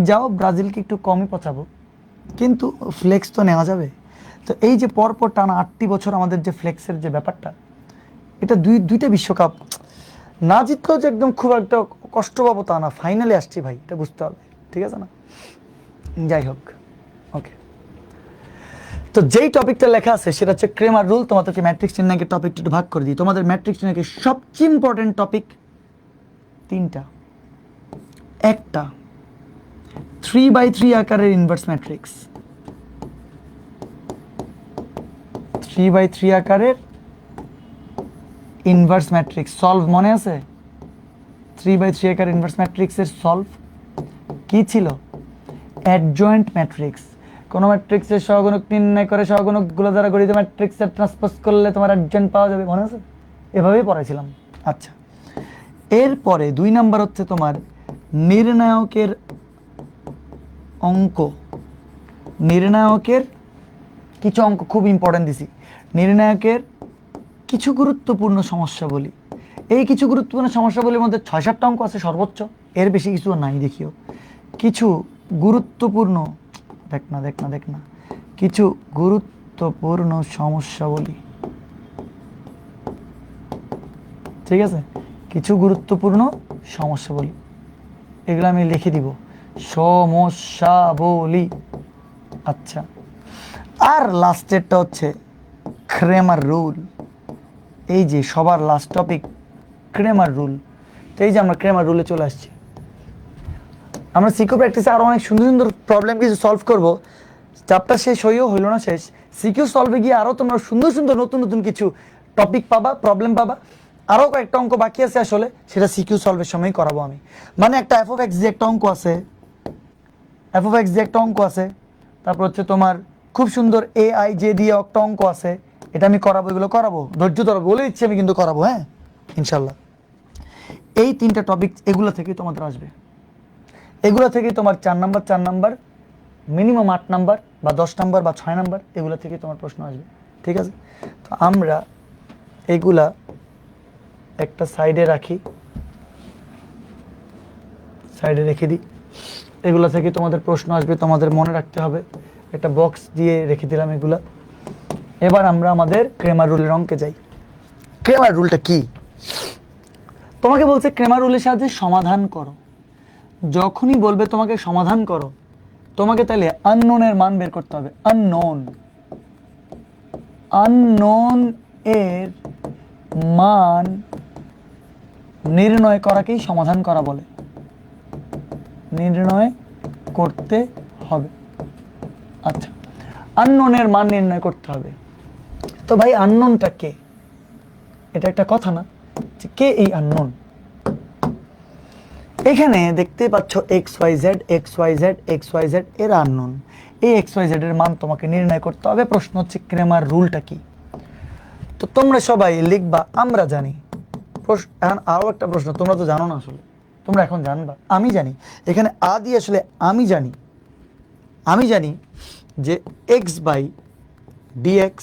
যাও ব্রাজিলকে একটু কমই পচাবো, কিন্তু ফ্লেক্স তো নেওয়া যাবে। তো এই যে পরপর টানা 8টি বছর আমাদের যে ফ্লেক্সের যে ব্যাপারটা, এটা দুইটা বিশ্বকাপ না জিতলেও যে একদম খুব একটা কষ্ট পাবো তা না, ফাইনালে আসছি ভাই, এটা বুঝতে হবে, ঠিক আছে না? যাই হোক, ওকে। তো যেই টপিকটা লেখা আছে সেটা হচ্ছে ক্রেমার রুল। তোমাদেরকে ম্যাট্রিক্স নির্ণয়কে টপিকটা একটু ভাগ করে দিই। তোমাদের ম্যাট্রিক্স নির্ণয়কে সবচেয়ে ইম্পর্টেন্ট টপিক 3টা। একটা 3/3 আকারের ইনভার্স ম্যাট্রিক্স, 3/3 আকারের ইনভার্স ম্যাট্রিক্স সলভ মনে আছে? 3/3 আকারের ইনভার্স ম্যাট্রিক্সের সলভ কি ছিল? Adjoint matrix. কোন ম্যাট্রিক্সের সহগুণক নির্ণয় করে সহগুণকগুলো দ্বারা গঠিত ম্যাট্রিক্সের ট্রান্সপোজ করলে তোমার অ্যাডজয়েন্ট পাওয়া যাবে, মনে আছে? এভাবেই পড়াইছিলাম। আচ্ছা, এরপরে 2 নাম্বার হচ্ছে তোমার নির্ণায়কের অঙ্ক। নির্ণায়কের কিছু অঙ্ক খুব ইম্পর্টেন্ট দিছি। নির্ণায়কের কিছু গুরুত্বপূর্ণ সমস্যা বলি। এই কিছু গুরুত্বপূর্ণ সমস্যাগুলির মধ্যে 6-7টা অঙ্ক আছে সর্বোচ্চ, এর বেশি কিছু নাই। দেখিও কিছু গুরুত্বপূর্ণ, দেখ না কিছু গুরুত্বপূর্ণ সমস্যা বলি, ঠিক আছে? কিছু গুরুত্বপূর্ণ সমস্যা বলি, এগুলো আমি লিখে দিব, সমস্যা বলি। আচ্ছা, আর লাস্টেরটা হচ্ছে ক্রেমার রুল। এই যে সবার লাস্ট টপিক ক্রেমার রুল। তো এই যে আমরা ক্রেমার রুলে চলে আসছি। আমরা সিকিউ প্র্যাকটিসে আরও অনেক সুন্দর সুন্দর প্রবলেম কিছু সলভ করবো। চ্যাপ্টার শেষ হইও হইল না শেষ, সিকিউ সলভে গিয়ে আরও তোমরা সুন্দর সুন্দর নতুন নতুন কিছু টপিক পাবা, প্রবলেম পাবা। আরও কয়েকটা অঙ্ক বাকি আছে আসলে, সেটা সিকিউ সলভের সময় করাবো আমি। মানে একটা এফ অফ এক্স যে একটা অঙ্ক আছে, এফ অফ এক্স যে একটা অঙ্ক আছে, তারপর হচ্ছে তোমার খুব সুন্দর এ আই জে দিয়ে একটা অঙ্ক আছে, এটা আমি করাবো, এগুলো করাবো, ধৈর্য ধরো, বলে দিচ্ছি আমি, কিন্তু করাবো, হ্যাঁ ইনশাল্লাহ। এই 3টা টপিক এগুলো থেকেই তোমাদের আসবে। এগুলো থেকেই তোমার 4 নাম্বার মিনিমাম 8 নাম্বার বা 10 নাম্বার বা 6 নাম্বার, এগুলো থেকেই তোমার প্রশ্ন আসবে, ঠিক আছে? তো আমরা এগুলা একটা সাইডে রাখি, সাইডে রেখে দিই। এগুলো থেকে তোমাদের প্রশ্ন আসবে, তোমাদের মনে রাখতে হবে। একটা বক্স দিয়ে রেখে দিলাম এগুলা। এবার আমরা আমাদের ক্রেমার রুলের অঙ্কে যাই। ক্রেমার রুলটা কি? তোমাকে বলছে ক্রেমার রুলের সাহায্যে সমাধান করো। যখনই বলবে তোমাকে সমাধান করো, তোমাকে তাহলে আননোনের মান বের করতে হবে। আননোন এর মান নির্ণয় করাকেই সমাধান করা বলে। নির্ণয় করতে হবে। আচ্ছা, আননোনের মান নির্ণয় করতে হবে। তো ভাই আননোনটা কে? এটা একটা কথা না, কে এই আননোন? এখানে দেখতে পাচ্ছ XYZ এর আননোন। এই XYZ এর মান তোমাকে নির্ণয় করতে হবে। প্রশ্ন হচ্ছে ক্রেমার রুলটা কি? তো তোমরা সবাই লিখবা আমরা জানি। এখন আরো একটা প্রশ্ন, তোমরা তো জানো না আসলে, তোমরা এখন জানবা। আমি জানি, এখানে আ দিয়ে আসলে আমি জানি যে x/dx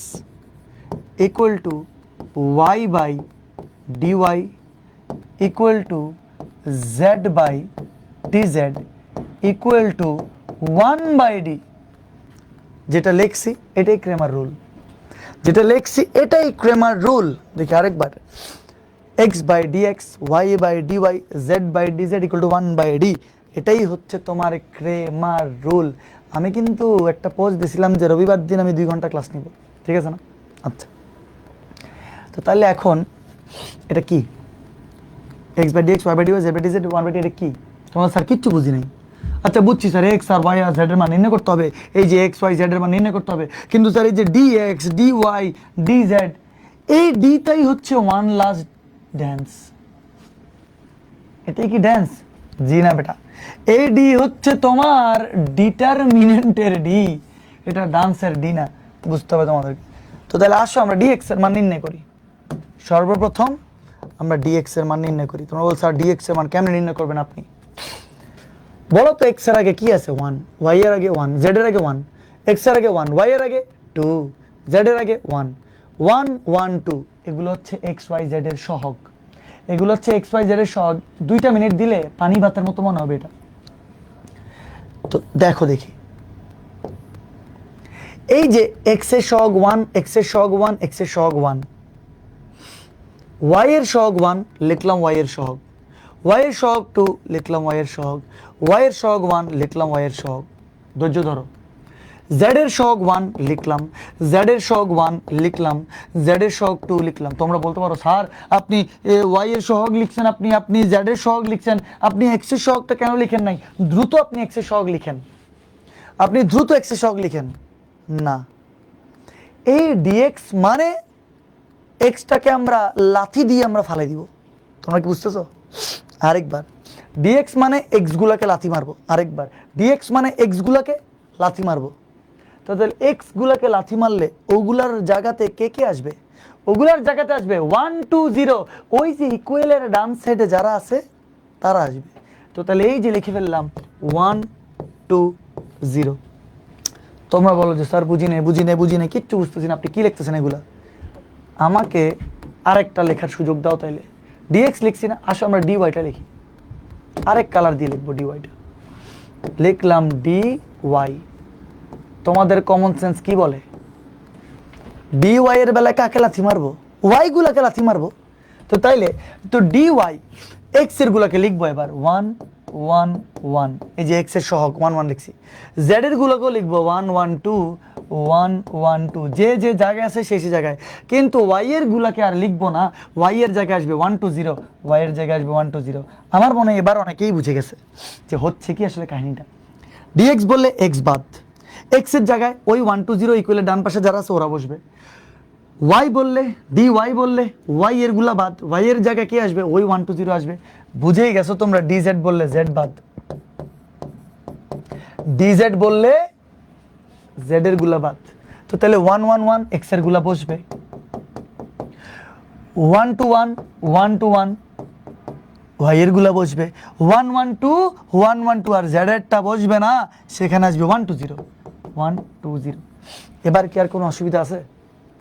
equal to y/dy equal to z/dz equal to 1/d। যেটা লিখছি এটাই ক্রেমার রুল, যেটা লিখছি এটাই ক্রেমার রুল। দেখি আরেকবার, x/dx y/dy z/dz equal to 1/d, এটাই হচ্ছে তোমার ক্রেমার রুল। আমি কিন্তু একটা পোস্ট দিছিলাম যে রবিবার দিন আমি 2 ঘন্টা ক্লাস নিব, ঠিক আছে না? আচ্ছা, তো তাহলে এখন এটা কি? x/dx y/dy z/dz 1/d, এটা কি? তোমার স্যার কিচ্ছু বুঝি নাই। আচ্ছা বুঝছি স্যার, এক্স আর ওয়াই আর জেড এর মান নির্ণয় করতে হবে, এই যে এক্স ওয়াই জেড এর মান নির্ণয় করতে হবে, কিন্তু স্যার এই যে dx dy dz, এই ডিটাই হচ্ছে ওয়ান লাস্ট ড্যান্স। এটাই কি ড্যান্স? জি না বেটা, এই ডি হচ্ছে তোমার ডিটারমিনেন্টের ডি, এটা ডান্সের ডি না, বুঝতে হবে তোমাদেরকে। তো তাহলে আসো আমরা ডিএক্স এর মান নির্ণয় করি। সর্বপ্রথম আমরা ডিএক্স এর মান নির্ণয় করি। তোমরা বল স্যার ডিএক্স এর মান কেমনে নির্ণয় করবেন আপনি? বলো তো এক্স এর আগে কি আছে? 1, ওয়াই এর আগে 1, জেড এর আগে 1, এক্স এর আগে 1, ওয়াই এর আগে 2, জেড এর আগে 1, 1 1 2, এগুলো হচ্ছে এক্স ওয়াই জেড এর সহগ। এগুলো হচ্ছে এক্স ওয়াই জেড এর সহগ। 2টা মিনিট দিলে পানি ভাতের মতো মনে হবে এটা। তো দেখো দেখি, এই যে এক্স এর সহগ 1, এক্স এর সহগ 1, এক্স এর সহগ 1, ওয়াই এর সহগ 1 লিখলাম ওয়াই এর সহগ, ওয়াই এর সহগ 2 লিখলাম ওয়াই এর সহগ, ওয়াই এর সহগ 1 লিখলাম ওয়াই এর সহগ। ধৈর্য ধরো। জেড এর সহগ 1 লিখলাম, জেড এর সহগ 1 লিখলাম, জেড এর সহগ 2 লিখলাম। তোমরা বলতে পারো স্যার আপনি ওয়াই এর সহগ লিখছেন, আপনি জেড এর সহগ লিখছেন, আপনি এক্স এর সহগটা কেন লিখেন নাই? দ্রুত আপনি এক্স এর সহগ লিখেন, আপনি দ্রুত এক্স এর সহগ লিখেন না। এই ডিএক্স মানে এক্সটাকে আমরা লাথি দিয়ে আমরা ফালাই দিব। তোমরা কি বুঝতেছো? আরেকবার, ডিএক্স মানে এক্স গুলাকে লাথি মারবো। আরেকবার, ডিএক্স মানে এক্স গুলাকে লাথি মারবো। তাহলে এক্স গুলাকে লাথি মারলে ওগুলার জায়গাতে কে কে আসবে? ওগুলার জায়গাতে আসবে 1 2 0, ওই যে ইকুয়ালের ডান সাইডে যারা আছে তারা আসবে। তো তাহলে এই যে লিখে ফেললাম 1 2 0। তোমরা বলো যে স্যার বুঝি নেই, কিচ্ছু বুঝতেছি না, আপনি কি লিখতেছেন এগুলা? আমাকে আরেকটা লেখার সুযোগ দাও। তাইলে ডিএক্স লিখছি না, আসো আমরা ডিওয়াইটা লিখি। আরেক কালার দিয়ে লিখবো ডিওয়াইটা। লিখলাম ডিওয়াই। তোমাদের কমন সেন্স কি বলে? ডিওয়াই এর বেলায় কাকে লাথি মারবো? ওয়াই গুলাকে লাথি মারবো। তো তাইলে তো ডিওয়াই এক্স এর গুলাকে লিখবো এবার 1 1 1, এই যে এক্স এর সহগ 1 1 লিখছি। জেড এর গুলোকেও লিখবো 1 1 2 1 1 2, যে যে জায়গায় আছে সেই জায়গায়। কিন্তু ওয়াই এর গুলাকে আর লিখবো না, ওয়াই এর জায়গায় আসবে 1 2 0, ওয়াই এর জায়গায় আসবে 1 2 0। আমার মনে হয় এবার অনেকেই বুঝে গেছে যে হচ্ছে কি আসলে কাহিনীটা। ডিএক্স বললে এক্স বাদ, এক্স এর জায়গায় ওই 1 2 0 ইকুয়ালের ডান পাশে যারা আছে ওরা বসবে। ওয়াই বললে ডি ওয়াই বললে ওয়াই এর গুলা বাদ, ওয়াই এর জায়গায় কে আসবে? ওই 1 2 0 আসবে। বুঝেই গেছো তোমরা। ডিজেড বললে জেড বাদ, ডিজেড বললে জেড এর গুলা বাদ। তো তাহলে 1 1 1 এক্স এর গুলা বসবে, 1 2 1 1 2 1 ওয়াই এর গুলা বসবে, 1 1 2 1 1 2 আর জেড এরটা বসবে না, সেখানে আসবে 1 2 0 1 2 0। এবার কি আর কোনো অসুবিধা আছে?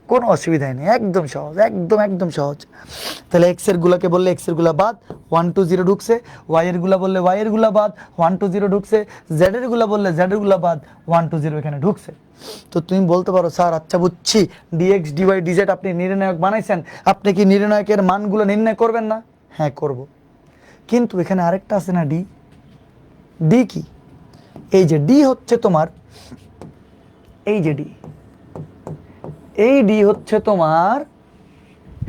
কোনো অসুবিধাই নেই, একদম সহজ, একদম সহজ। তাহলে এক্স এর গুলাকে বললে এক্স এর গুলা বাদ, 1 2 0 ঢুকছে। ওয়াই এর গুলা বললে ওয়াই এর গুলা বাদ, 1 2 0 ঢুকছে। জেড এর গুলা বললে জেড এর গুলা বাদ, 1 2 0 এখানে ঢুকছে। তো তুমি বলতে পারো স্যার আচ্ছা বুঝছি, ডিএক্স ডিওয়াই ডিজেড আপনি নির্ণায়ক বানাইছেন, আপনি কি নির্ণায়কের মানগুলো নির্ণয় করবেন না? হ্যাঁ করব, কিন্তু এখানে আরেকটা আছে না, ডি। ডি কি? এই যে ডি হচ্ছে তোমার, এই যে ডি, এই ডি হচ্ছে তোমার,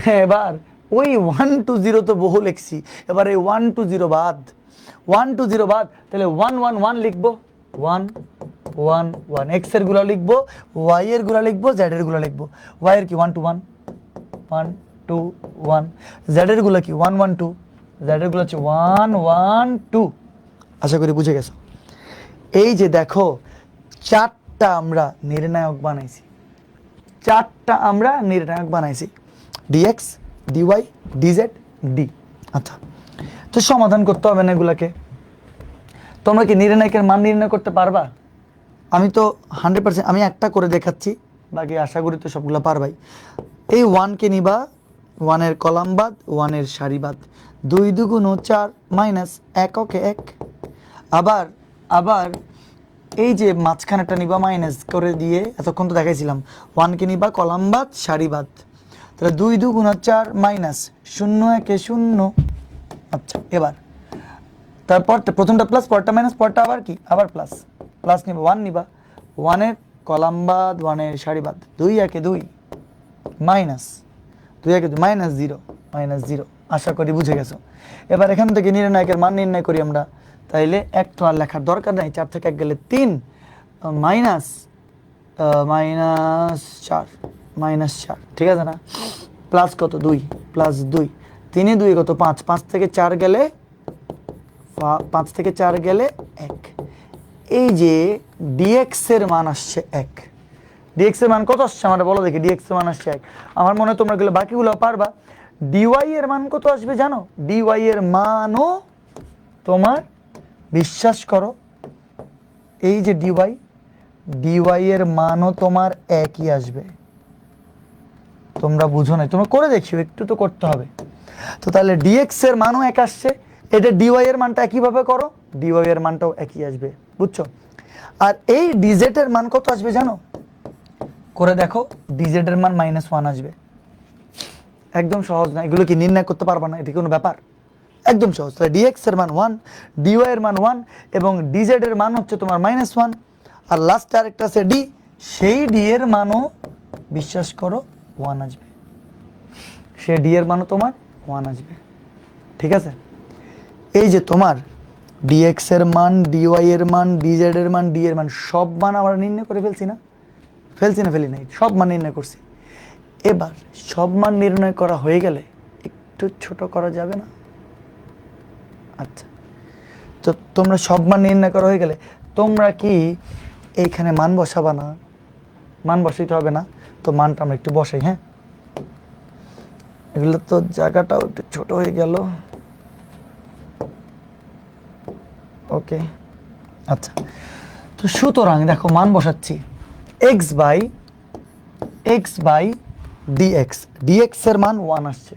হ্যাঁ এবার ওই 1 2 0 তো বহু লিখছি, এবার এই 1 2 0 বাদ, 1 2 0 বাদ। তাহলে 1 1 1 লিখবো, 1 1 1 এক্স এর গুলা লিখবো, ওয়াই এর গুলা লিখবো, জেড এর গুলা লিখবো। ওয়াই এর কি 1 2 1 1 2 1, জেড এর গুলা কি 1 1 2, জেড এর গুলা হচ্ছে 1 1 2। আশা করি বুঝে গেছো। এই যে দেখো, চারটা আমরা নির্ণায়ক বানাইছি, চারটা আমরা নির্ণায়ক বানাইছি, ডিএক্স ডিওয়াই ডিজেড ডি। আচ্ছা, তো সমাধান করতে হবে না এগুলাকে। তোমরা কি নির্ণায়কের মান নির্ণয় করতে পারবা? আমি তো 100%, আমি একটা করে দেখাচ্ছি, বাকি আশা করি তো সবগুলো পারবাই। এই 1কে নিবা, 1-এর কলাম বাদ, 1-এর সারি বাদ, 2 2 গুণ 4 মাইনাস 1 ওকে 1। আবার আবার এই যে মাঝখানেটা নিবা মাইনাস করে দিয়ে, এতক্ষণ তো দেখাইছিলাম, 1কে নিবা কলাম বাদ সারি বাদ, তাহলে 2 2 গুণ 4 মাইনাস 0 1 0। আচ্ছা, এবার তারপর প্রথমটা প্লাস, পরটা মাইনাস, পরটা আবার কি আবার প্লাস, প্লাস নিবা 1 নিবা, 1-এর কলাম বাদ 1-এর সারি বাদ, 2 1 2 মাইনাস 2 1 2 মাইনাস 0 মাইনাস 0। আশা করি বুঝে গেছো। এবার এখান থেকে নির্ণায়কের মান নির্ণয় করি আমরা। তাইলে এক তো আর লেখার দরকার নাই, 4 থেকে 1 গেলে 3, মাইনাস মাইনাস 4, ঠিক আছে না? প্লাস কত 2, প্লাস 2, 3 2 কত 5, 5 থেকে 4 গেলে 5 থেকে 4 গেলে 1। এই যে ডিএক্স এর মান আসছে 1। ডিএক্স এর মান কত আসছে আমার বলো দেখি। ডিএক্স এর মান আসছে 1। আমার মনে হয় তোমরা গেলে বাকিগুলো পারবা। ডিওয়াই এর মান কত আসবে জানো? ডিওয়াই এর মানও তোমার, বিশ্বাস করো, এই যে ডিওয়াই এর মানও তোমার একই আসবে। তোমরা বুঝো না, তোমরা করে দেখিও, একটু তো করতে হবে। তো তাহলে ডিএক্স এর মানও এক আসছে, এটা ডিওয়াই এর মানটা একইভাবে করো, ডিওয়াই এর মানটাও একই আসবে, বুঝছো? আর এই ডিজেড এর মান কত আসবে জানো? করে দেখো, ডিজেড এর মান -1 আসবে। একদম সহজ না, এগুলো কি নির্ণয় করতে পারবা না? এটা কোনো ব্যাপার? একদম সহজ। তাহলে ডিএক্স এর মান 1, ডিওয়াই এর মান 1 এবং ডিজেড এর মান হচ্ছে তোমার -1। আর লাস্ট আরেকটা আছে ডি, সেই ডি এর মানও বিশ্বাস করো 1 আসবে, সেই ডি এর মানও তোমার 1 আসবে। ঠিক আছে? এই যে তোমার ডিএক্স এর মান, ডিওয়াই এর মান, ডিজেড এর মান, ডি এর মান, সব মান আমরা নির্ণয় করে ফেলছি না? ফেলি নাই, সব মান নির্ণয় করছি। এবার সব মান নির্ণয় করা হয়ে গেলে একটু ছোট করা যাবে না? আচ্ছা, তো তোমরা সব মান নির্ণয় করা হয়ে গেলে তোমরা কি এইখানে মান বসাবা না? মান বসাইতে হবে না? তো মানটা আমরা একটু বসাই। হ্যাঁ, এগুলো তো জায়গাটাও একটু ছোট হয়ে গেল। ওকে, আচ্ছা, তো সুতরাং দেখো মান বসাচ্ছি, এক্স বাই ডিএক্স এর মান 1 আসছে,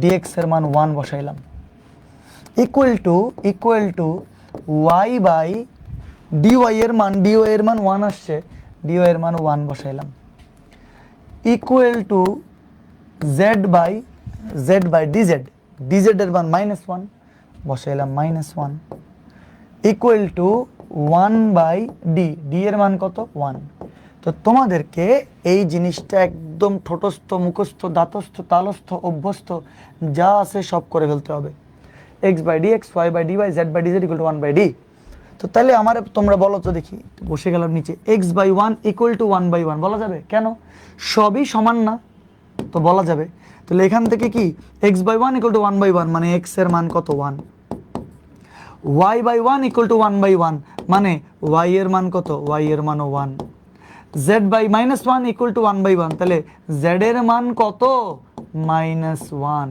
ডিএক্স এর মান 1 বসাইলাম, equal to y by dy এর মান 1 আসছে, ডিওয়াই এর মান 1 বসাইলাম, equal to z by dz এর মান -1 বসাইলাম, -1, ইকুয়াল টু 1 বাই ডি এর মান কত? 1। তো তোমাদেরকে এই জিনিসটা একদম ঠোঁটস্থ, মুখস্থ, দাঁতস্থ, তালস্থ, অভ্যস্ত যা আছে সব করে ফেলতে হবে। X by D X, Y by D Y, Z by DZ equal to 1 by D. তো তাহলে আমার তোমরা বলো তো দেখি, বসে গেলাম নিচে, X by 1 equal to 1 by 1 বলা যাবে? কেন? সবই সমান না, তো বলা যাবে। তাহলে এখান থেকে কি X by 1 equal to 1 by 1 মানে এক্স এর মান কত? 1। Y by 1 equal to 1 by 1 মানে ওয়াই এর মান কত? ওয়াই এর মানও 1। Z by -1 equal to 1 by 1 তাহলে জেড এর মান কত? -1।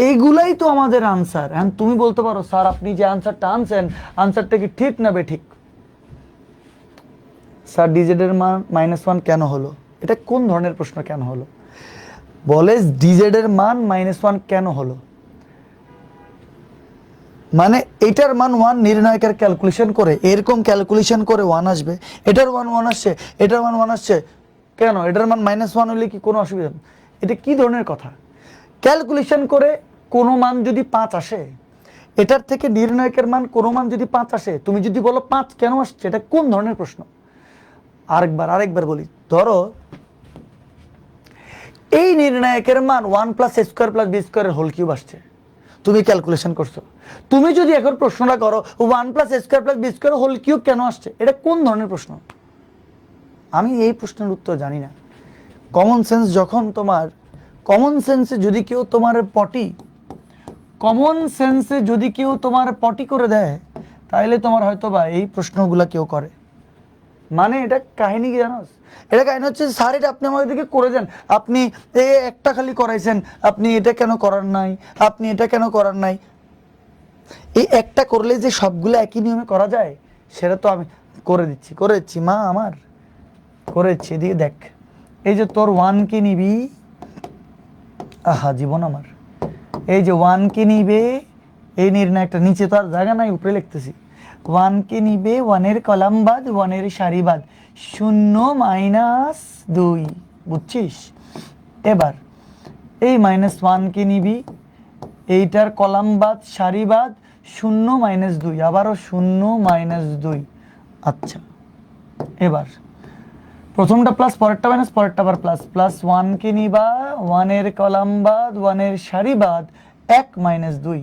এইগুলাই তো আমাদের আনসার। এখন তুমি বলতে পারো স্যার আপনি যে আনসারটা আনছেন, আনসারটা কি ঠিক না বেঠিক? স্যার ডিজেড এর মান -1 কেন হলো? এটা কোন ধরনের প্রশ্ন? কেন হলো বলে ডিজেড এর মান -1 কেন হলো? মানে এটার মান 1 নির্ণায়কের ক্যালকুলেশন করে, এরকম ক্যালকুলেশন করে 1 আসবে, এটার মান 1 আসছে, এটার মান 1 আসছে, কেন এটার মান -1 হলে কি কোনো অসুবিধা? এটা কি ধরনের কথা? ক্যালকুলেশন করে কোনো মান যদি 5 আসে, এটার থেকে নির্ণায়কের মান কোনো মান যদি 5 আসে, তুমি যদি বলো 5 কেন আসছে, এটা কোন ধরনের প্রশ্ন? আরেকবার বলি, ধরো এই নির্ণায়কের মান 1 + a² + b² এর হোল কিউব আসছে, তুমি ক্যালকুলেশন করছো, তুমি যদি এখন প্রশ্নটা করো 1 + a² + b² হোল কিউব কেন আসছে, এটা কোন ধরনের প্রশ্ন? আমি এই প্রশ্নের উত্তর জানি না। কমন সেন্স যখন তোমার, কমন সেন্সে যদি কেউ তোমার পটি করে দেয়, তাহলে তোমার হয়তো বা এই প্রশ্নগুলো কেউ করে। মানে এটা কাহিনী কি জানো? এটা কাহিনী হচ্ছে স্যার এটা আপনি আমাদেরকে করে দেন, আপনি একটা খালি করাইছেন, আপনি এটা কেন করার নাই, আপনি এটা কেন করার নাই। এই একটা করলে যে সবগুলো একই নিয়মে করা যায় সেটা তো আমি করে দিচ্ছি মা আমার করেছি। এদিকে দেখ, এই যে তোর 1 কে নিবি, আহা জীবন আমার, এই যে 1 কে নিবে, এই নির্ণয়টা নিচে তো আর জায়গা নাই, উপরে লিখতেছি, 1 কে নিবে, 1 এর কলাম বাদ, 1 এর সারি বাদ, 0 - 2, বুঝছিস? এবার এই -1 কে নিবি, এইটার কলাম বাদ, সারি বাদ, 0 - 2, আবারও 0 - 2। আচ্ছা, এবার প্রথমটা প্লাস, পরেরটা মাইনাস, পরেরটা আবার প্লাস, +1 কে নিবা, 1 এর কলাম বাদ, 1 এর সারি বাদ, 1 - 2,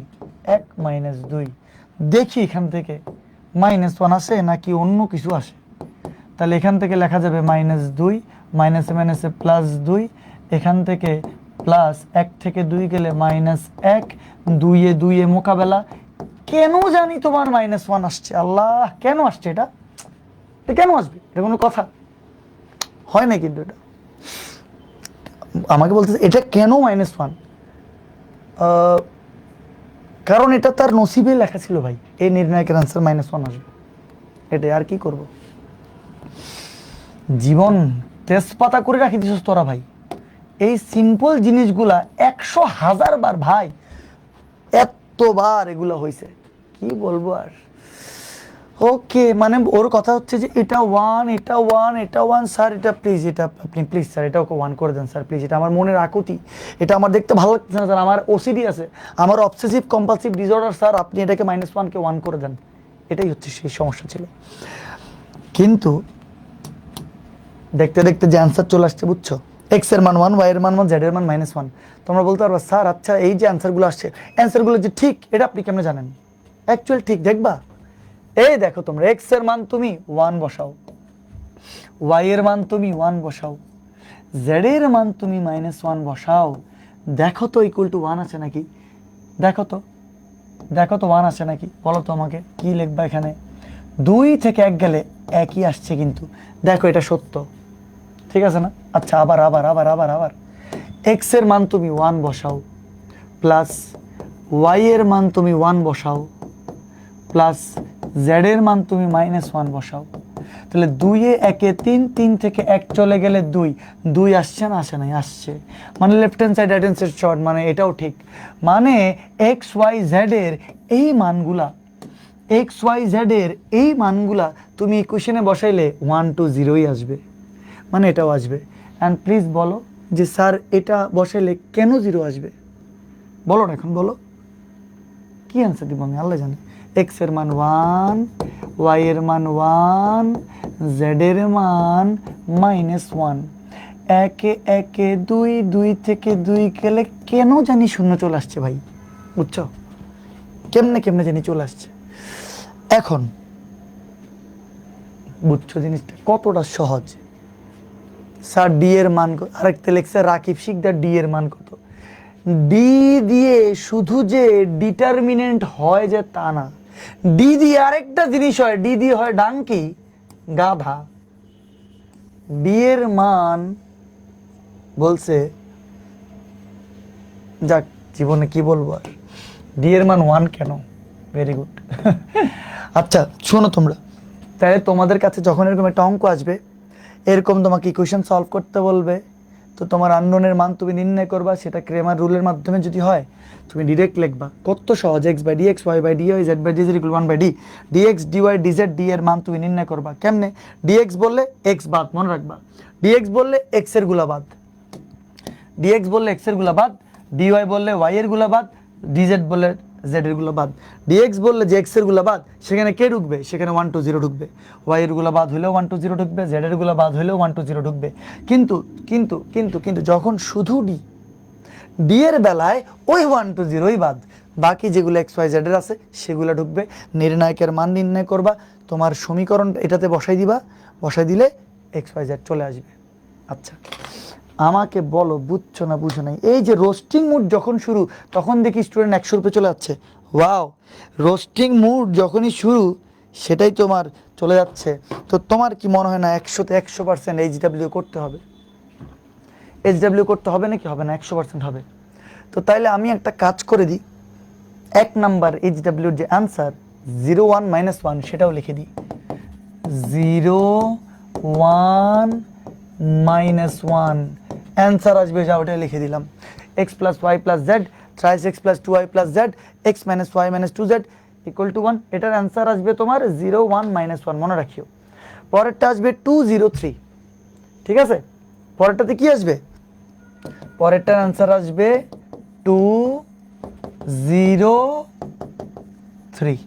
1 - 2। দেখি এখান থেকে -1 আসে নাকি অন্য কিছু আসে। তাহলে এখান থেকে লেখা যাবে -2, মাইনাসে মাইনাসে +2, এখান থেকে প্লাস 1 থেকে 2 গেলে -1, 2 এ 2 এ মোকাবেলা। কেন জানি তোমার -1 আসছে, আল্লাহ কেন আসছে? এটা কেন আসবে? এটা কোনো কথা হয় না? কিন্তু এটা আমাকে বলতেছে এটা কেন -1, কারণ এটা তার নসিবে লেখা ছিল ভাই, এই নির্ণায়কের আনসার -1 আসবে, এটাই, আর কি করব। জীবন তেজপাতা করে রাখি দিছিস তোরা ভাই, এই সিম্পল জিনিসগুলা 100,000 বার ভাই, এতবার এগুলো হয়েছে, কি বলবো আর। ওকে, মানে ওর কথা হচ্ছে যে এটা 1, এটা 1, এটা 1 স্যার, এটা প্লিজ, এটা আপনি প্লিজ স্যার এটা ওকে 1 করে দেন স্যার প্লিজ, এটা আমার মনের আকুতি, এটা আমার দেখতে ভালো লাগছে না স্যার, আমার ওসিডি আছে, আমার অবসেসিভ কম্পালসিভ ডিসঅর্ডার স্যার, আপনি এটাকে -1কে 1 করে দেন। এটাই হচ্ছে সেই সমস্যা ছিল। কিন্তু দেখতে দেখতে যে অ্যান্সার চলে আসছে বুঝছো, এক্স এর মান 1, ওয়াই এর মান 1, জেড এর মান -1, তোমরা বলতে পারবা স্যার আচ্ছা এই যে অ্যান্সারগুলো আসছে, অ্যান্সারগুলো যে ঠিক, এটা আপনি কেমনে জানেন? অ্যাকচুয়াল ঠিক দেখবা, এই দেখো তোমরা এক্স এর মান তুমি 1 বসাও, ওয়াই এর মান তুমি 1 বসাও, জেড এর মান তুমি -1 বসাও, দেখো তো ইকুয়াল টু 1 আছে নাকি, দেখো তো, দেখো তো 1 আছে নাকি, বলো তো আমাকে কি লিখবা এখানে। 2 থেকে 1 গেলে একই আসছে, কিন্তু দেখো এটা সত্য, ঠিক আছে না? আচ্ছা আবার আবার আবার আবার আবার এক্স এর মান তুমি 1 বসাও, প্লাস ওয়াই এর মান তুমি 1 বসাও, প্লাস জেড এর মান তুমি -1 বসাও, তাহলে 2 এ 1 এ 3, 3 থেকে 1 চলে গেলে 2, 2 আসছে না, আসে নাই, আসছে, মানে left hand side right hand side short, মানে এটাও ঠিক, মানে এক্স ওয়াই জেড এর এই মানগুলা, এক্স ওয়াই জেড এর এই মানগুলা তুমি ইকুয়েশনে বসাইলে 1 2 0ই আসবে, মানে এটাও আসবে। অ্যান্ড প্লিজ বলো যে স্যার এটা বসাইলে কেন 0 আসবে, বলো না এখন, বলো কি অ্যান্সার দিব আমি আল্লাহ জানে। এক্স এর মান 1, ওয়াই এর মান 1, জেড এর মান -1, 1 এ 1 এ 2, 2 থেকে 2 গেলে কেন জানি শূন্য চলে আসছে ভাই, বুঝছো, কেমনে কেমনে জানি চলে আসছে। এখন বুঝছো জিনিসটা কতটা সহজ। স্যার ডি এর মান, আরেকটা লেখছে রাকিব শিকদার ডি এর মান কত, ডি দিয়ে শুধু যে ডিটারমিনেন্ট হয় যে তা না, ডি দিয়ে আরেকটা জিনিস হয়, ডি দিয়ে হয় ডাঙ্কি, গাধা। ডি এর মান বলছে, যাক জীবনে কি বলবো আর, ডি এর মান 1 কেন, ভেরি গুড। আচ্ছা শোনো তোমরা, তাহলে তোমাদের কাছে যখন এরকম একটা অঙ্ক আসবে, এরকম তোমাকে ইকুয়েশন সলভ করতে বলবে, তো তোমার আননোনের মান তুমি নির্ণয় করবা, সেটা ক্রেমার রুলের মাধ্যমে যদি হয় তুমি ডিরেক্ট লিখবা, কত সহজ, X by D X, Y by D Y, Z by D Z equal 1 by D, DX DY DZ D এর মান তুমি নির্ণয় করবা কেমনে, ডিএক্স বললে এক্স বাদ, মনে রাখবা, ডিএক্স বললে এক্স এর গুলা বাদ, ডিএক্স বললে এক্স এর গুলা বাদ, ডিওয়াই বললে ওয়াই এর গুলা বাদ, ডিজেড বললে জেড এর গুলা বাদ, ডিএক্স বললে যে এক্স এর গুলা বাদ, সেখানে কে ঢুকবে, সেখানে 1 2 0 ঢুকবে, ওয়াই এর গুলা বাদ হলেও 1 2 0 ঢুকবে, জেড এর গুলা বাদ হলেও 1 2 0 ঢুকবে, কিন্তু কিন্তু কিন্তু কিন্তু যখন শুধু ডি, ডি এর বেলায় ওই 1 2 0ই বাদ, বাকি যেগুলো এক্স ওয়াই জেড এর আছে সেগুলো ঢুকবে, নির্ণায়কের মান নির্ণয় করবা, তোমার সমীকরণ এটাতে বসাই দিবা, বসাই দিলে এক্স ওয়াই জেড চলে আসবে। আচ্ছা আমাকে বলো বুঝছো না বুঝো নাই, এই যে রোস্টিং মুড যখন শুরু তখন দেখি স্টুডেন্ট 100 রুপে চলে যাচ্ছে, ওয়াও, রোস্টিং মুড যখনই শুরু সেটাই তোমার চলে যাচ্ছে, তো তোমার কি মনে হয় না 100তে 100% এইচডাব্লিউ করতে হবে, এইচডাব্লিউ করতে হবে নাকি হবে না, 100% হবে। তো তাইলে আমি একটা কাজ করে দিই, 1 নাম্বার এইচডাব্লিউর যে অ্যান্সার 0 1 -1 সেটাও লিখে দিই, 0 1 -1 অ্যান্সার আসবে, যা ওটা লিখে দিলাম, X plus Y plus Z thrice X plus 2y plus Z X minus Y minus 2z equal to 1, এটার অ্যান্সার আসবে তোমার 0 1 -1, মনে রাখিও। পরেরটা আসবে 2 0 3, ঠিক আছে, পরেরটাতে কি আসবে, পরেরটার অ্যান্সার আসবে 2 0 3,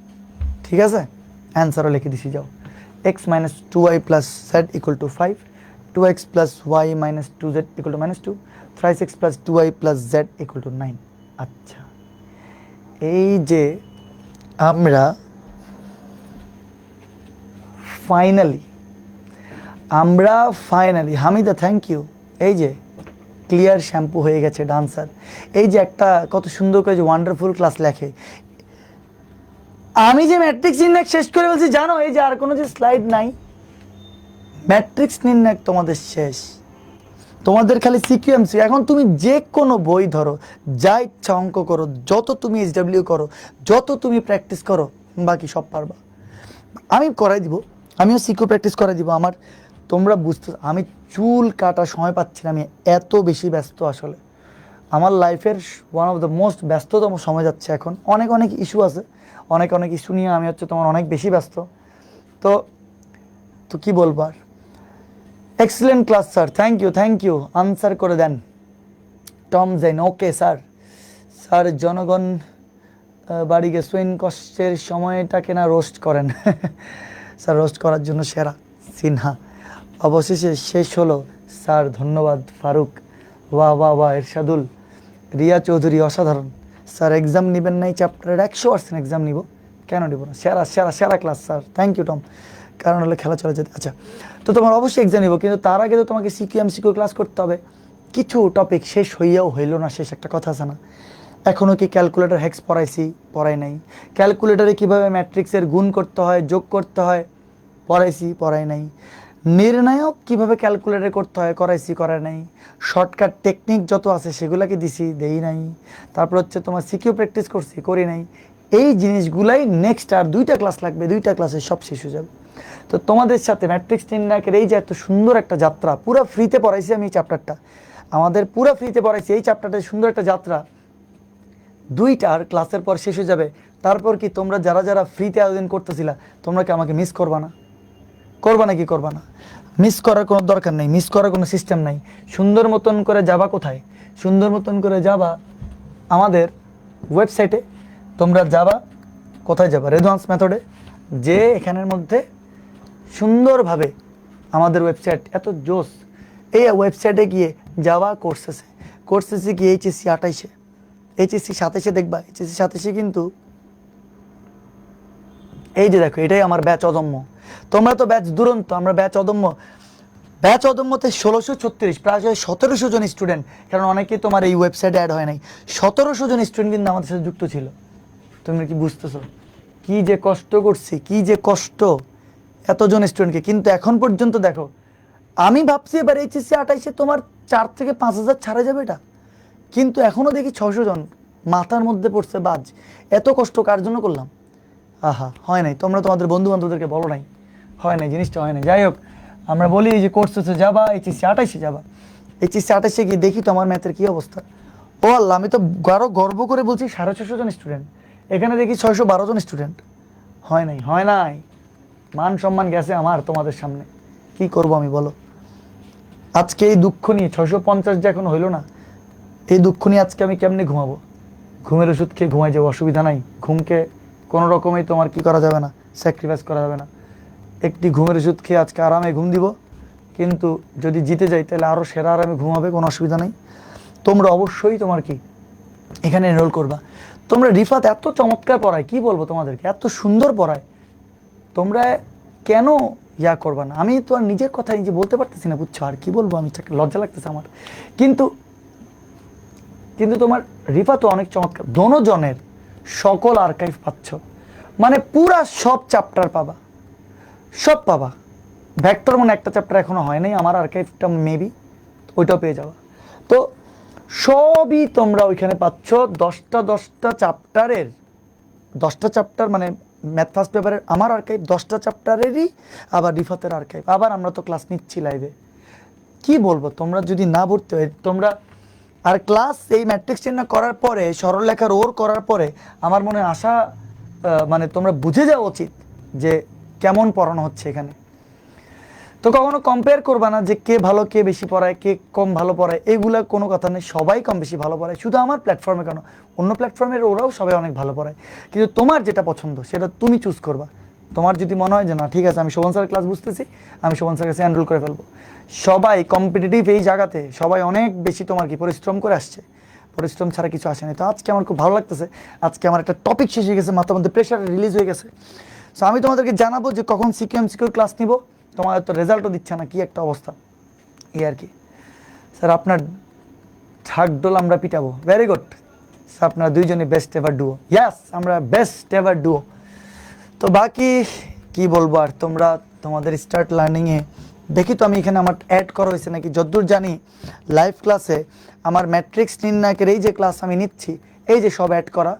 ঠিক আছে, অ্যান্সারও লিখে দিছি, যাও, x minus 2y plus Z equal to 5, 2x plus y minus 2z equal to -2, thrice x plus 2y plus z equal to 9। আচ্ছা এই যে আমরা ফাইনালি হামিদা থ্যাংক ইউ, এই যে ক্লিয়ার শ্যাম্পু হয়ে গেছে ডান্সার, এই যে একটা কত সুন্দর করে যে ওয়ান্ডারফুল ক্লাস লেখে, আমি যে ম্যাট্রিক্স নির্ণয় শেষ করে বলছি জানো, এই যে আর কোনো যে স্লাইড নাই, ম্যাট্রিক্স নির্ণয় তোমাদের শেষ, তোমাদের খালি সিকিউএমসি। এখন তুমি যে কোনো বই ধরো, যা ইচ্ছা অঙ্ক করো, যত তুমি SW করো, যত তুমি প্র্যাকটিস করো, বাকি সব পারবা। আমি করাই দিব, আমিও সিকিউ প্র্যাকটিস করাই দিব। আমার তোমরা বুঝতে, আমি চুল কাটার সময় পাচ্ছি না, আমি এত বেশি ব্যস্ত। আসলে আমার লাইফের ওয়ান অফ দ্য মোস্ট ব্যস্ততম সময় যাচ্ছে এখন। অনেক অনেক ইস্যু আছে, অনেক অনেক ইস্যু নিয়ে আমি তোমার অনেক বেশি ব্যস্ত। তো তো কি বলবো আর। Excellent class sir, thank you. Answer করে দেন Tom Jane. Okay sir. Sir জনগণ বাড়ি গেছেন, কষ্টের সময়টাকে না রোস্ট করেন। স্যার রোস্ট করার জন্য সেরা সিনহা। অবশেষে শেষ হলো স্যার, ধন্যবাদ ফারুক। বাহ বাহ বাহ। এরশাদুল, রিয়া চৌধুরী অসাধারণ। স্যার এক্সাম নেবেন নাই চ্যাপ্টারের? 100% এক্সাম নিব, কেন নিব না? সেরা সেরা সেরা class sir, thank you Tom. কারণ হলে খেলা চলে যেতে। আচ্ছা, তো তোমার অবশ্যই এক্সাম নিব, কিন্তু তার আগে তো তোমাকে সিকিউ ক্লাস করতে হবে। কিছু টপিক শেষ হইয়াও হইল না শেষ, একটা কথা আছে না? এখনও কি ক্যালকুলেটর হ্যাক্স পড়াইছি? পড়াই নাই। ক্যালকুলেটরে কীভাবে ম্যাট্রিক্সের গুণ করতে হয়, যোগ করতে হয়, পড়াইছি? পড়াই নাই। নির্ণায়ক কীভাবে ক্যালকুলেটর করতে হয়, করাইছি? করাই নাই। শর্টকাট টেকনিক যত আছে সেগুলোকে দিছি? দেই নাই। তারপর হচ্ছে তোমার সিকিউ প্র্যাকটিস করছি? করি নাই। এই জিনিসগুলাই নেক্সট আর 2টা ক্লাস লাগবে, 2টা ক্লাসে সব শেষ হয়ে যাবে। তো তোমাদের সাথে ম্যাট্রিক্স নির্ণায়কের এই যে এত সুন্দর একটা যাত্রা, পুরো ফ্রিতে পড়াইছি আমি এই চ্যাপ্টারটা, আমাদের পুরো ফ্রিতে পড়াইছি এই চ্যাপ্টারটা, সুন্দর একটা যাত্রা 2টার ক্লাসের পর শেষ হয়ে যাবে। তারপর কি তোমরা যারা যারা ফ্রিতে আয়োজন করতেছিলা, তোমরা কি আমাকে মিস করবা না? করবা নাকি করবা না? মিস করার কোনো দরকার নেই, মিস করার কোনো সিস্টেম নাই। সুন্দর মতন করে যাবা কোথায়? সুন্দর মতন করে যাবা আমাদের ওয়েবসাইটে। তোমরা যাবা কোথায়? যাবা রেদওয়ান্স মেথডে, যে এখানের মধ্যে সুন্দরভাবে আমাদের ওয়েবসাইট এত জোস, এই ওয়েবসাইটে গিয়ে যাওয়া কোর্সেসে গিয়ে HSC 28-এ, HSC 27-এ দেখবা। HSC 27-এ কিন্তু এই যে দেখো, এটাই আমার ব্যাচ অদম্য। তোমরা তো ব্যাচ দুরন্ত, আমরা ব্যাচ অদম্য। ব্যাচ অদম্যতে 1636, প্রায় 1700 জন স্টুডেন্ট। কারণ অনেকেই তোমার এই ওয়েবসাইটে অ্যাড হয় নাই। 1700 জন স্টুডেন্ট কিন্তু আমাদের সাথে যুক্ত ছিল। তুমি কি বুঝতেছো কি যে কষ্ট করছি, কি যে কষ্ট এতজন স্টুডেন্টকে? কিন্তু এখন পর্যন্ত দেখো, আমি ভাবছি এবার HSC 28-এ তোমার 4 থেকে 5,000 ছাড়া যাবে এটা, কিন্তু এখনও দেখি 600 জন। মাথার মধ্যে পড়ছে বাজ, এত কষ্ট কার জন্য করলাম? আহা, হয় নাই। তোমরা তোমাদের বন্ধু বান্ধবদেরকে বলো নাই, হয় নাই, জিনিসটা হয় নাই। যাই হোক, আমরা বলি যে কোর্সে যাবা, HSC 28-এ যাবা। HSC 28-এ গিয়ে দেখি তো আমার ম্যাথের কী অবস্থা। ও আল্লাহ, আমি তো আরও গর্ব করে বলছি 650 জন স্টুডেন্ট, এখানে দেখি 612 জন স্টুডেন্ট। হয় নাই, হয় নাই। মান সম্মান গেছে আমার তোমাদের সামনে। কি করব আমি বলো? আজকে এই দুঃখ নিয়ে 650 যে এখন হইল না, এই দুঃখ নিয়ে আজকে আমি কেমনে ঘুমাবো? ঘুমের ওষুধ খেয়ে ঘুমাই যাবো, অসুবিধা নাই। ঘুমকে কোনো রকমেই তোমার কি করা যাবে না, স্যাক্রিফাইস করা যাবে না। একটি ঘুমের ওষুধ খেয়ে আজকে আরামে ঘুম দিব, কিন্তু যদি জিতে যাই তাহলে আরও সেরা আরামে ঘুমাবে, কোনো অসুবিধা নেই। তোমরা অবশ্যই তোমার কি এখানে এনরোল করবা। তোমরা রিফাত এত চমৎকার পড়ায়, কি বলবো তোমাদেরকে, এত সুন্দর পড়ায়, তোমরা কেন ইয়া করবা না? আমি তো আর নিজের কথা নিজে বলতে পারতেছি না, বুঝছো? আর কি বলবো, আমি লজ্জা লাগতেছে আমার। কিন্তু কিন্তু তোমার রিফা তো অনেক চমৎকার। দোনোজনের সকল আর্কাইভ পাচ্ছ, মানে পুরা সব চ্যাপ্টার পাবা, সব পাবা। ভেক্টর মানে একটা চ্যাপ্টার এখনো হয় নাই, আমার আর্কাইভটা মেবি ওইটাও পেয়ে যাবা। তো সবই তোমরা ওইখানে পাচ্ছ। 10টা চ্যাপ্টারের 10টা চ্যাপ্টার, মানে ম্যাথ ফার্স্ট পেপারের আমার আর্কাইভ 10টা চ্যাপ্টারেরই, আবার রিফাতের আর্কাইভ। আবার আমরা তো ক্লাস নিচ্ছি লাইভে। কি বলবো, তোমরা যদি না ভর্তি হয়, তোমরা আর ক্লাস এই ম্যাট্রিক্স চিহ্ন করার পরে, সরলরেখার ওর করার পরে আমার মনে আশা, মানে তোমরা বুঝে যাওয়া উচিত যে কেমন পড়ানো হচ্ছে এখানে। তো কখনো কম্পেয়ার করবা না যে কে ভালো, কে বেশি পড়ায়, কে কম ভালো পড়ায়, এইগুলা কোনো কথা নেই। সবাই কম বেশি ভালো পড়ায়, শুধু আমার প্ল্যাটফর্মে কেন, অন্য প্ল্যাটফর্মের ওরাও সবাই অনেক ভালো পড়ায়। কিন্তু তোমার যেটা পছন্দ সেটা তুমি চুজ করবা। তোমার যদি মনে হয় যে না ঠিক আছে, আমি শোভন স্যারের ক্লাস বুঝতেছি, আমি শোভন স্যারের কাছে এনরোল করে ফেলবো। সবাই কম্পিটিটিভ এই জায়গাতে, সবাই অনেক বেশি তোমার কি পরিশ্রম করে আসছে, পরিশ্রম ছাড়া কিছু আসেনি। তো আজকে আমার খুব ভালো লাগতেছে, আজকে আমার একটা টপিক শেষ হয়ে গেছে, মাথার মধ্যে প্রেশার রিলিজ হয়ে গেছে। সো আমি তোমাদেরকে জানাবো যে কখন সিকিউর ক্লাস নিব। তোমাদের তো রেজাল্টও দিচ্ছে না, কি একটা অবস্থা, এই আর কি। স্যার আপনার ঢাকডোল আমরা পিটাবো, ভেরি গুড। স্যার আপনারা দুইজনই বেস্ট এভার ডুও। ইয়াস, আমরা বেস্ট এভার ডুও। তো বাকি কি বলবো আর, তোমরা তোমাদের স্টার্ট লার্নিংয়ে দেখি তো আমি এখানে আমার অ্যাড করা হয়েছে নাকি। যতদূর জানি লাইভ ক্লাসে আমার ম্যাট্রিক্স নির্ণায়কের এই যে ক্লাস আমি নিচ্ছি, এই যে সব অ্যাড করা,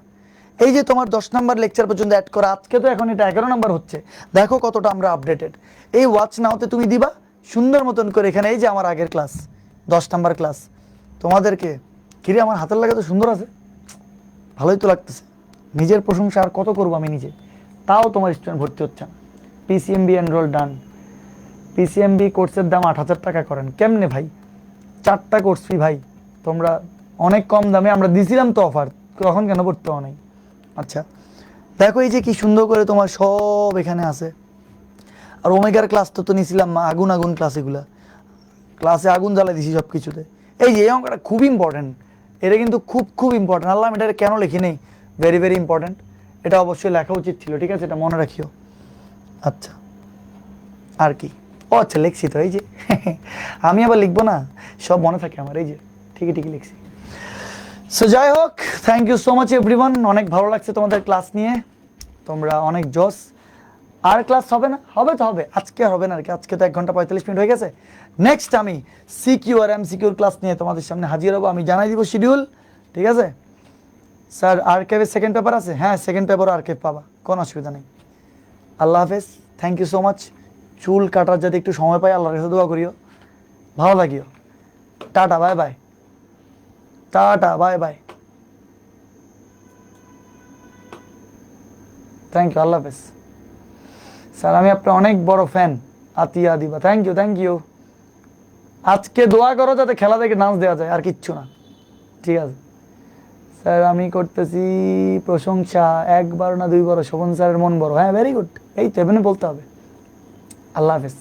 এই যে তোমার 10 নাম্বার লেকচার পর্যন্ত অ্যাড করা, আজকে তো এখন এটা 11 নাম্বার হচ্ছে। দেখো কতটা আমরা আপডেটেড। এই ওয়াচ নাওতে তুমি দিবা সুন্দর মতন করে, এখানে এই যে আমার আগের ক্লাস 10 নাম্বার ক্লাস তোমাদেরকে। কিরে আমার হাতের লাগা তো সুন্দর আছে, ভালোই তো লাগতেছে। নিজের প্রশংসা আর কত করবো আমি নিজে, তাও তোমার স্টুডেন্ট ভর্তি হচ্ছে না। পিসিএমবি এনরোল ডান। পিসিএমবি কোর্সের দাম 8,000 টাকা করেন কেমনে ভাই? 4টা কোর্স ফি ভাই, তোমরা অনেক কম দামে আমরা দিছিলাম তো অফার, তখন কেন ভর্তি হওয়া নাই? আচ্ছা দেখো এই যে কি সুন্দর করে তোমার সব এখানে আছে। আর ওমেগার ক্লাস তো নিছিলাম আগুন আগুন ক্লাস, এগুলা ক্লাসে আগুন জ্বালাই দিছি সব কিছুতে। এই যে এই অঙ্কটা খুব ইম্পর্টেন্ট, এটা কিন্তু খুব খুব ইম্পর্টেন্ট। আল্লাহ এটা কেন লিখি নেই, ভেরি ভেরি ইম্পর্টেন্ট, এটা অবশ্যই লেখা উচিত ছিল, ঠিক আছে, এটা মনে রাখিও। আচ্ছা আর কি, ও আচ্ছা লিখছি তো, এই যে আমি আবার লিখবো না, সব মনে থাকে আমার, এই যে ঠিকই ঠিকই লিখছি। সো যাই হোক, thank you so much everyone, অনেক ভালো লাগছে তোমাদের ক্লাস নিয়ে, তোমরা অনেক জোস। আর ক্লাস হবে না? হবে তো হবে, আজকে হবে না আর কি, আজকে তো 1 ঘন্টা 45 মিনিট হয়ে গেছে। নেক্সট আমি সিকিউ আর এমসিকিউর ক্লাস নিয়ে তোমাদের সামনে হাজির হবো, আমি জানাই দিব শিডিউল, ঠিক আছে স্যার? আর্কাইভের সেকেন্ড পেপার আছে, হ্যাঁ সেকেন্ড পেপারও আর্কাইভ পাবা, কোনো অসুবিধা নেই। আল্লাহ হাফেজ, থ্যাংক ইউ সো মাচ। চুল কাটার যাতে একটু সময় পাই, আল্লাহর কাছে দোয়া করিও, ভালো থাকিও। Tata bye bye, tata bye bye, thank you, আল্লাহ হাফেজ। স্যার আমি আপনার অনেক বড় ফ্যান, আতিয়া দিবা, থ্যাংক ইউ থ্যাংক ইউ। আজকে দোয়া করো যাতে খেলা দেখে ডান্স দেওয়া যায়, আর কিচ্ছু না, ঠিক আছে স্যার? আমি করতেছি প্রশংসা, 1 বার না 2 বার, শোভন স্যারের মন বড়, হ্যাঁ ভেরি গুড, এই তো এমনি বলতে হবে। আল্লাহ হাফেজ।